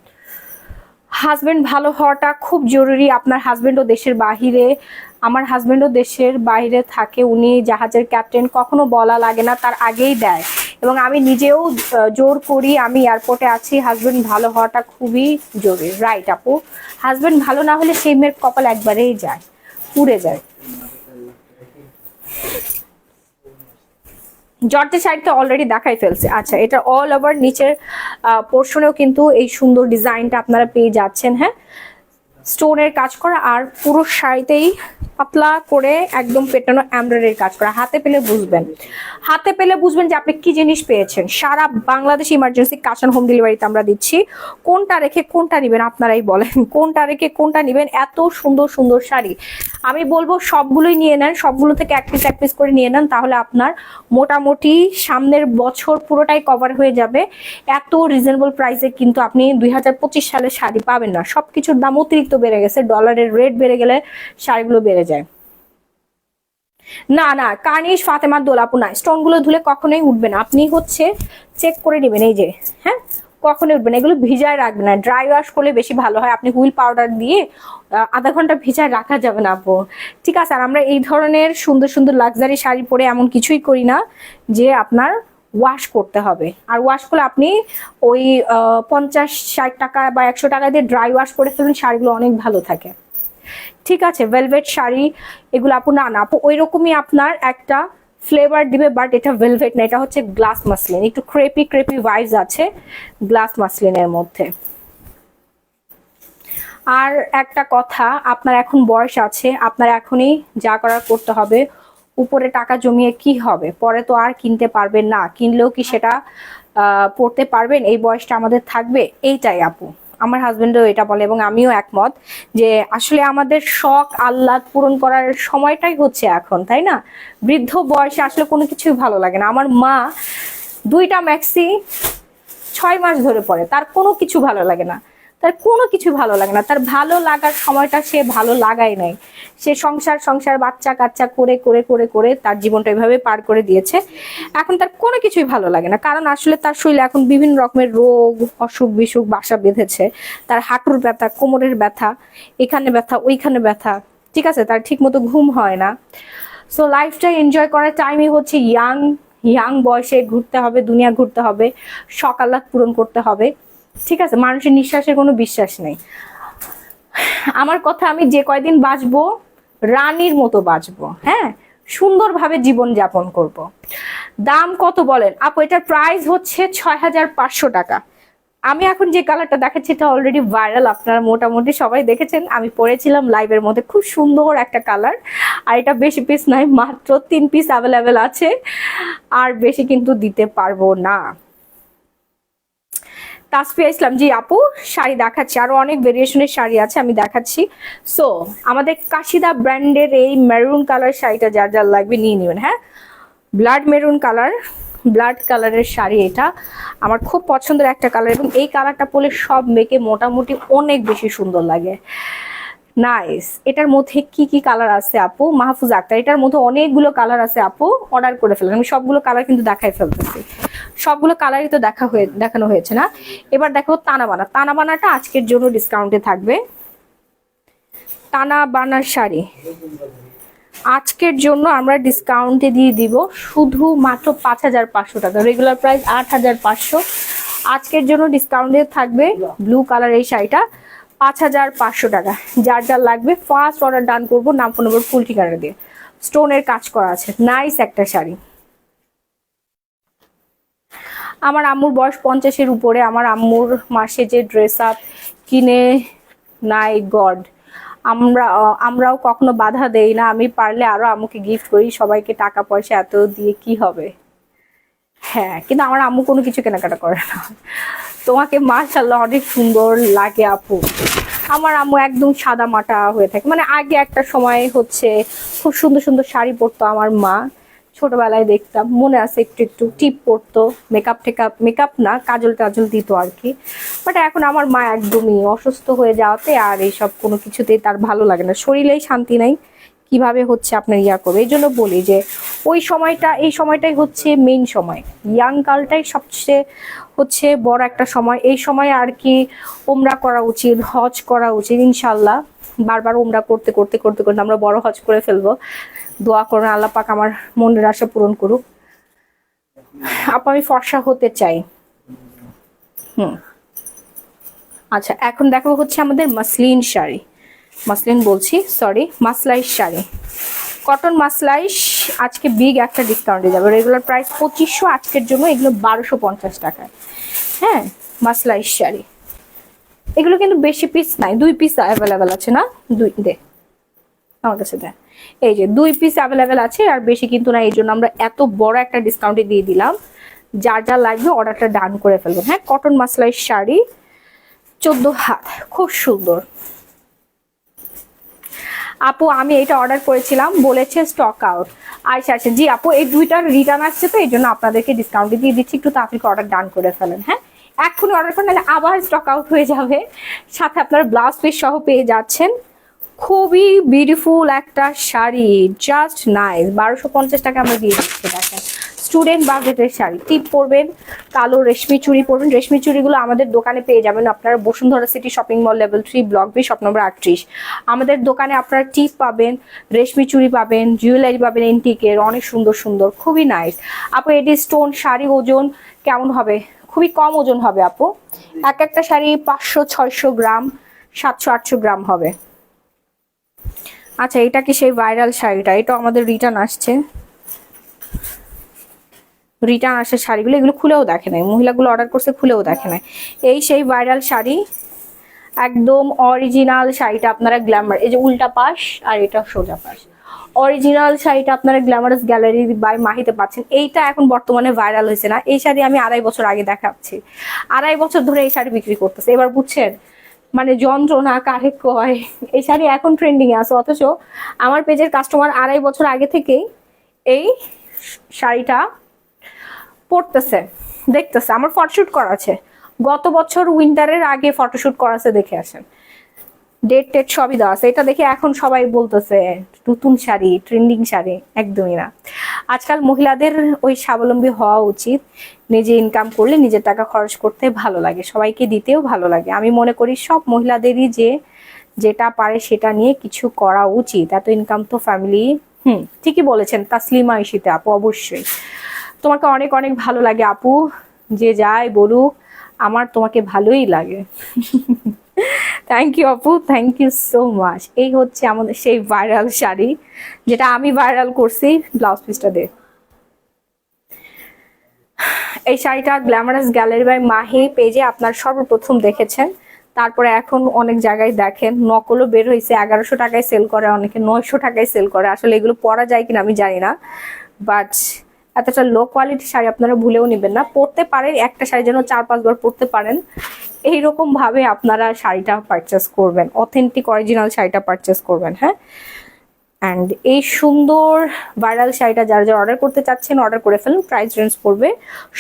হাজবেন্ড ভালো হওয়াটা খুব জরুরি। আপনার হাজবেন্ডও দেশের বাহিরে, আমার হাজবেন্ডও দেশের বাইরে থাকে, উনি জাহাজের ক্যাপ্টেন, কখনো বলা লাগে না, তার আগেই দেয়। এবং আমি নিজেও জোর করি, আমি এয়ারপোর্টে আছি, হাজবেন্ড ভালো হওয়াটা খুবই জরুরি। রাইট আপু, হাজবেন্ড ভালো না হলে সেই মেয়ের কপাল একবারেই যায়, পুড়ে যায়। জর্জের শাড়িটা অলরেডি দেখাই ফেলছে। আচ্ছা, এটা অল ওভার নিচের পোর্শনেও কিন্তু এই সুন্দর ডিজাইনটা আপনারা পেয়ে যাচ্ছেন। হ্যাঁ, স্টোনের কাজ করা, আর পুরো শাড়িতেই পাতলা করে একদম পেটানো এমব্রয়ডারির কাজ করা। হাতে পেলে বুঝবেন, হাতে পেলে বুঝবেন যে আপনি কি জিনিস পেয়েছেন। সারা Bangladesh emergency cash on home ডেলিভারিতে আমরা দিচ্ছি। কোনটা রেখে কোনটা নেবেন আপনারাই বলেন, কোনটা রেখে কোনটা নেবেন। এত সুন্দর সুন্দর শাড়ি, আমি বলবো সবগুলোই নিয়ে নেন, সবগুলো থেকে এক পিস করে নিয়ে নেন, তাহলে আপনার মোটামুটি সামনের বছর পুরোটাই কভার হয়ে যাবে। এত রিজনেবল প্রাইসে কিন্তু আপনি 2025 সালে শাড়ি পাবেন না। সবকিছুর দাম অতিরিক্ত বেড়ে গেছে, ডলারের রেট বেড়ে গেলে শাড়িগুলো বেড়ে যায়। না না, কার্নিশ ফাতেমার দোলাপু না, স্টোন গুলো ধুলে কখনোই উঠবে না। আপনি হচ্ছে চেক করে নেবেন, এই যে, হ্যাঁ, কখনোই উঠবে না। এগুলো ভিজায় রাখবেন না, ড্রাই ওয়াশ করলে বেশি ভালো হয়। আপনি হুইল পাউডার দিয়ে আধা ঘন্টা ভিজায় রাখা যাবে না আপু, ঠিক আছে? আর আমরা এই ধরনের সুন্দর সুন্দর লাক্সারি শাড়ি পরে এমন কিছুই করি না যে আপনার ওয়াশ করতে হবে। আর ওয়াশ করলে আপনি ওই 50-60 টাকা বা 100 টাকা দিয়ে ড্রাই ওয়াশ করে ফেলুন, শাড়িগুলো অনেক ভালো থাকে, ঠিক আছে? ভেলভেট শাড়ি এগুলো আপু, না না আপু, ওই রকমই আপনার একটা ফ্লেভার দিবে, বাট এটা ভেলভেট না, এটা হচ্ছে গ্লাস মাসলিন, একটু ক্রেপি ক্রেপি ভাইবস আছে গ্লাস মাসলিনের মধ্যে। আর একটা কথা, আপনার এখন বয়স আছে, আপনার এখনই যা করার করতে হবে। উপরে টাকা জমিয়ে কি হবে, পরে তো আর কিনতে পারবেন না, কিনলেও কি সেটা পড়তে পারবেন? এই বয়সটা আমাদের থাকবে, এইটাই আপু। আমার হাজবেন্ডও এটা বলে এবং আমিও একমত যে আসলে আমাদের শখ আহ্লাদ পূরণ করার সময়টাই হচ্ছে এখন, তাই না? বৃদ্ধ বয়সে আসলে কোনো কিছুই ভালো লাগে না। আমার মা 2টা ম্যাক্সি 6 মাস ধরে পরে, তার কোনো কিছু ভালো লাগে না, তার কোনো কিছু ভালো লাগে না। তার ভালো লাগার সময়টা সে ভালো লাগাই নাই, সে সংসার বাচ্চা কাচ্চা করে করে করে করে তার জীবনটা এভাবে পার করে দিয়েছে। এখন তার কোনো কিছুই ভালো লাগে না, কারণ আসলে তার শরীরে এখন বিভিন্ন রকমের রোগ অসুখ বিসুখ বাসা বেঁধেছে। তার হাঁটুর ব্যথা, কোমরের ব্যথা, এখানে ব্যথা ওইখানে ব্যথা, ঠিক আছে? তার ঠিক মতো ঘুম হয় না। সো লাইফটা এনজয় করার টাইমই হচ্ছে ইয়াং বয়সে ঘুরতে হবে, দুনিয়া ঘুরতে হবে, সকালাত পূরণ করতে হবে, ঠিক আছে? মানুষের নিঃশ্বাসের কোনো বিশ্বাস নেই। আমার কথা, আমি যে কয়দিন বাঁচবো রানীর মতো বাঁচবো, হ্যাঁ, সুন্দরভাবে জীবন যাপন করব। দাম কত বলেন আপু? এটার প্রাইস হচ্ছে 6500 টাকা। আমি এখন যে কালারটা দেখাচ্ছি এটা অলরেডি ভাইরাল, আপনারা মোটামুটি সবাই দেখেছেন, আমি পরেছিলাম লাইভের মধ্যে, খুব সুন্দর একটা কালার। আর এটা বেশি পিস নাই, মাত্র 3 পিস অ্যাভেলেবেল আছে, আর বেশি কিন্তু দিতে পারবো না। তাসফিয়া ইসলাম, জি আপু, শাড়ি দেখাচ্ছি, আরো অনেক ভেরিয়েশনের শাড়ি আছে, আমি দেখাচ্ছি। সো আমাদের কাশিদা ব্র্যান্ডের এই মেরুন কালার শাড়িটা যার যার লাগবে নিয়ে নেবেন। হ্যাঁ, ব্লাড মেরুন কালার, ব্লাড কালারের শাড়ি, এটা আমার খুব পছন্দের একটা কালার, এবং এই কালারটা পরলে সব মেয়েকে মোটামুটি অনেক বেশি সুন্দর লাগে। নাইস। এটার মধ্যে কি কি কালার আছে আপু? মাহফুজ আক্তার, এটার মধ্যে অনেকগুলো কালার আছে আপু, অর্ডার করে ফেলেন। আমি সবগুলো কালার কিন্তু দেখাই ফেলতেছি, সবগুলো কালারই তো দেখানো হয়েছে না। এবার দেখো তানাবানা, তানাবানাটা আজকের জন্য ডিসকাউন্টে থাকবে। তানাবানার শাড়ি আজকের জন্য আমরা ডিসকাউন্টে দিয়ে দিব শুধু মাত্র 5500 টাকা, রেগুলার প্রাইস 8500। আজকের জন্য ডিসকাউন্টে থাকবে ব্লু কালার এই শাড়িটা 5500 টাকা। যার যার লাগবে ফার্স্ট অর্ডার ডান করবো, নাম ফোন নম্বর ফুল ঠিকানা দিয়ে। স্টোনের কাজ করা আছে, নাইস একটা শাড়ি। আমার আম্মুর বয়স 50-এর উপরে, আমার আম্মুর মাসে যে ড্রেস আপ কিনে নাই গড, আমরাও কখনো বাধা দেই না। আমি পারলে আরো আম্মুকে গিফট করি, সবাইকে টাকা পয়সা এত দিয়ে কি হবে। হ্যাঁ, কিন্তু আমার আম্মু কোনো কিছু কেনাকাটা করে না। তোমাকে মাশাআল্লাহ অনেক সুন্দর লাগে আপু। আমার আম্মু একদম সাদা মাটা হয়ে থাকে, মানে আগে একটা সময় হচ্ছে খুব সুন্দর সুন্দর শাড়ি পরতো আমার মা, ছোটবেলায় দেখতাম, মনে আছে, একটু একটু টিপ পরতো, মেকআপ না, কাজল টাজল দিত আর কি। বাট এখন আমার মা একদমই অসুস্থ হয়ে যাওয়াতে আর এইসব কোনো কিছুতেই তার ভালো লাগে না, শরীরেই শান্তি নাই, কিভাবে হচ্ছে আপনার ইয়া করবে। এই জন্য বলি যে ওই সময়টা, এই সময়টাই হচ্ছে মেইন সময়, ইয়াং কালটাই সবচেয়ে হচ্ছে বড় একটা সময়, এই সময় আর কি উমরা করা উচিত, হজ করা উচিত ইনশাল্লাহ। বারবার উমরা করতে করতে করতে করতে আমরা বড় হজ করে ফেলবো। দোয়া করুন আল্লাহ পাক আমার মনের আশা পূরণ করুক। আপু আমি ফর্সা হতে চাই। আচ্ছা, এখন দেখো হচ্ছে আমাদের মাসলিন শাড়ি, মাসলিন বলছি সরি, মাসলাই শাড়ি, কটন মাসলাই। আজকে বিগ একটা ডিসকাউন্টে যাবে, রেগুলার প্রাইস 2500, আজকের জন্য এগুলো 1250 টাকায়। হ্যাঁ, মাসলাই শাড়ি, এগুলো কিন্তু বেশি পিস নাই, 2 পিস অ্যাভেলেবেল আছে না, 2 দে আমার কাছে দেয়, এই যে 2 পিস অ্যাভেলেবেল আছে, আর বেশি কিন্তু না। এই জন্য আমরা এত বড় একটা ডিসকাউন্টে দিয়ে দিলাম, যার যা লাগবে অর্ডারটা ডান করে ফেলবেন। হ্যাঁ, কটন মাসলাই শাড়ি 14 হাত, খুব সুন্দর। আপু আমি এটা অর্ডার করেছিলাম, বলেছে স্টক আউট। আচ্ছা আচ্ছা, জি আপু এই দুইটার রিটার্ন আসছে, তো এই জন্য আপনাদেরকে ডিসকাউন্ট দিয়ে দিচ্ছি, একটু তাড়াতাড়ি অর্ডার ডান করে ফেলেন। হ্যাঁ, এক্ষুনি অর্ডার করেন, নাহলে আবার স্টক আউট হয়ে যাবে। সাথে আপনার ব্লাউজ পিস সহ পেয়ে যাচ্ছেন। খুবই বিউটিফুল একটা শাড়ি, জাস্ট নাইস। 1250 টাকা আমরা দিয়ে দিচ্ছি। দেখেন, স্টুডেন্ট বাজেটের শাড়ি, টিপ পরবেন, কালো রেশমি চুড়ি পরবেন। রেশমি চুড়িগুলো আমাদের দোকানে পেয়ে যাবেন আপনারা, Bashundhara city shopping mall level 3 block B shop number 38। আমাদের দোকানে আপনারা টিপ পাবেন, রেশমি চুড়ি পাবেন, জুয়েলারি পাবেন এন্টিকের, অনেক সুন্দর সুন্দর, খুবই নাইস। আপু এটি স্টোন শাড়ি ওজন কেমন হবে? খুবই কম ওজন হবে আপু, এক একটা শাড়ি 500-600 গ্রাম, 700-800 গ্রাম হবে। আচ্ছা, এটা কি সেই ভাইরাল শাড়িটা? এটা আমাদের রিটার্ন আসছে, রিটার্ন আসে শাড়িগুলো, এগুলো খুলেও দেখে নাই, মহিলাগুলো অর্ডার করছে খুলেও দেখে নাই। এই সেই ভাইরাল শাড়ি, একদম অরিজিনাল শাড়িটা আপনারা গ্ল্যামার, এই যে উল্টা পাশ আর এটা সোজা পাশ, অরিজিনাল শাড়িটা আপনারা গ্ল্যামারাস গ্যালারি বাই মাহিতে পাচ্ছেন। এইটা এখন বর্তমানে ভাইরাল হয়েছে না, এই শাড়ি আমি 2.5 বছর আগে দেখাচ্ছি, 2.5 বছর ধরে এই শাড়ি বিক্রি করতেছে। এবার বুঝছেন মানে যন্ত্রণা কারে কয়, এই শাড়ি এখন ট্রেন্ডিং এ আছে, অথচ আমার পেজের কাস্টমার 2.5 বছর আগে থেকেই এই শাড়িটা পড়তেছে, দেখতেছে। আমার ফটোশুট করা আছে, গত বছর উইন্টারের আগে ফটোশুট করা আছে, দেখে আসেন, ডেট টেট সবই দেওয়া আছে। এটা দেখে এখন সবাই বলতেছে নতুন শাড়ি, ট্রেন্ডিং শাড়ি, একদমই না। আজকাল মহিলাদের ওই স্বাবলম্বী হওয়া উচিত, নিজে ইনকাম করলে নিজের টাকা খরচ করতে ভালো লাগে, সবাইকে দিতেও ভালো লাগে। আমি মনে করি সব মহিলাদেরই যে যেটা পারে সেটা নিয়ে কিছু করা উচিত, এত ইনকাম তো ফ্যামিলি। ঠিকই বলেছেন তাসলিমা ইশিতে আপু, অবশ্যই তোমাকে অনেক অনেক ভালো লাগে আপু, যে যাই বলুক আমার তোমাকে ভালোই লাগে। থ্যাংক ইউ আপু, থ্যাংক ইউ সো মাচ। এই হচ্ছে আমাদের সেই ভাইরাল শাড়ি, যেটা আমি ভাইরাল করছি ব্লাউজ পিসটা দিয়ে। এই শাড়িটা গ্ল্যামারাস গ্যালারি বাই মাহি পেজে আপনার সর্বপ্রথম দেখেছেন, তারপরে এখন অনেক জায়গায় দেখেন নকলও বের হয়েছে, 1100 টাকায় সেল করে, অনেকে 900 টাকায় সেল করে। আসলে এগুলো পরা যায় কিনা আমি জানি না, বাট এতটা লো কোয়ালিটির শাড়ি আপনারা ভুলেও নেবেন না। পরতে পারেন, একটা শাড়ি যেন 4-5 বার পরতে পারেন, এইরকম ভাবে আপনারা শাড়িটা পারচেস করবেন, অথেন্টিক অরিজিনাল শাড়িটা পারচেস করবেন। হ্যাঁ, অ্যান্ড এই সুন্দর ভাইরাল শাড়িটা যারা যারা অর্ডার করতে চাচ্ছেন অর্ডার করে ফেলুন। প্রাইস রেঞ্জ পড়বে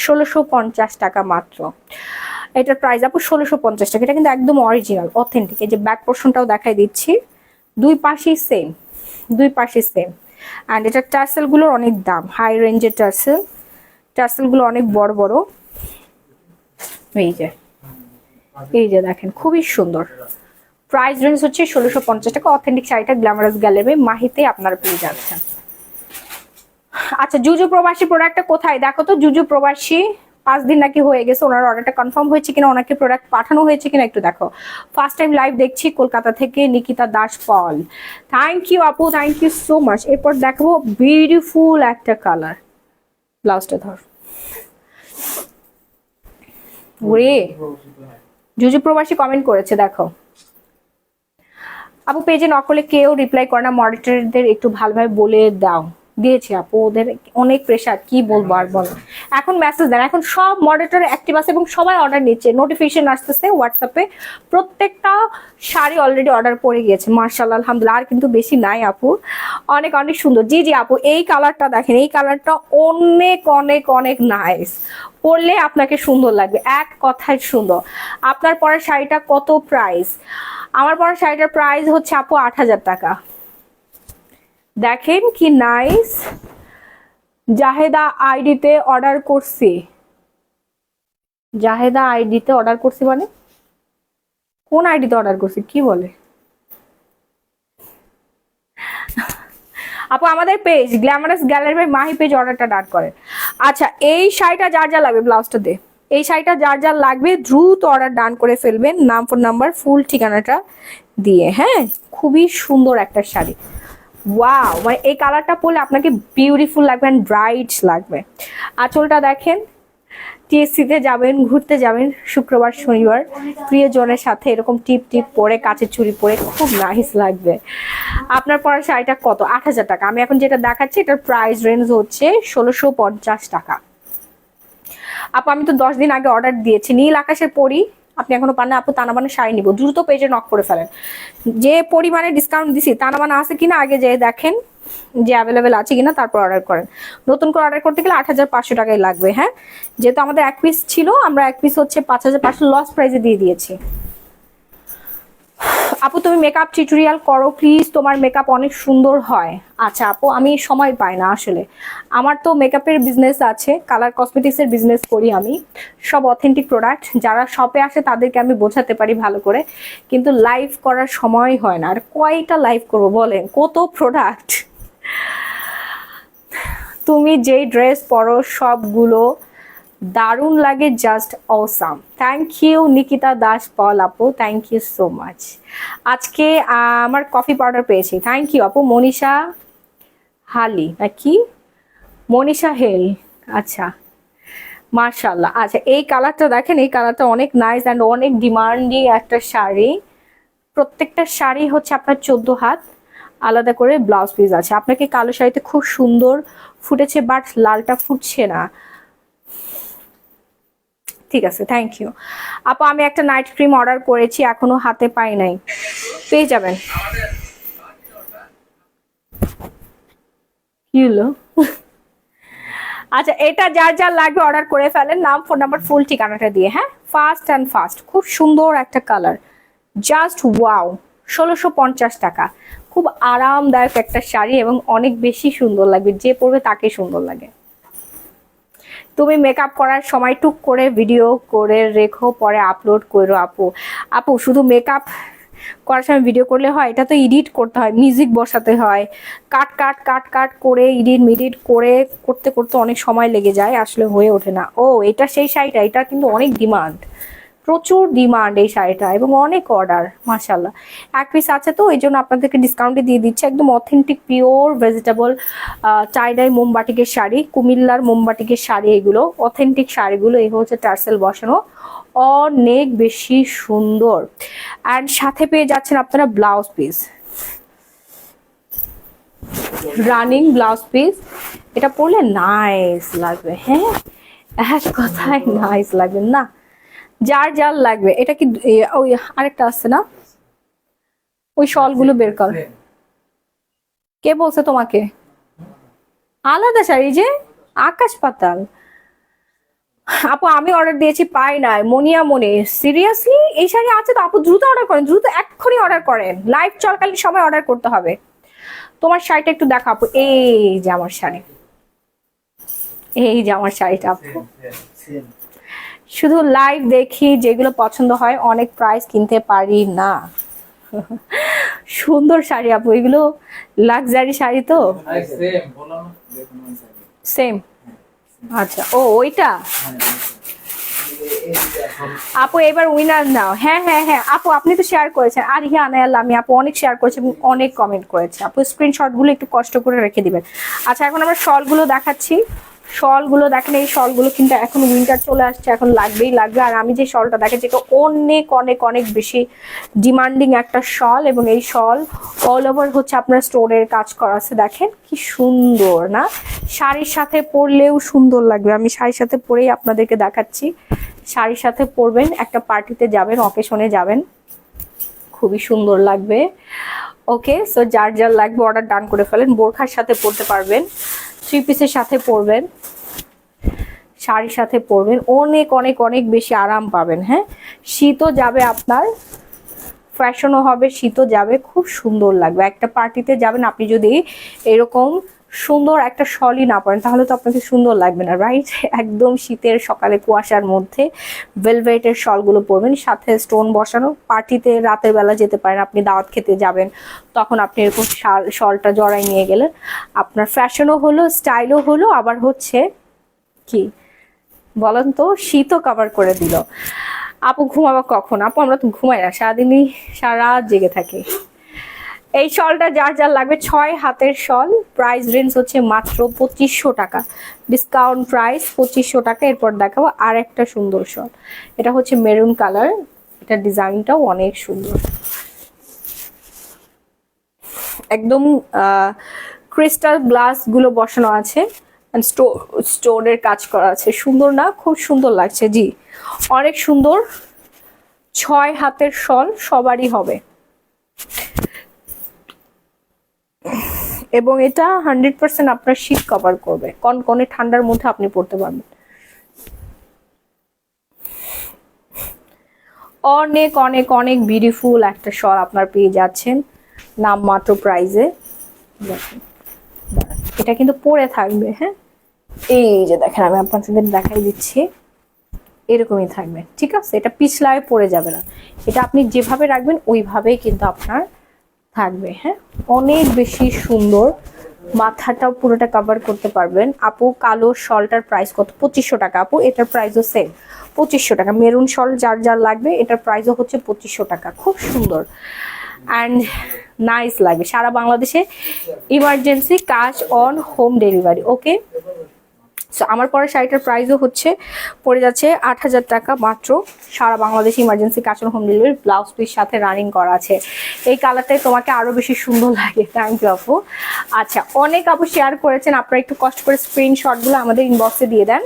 1650 টাকা মাত্র। এটার প্রাইস আপু 1650 টাকা। এটা কিন্তু একদম অরিজিনাল অথেন্টিক। এই যে ব্যাক পোর্শনটাও দেখাই দিচ্ছি, দুই পাশেই সেম, দুই পাশে সেম। অ্যান্ড এটার টার্সেলগুলোর অনেক দাম, হাই রেঞ্জের টার্সেল, টার্সেলগুলো অনেক বড় বড়। এই যে দেখেন, খুবই সুন্দর। প্রাইস রেঞ্জ হচ্ছে 1650 টাকা। অথেন্টিক শাড়িটা গ্ল্যামারাস গ্যালারি মাহিতে আপনারা পেয়ে যাচ্ছেন। আচ্ছা, জুজু প্রবাসী প্রোডাক্টটা কোথায় দেখো তো? জুজু প্রবাসী 5 দিন নাকি হয়ে গেছে, ওনার অর্ডারটা কনফার্ম হয়েছে কিনা, ওনাকে প্রোডাক্ট পাঠানো হয়েছে কিনা একটু দেখো। ফার্স্ট টাইম লাইভ দেখছি কলকাতা থেকে নিকিতা দাস পল, থ্যাংক ইউ আপু, থ্যাংক ইউ সো মাচ। এরপর দেখাবো বিউটিফুল একটা কালার, ব্লাউজটা ধর। ওরে জুজু প্রবাসী কমেন্ট করেছে, দেখো আপু পেজে নকলে কেউ রিপ্লাই করে না, মডারেটরদের একটু ভালোভাবে বলে দাও। দিয়েছি আপু, ওদের অনেক প্রেশার, কি বলবো আর বলো। এখন মেসেজ দেন, এখন সব মডারেটর অ্যাক্টিভ আছে এবং সবাই অর্ডার নিচ্ছে, নোটিফিকেশন আসতেছে হোয়াটসঅ্যাপে, প্রত্যেকটা শাড়ি অলরেডি অর্ডার পড়ে গিয়েছে মাশাআল্লাহ আলহামদুলিল্লাহ। আর কিন্তু বেশি নাই আপু, অনেক অনেক সুন্দর। জি জি আপু, এই কালারটা দেখেন, এই কালারটা অনেক অনেক অনেক নাইস, পরলে আপনাকে সুন্দর লাগবে, এক কথায় সুন্দর। আপনার পরের শাড়িটা কত প্রাইস? আমার পরের শাড়িটার প্রাইস হচ্ছে আপু 8000 টাকা। দেখেন কি নাইস, জাহেদা আইডিতে অর্ডার করছি। জাহেদা আইডিতে অর্ডার করছি মানে কোন আইডিতে অর্ডার করছি কি বলে? আপু আমাদের page glamorous gallery by Mahi page অর্ডারটা ডান করেন। আচ্ছা এই শাড়িটা যার যা লাগবে ব্লাউজটা দে, এই শাড়িটা যার যার লাগবে দ্রুত অর্ডার ডান করে ফেলবেন, নাম ফোন নাম্বার ফুল ঠিকানাটা দিয়ে। হ্যাঁ খুবই সুন্দর একটা শাড়ি, ওয়াও, মানে এই কালারটা পরলে আপনাকে বিউটিফুল লাগবে অ্যান্ড ব্রাইট লাগবে। আঁচলটা দেখেন, টিএসসিতে যাবেন, ঘুরতে যাবেন শুক্রবার শনিবার প্রিয়জনের সাথে এরকম টিপ টিপ পরে কাচের চুড়ি পরে খুব নাইস লাগবে। আপনার পরা শাড়িটা কত? 8,000 টাকা। আমি এখন যেটা দেখাচ্ছি এটার প্রাইস রেঞ্জ হচ্ছে 1650 টাকা। আপু আমি তো 10 দিন আগে অর্ডার দিয়েছি, নীল আকাশের পরি, আপনি এখনো পান না আপু, তানাবানা শাড়ি নিব, দ্রুত পেজে নক করে ফেলেন। যে পরিমাণে ডিসকাউন্ট দিছি তানাবানা আছে কিনা আগে যেয়ে দেখেন যে অ্যাভেলেবেল আছে কিনা, তারপর অর্ডার করেন। নতুন করে অর্ডার করতে গেলে 8,500 টাকাই লাগবে। হ্যাঁ যেহেতু আমাদের এক পিস ছিল, আমরা এক পিস হচ্ছে 5,500 লস প্রাইসে দিয়ে দিয়েছি। আপু তুমি মেকআপ টিউটোরিয়াল করো প্লিজ, তোমার মেকআপ অনেক সুন্দর হয়। আচ্ছা আপু আমি সময় পাই না আসলে, আমার তো মেকআপের বিজনেস আছে, কালার কসমেটিক্সের বিজনেস করি আমি, সব অথেন্টিক প্রোডাক্ট, যারা শপে আসে তাদেরকে আমি বোঝাতে পারি ভালো করে, কিন্তু লাইভ করার সময় হয় না। আর কয়টা লাইভ করবো বলেন, কত প্রোডাক্ট। তুমি যেই ড্রেস পরো সবগুলো দারুণ লাগে, just awesome. Thank you Nikita Das Paul আপু, থ্যাংক ইউ সো মাচ। আজকে আমার কফি পাউডার পেয়েছি, থ্যাংক ইউ আপু। মনীষা হালি নাকি মনীষা হেল, আচ্ছা মার্শাল্লাহ। আচ্ছা এই কালারটা দেখেন, এই কালারটা অনেক নাইস অ্যান্ড অনেক ডিমান্ডিং একটা শাড়ি। প্রত্যেকটা শাড়ি হচ্ছে আপনার 14 হাত, আলাদা করে ব্লাউজ পিস আছে। আপনাকে কালো শাড়িতে খুব সুন্দর ফুটেছে, বাট লালটা ফুটছে না। ঠিক আছে থ্যাংক ইউ আপু। আমি একটা নাইট ক্রিম অর্ডার করেছি, এখনো হাতে পাই নাই, পেয়ে যাবেন। কি হলো? আচ্ছা এটা যার যার লাগবে অর্ডার করে ফেলেন, নাম ফোন নাম্বার ফুল ঠিকানাটা দিয়ে। হ্যাঁ ফাস্ট অ্যান্ড ফাস্ট, খুব সুন্দর একটা কালার, জাস্ট ওয়াও। 1650 টাকা, খুব আরামদায়ক একটা শাড়ি এবং অনেক বেশি সুন্দর লাগবে, যে পরবে তাকে সুন্দর লাগে। তুমি মেকআপ করার সময় টুক করে ভিডিও করে রেখো, পরে আপলোড করো আপু। আপু শুধু মেকআপ করার সময় ভিডিও করলে হয়? এটা তো এডিট করতে হয়, মিউজিক বসাতে হয়, কাট কাট কাট কাট করে এডিট মিডিট করে করতে করতে অনেক সময় লেগে যায়, আসলে হয়ে ওঠে না। ও এটা সেই শাড়িটা, এটা কিন্তু অনেক ডিমান্ড, প্রচুর ডিমান্ড এই শাড়িটা এবং অনেক অর্ডার মাশাআল্লাহ। এক পিস আছে তো এই জন্য আপনাদেরকে ডিসকাউন্টে দিয়ে দিচ্ছে, একদম অথেন্টিক পিওর ভেজিটেবল টাইডাই মোমবাটিকের শাড়ি, কুমিল্লার মোমবাটিকের শাড়ি, এগুলো অথেন্টিক শাড়িগুলো। এই হচ্ছে টার্সেল বসানো, অনেক বেশি সুন্দর। অ্যান্ড সাথে পেয়ে যাচ্ছেন আপনারা blouse piece, running blouse piece, এটা পরলে নাইস লাগবে। হ্যাঁ এক কথায় নাইস লাগবে না, যার যার লাগবে। এটা কি ওই আরেকটা আছে না, ওই শলগুলো বের কর। কে বলছে তোমাকে? আলাদা শাড়ি যে আকাশ পাতাল। আপু আমি অর্ডার দিয়েছি পাই নাই, মনিয়া মনে, সিরিয়াসলি এই শাড়ি আছে তো আপু? দ্রুত অর্ডার করেন, দ্রুত এক্ষুনি অর্ডার করেন, লাইভ চলাকালীন সময় অর্ডার করতে হবে। তোমার শাড়িটা একটু দেখো আপু, এই যে আমার শাড়ি, এই যে আমার শাড়িটা আপু। শুধু লাইভ দেখি, যেগুলো পছন্দ হয়, অনেক প্রাইস কিনতে পারি না। সুন্দর শাড়ি আপু, এগুলো লাক্সারি শাড়ি তো। সেম, আচ্ছা ও ওইটা। আপু এবার উইনার নাও। হ্যাঁ হ্যাঁ হ্যাঁ আপু আপনি তো শেয়ার করেছেন, আর হ্যাঁ আনায়াল্লাহ আমি আপু অনেক শেয়ার করেছি এবং অনেক কমেন্ট করেছে। আপু স্ক্রিনশট গুলো একটু কষ্ট করে রেখে দিবেন। আচ্ছা এখন আমরা শল গুলো দেখাচ্ছি, শলগুলো দেখেন, এই শলগুলো কিন্তু এখন উইন্টার চলে আসছে, এখন লাগবেই লাগবে। আর আমি যে শলটা দেখাচ্ছি এটা অনেক অনেক অনেক বেশি ডিমান্ডিং একটা শল, এবং এই শল অল ওভার হচ্ছে আপনার স্টোনের কাজ করা আছে। দেখেন কি সুন্দর না, শাড়ির সাথে পরলেও সুন্দর লাগবে। আমি শাড়ির সাথে পরেই আপনাদেরকে দেখাচ্ছি, শাড়ির সাথে পরবেন, একটা পার্টিতে যাবেন, অকেশনে যাবেন, খুবই সুন্দর লাগবে। ওকে সো যার যার লাগবে অর্ডার ডান করে ফেলেন। বোরখার সাথে পরতে পারবেন, থ্রি পিসের সাথে পরবেন, শাড়ির সাথে পরবেন, অনেক অনেক অনেক বেশি আরাম পাবেন। হ্যাঁ শীতও যাবে আপনার, ফ্যাশনও হবে, শীতও যাবে, খুব সুন্দর লাগবে। একটা পার্টিতে যাবেন আপনি যদি এরকম সুন্দর একটা শলই না পরেন তাহলে তো আপনাকে সুন্দর লাগবে না, রাইট? একদম শীতের সকালে কুয়াশার মধ্যে ভেলভেটের শলগুলো পরবেন, সাথে স্টোন বসানো। পার্টিতে রাতের বেলা যেতে পারেন, আপনি দাওয়াত খেতে যাবেন, তখন আপনি এরকম শলটা জড়াই নিয়ে গেলেন, আপনার ফ্যাশনও হলো, স্টাইলও হলো, আবার হচ্ছে কি বলেন তো, শীতও কভার করে দিল। আপু ঘুমাবা কখন? আপু আমরা তো ঘুমাই না, সারাদিনই সারা রাত জেগে থাকি। এই শলটা যার যার লাগবে, 6 হাতের শল, প্রাইস রেঞ্জ হচ্ছে মাত্র 2500 টাকা, ডিসকাউন্ট প্রাইস 2500 টাকা। এরপর দেখাবো আর একটা সুন্দর শল, এটা হচ্ছে মেরুন কালার, এটা ডিজাইনটাও অনেক সুন্দর, একদম ক্রিস্টাল গ্লাস গুলো বসানো আছে, স্টোনের কাজ করা আছে, সুন্দর না? খুব সুন্দর লাগছে, জি অনেক সুন্দর। 6 হাতের শল সবারই হবে, এবং এটা 100% আপনার শীত কভার করবে, কনকনে ঠান্ডার মধ্যে আপনি পড়তে পারবেন। অনেক অনেক অনেক বিউটিফুল একটা শল আপনার পেয়ে যাচ্ছেন নামমাত্র প্রাইজে। এটা কিন্তু পরে থাকবে, হ্যাঁ এই যে দেখেন আমি আপনাদের দেখাই দিচ্ছি, এরকমই থাকবে, ঠিক আছে? এটা পিছলায় পড়ে যাবে না, এটা আপনি যেভাবে রাখবেন ওইভাবেই কিন্তু আপনার থাকবে, হ্যাঁ অনেক বেশি সুন্দর। মাথাটাও পুরোটা কভার করতে পারবেন। আপু কালো শলটার প্রাইস কত? 2500 টাকা। আপু এটার প্রাইসও সেম 2500 টাকা। মেরুন শল যার যার লাগবে, এটার প্রাইসও হচ্ছে 2500 টাকা। খুব সুন্দর অ্যান্ড নাইস লাগে। সারা বাংলাদেশে ইমার্জেন্সি কাজ on home delivery, okay? So আমার পরে শাড়িটার প্রাইসও হচ্ছে পড়ে যাচ্ছে 8000 টাকা মাত্র, সারা বাংলাদেশ ইমার্জেন্সি কাজ on home delivery, blouse piece সাথে রানিং করা আছে। এই কালারটাই তোমাকে আরো বেশি সুন্দর লাগে। থ্যাংক ইউ আপু। আচ্ছা, অনেক আপু শেয়ার করেছেন, আপনারা একটু কষ্ট করে স্ক্রিনশটগুলো আমাদের ইনবক্সে দিয়ে দেন,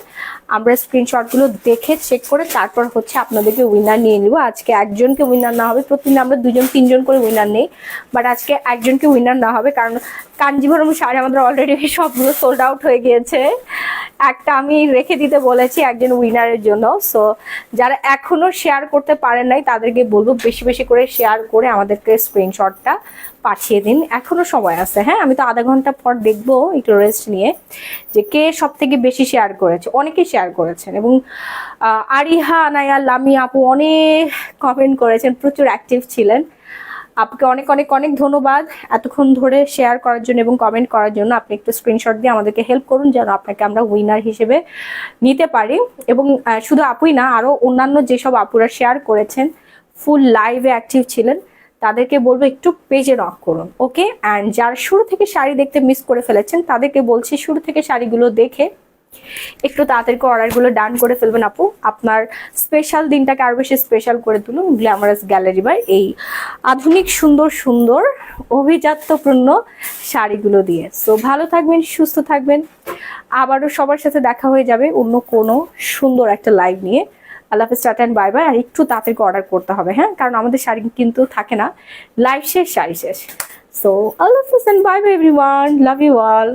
আমরা স্ক্রিনশটগুলো দেখে চেক করে তারপর হচ্ছে আপনাদেরকে উইনার নিয়ে নিব। আজকে একজনকে উইনার না হবে, প্রতিদিন আমরা 2জন 3জন করে উইনার নেই, বাট আজকে একজনকে উইনার না হবে, কারণ কাঞ্জিভরম শাড়ি আমাদের অলরেডি সবগুলো সোল্ড আউট হয়ে গিয়েছে। একটা আমি রেখে দিতে বলেছি একজন উইনারের জন্য। সো যারা এখনো শেয়ার করতে পারেন নাই তাদেরকে বলবো বেশি বেশি করে শেয়ার করে আমাদেরকে স্ক্রিনশটটা পাঠিয়ে দিন, এখনো সময় আছে। হ্যাঁ, আমি তো আধা ঘন্টা পর দেখবো একটু রেস্ট নিয়ে যে কে সব থেকে বেশি শেয়ার করেছে। অনেকেই শেয়ার করেছেন, এবং আরিহা আনায়া লামি আপু অনেক কমেন্ট করেছেন, প্রচুর অ্যাক্টিভ ছিলেন। আপনাকে অনেক অনেক অনেক ধন্যবাদ এতক্ষণ ধরে শেয়ার করার জন্য এবং কমেন্ট করার জন্য। আপনি একটু স্ক্রিনশট দিয়ে আমাদেরকে হেল্প করুন যেন আপনাকে আমরা উইনার হিসেবে নিতে পারি। এবং শুধু আপুই না, আরও অন্যান্য যেসব আপুরা শেয়ার করেছেন, ফুল লাইভে অ্যাক্টিভ ছিলেন, তাদেরকে বলবো একটু পেজে নক করুন, ওকে? অ্যান্ড যারা শুরু থেকে শাড়ি দেখতে মিস করে ফেলেছেন তাদেরকে বলছি শুরু থেকে শাড়িগুলো দেখে একটু তাড়াতাড়ি অর্ডারগুলো ডান করে ফেলবেন আপু। আপনার স্পেশাল দিনটাকে আরো বেশি স্পেশাল করে তুলুন গ্ল্যামারাস গ্যালারি বাই এই আধুনিক সুন্দর সুন্দর অভিজাত্যপূর্ণ শাড়িগুলো দিয়ে। সো ভালো থাকবেন, সুস্থ থাকবেন, আবারও সবার সাথে দেখা হয়ে যাবে অন্য কোনো সুন্দর একটা লাইভ নিয়ে। আল্লাহ হাফেজ, টাটা এন্ড বাই বাই। আর একটু তাড়াতাড়ি অর্ডার করতে হবে, হ্যাঁ, কারণ আমাদের শাড়ি কিন্তু থাকে না, লাইভ শেষ শাড়ি শেষ। সো আল্লাহ হাফেজ and bye bye everyone, love you all.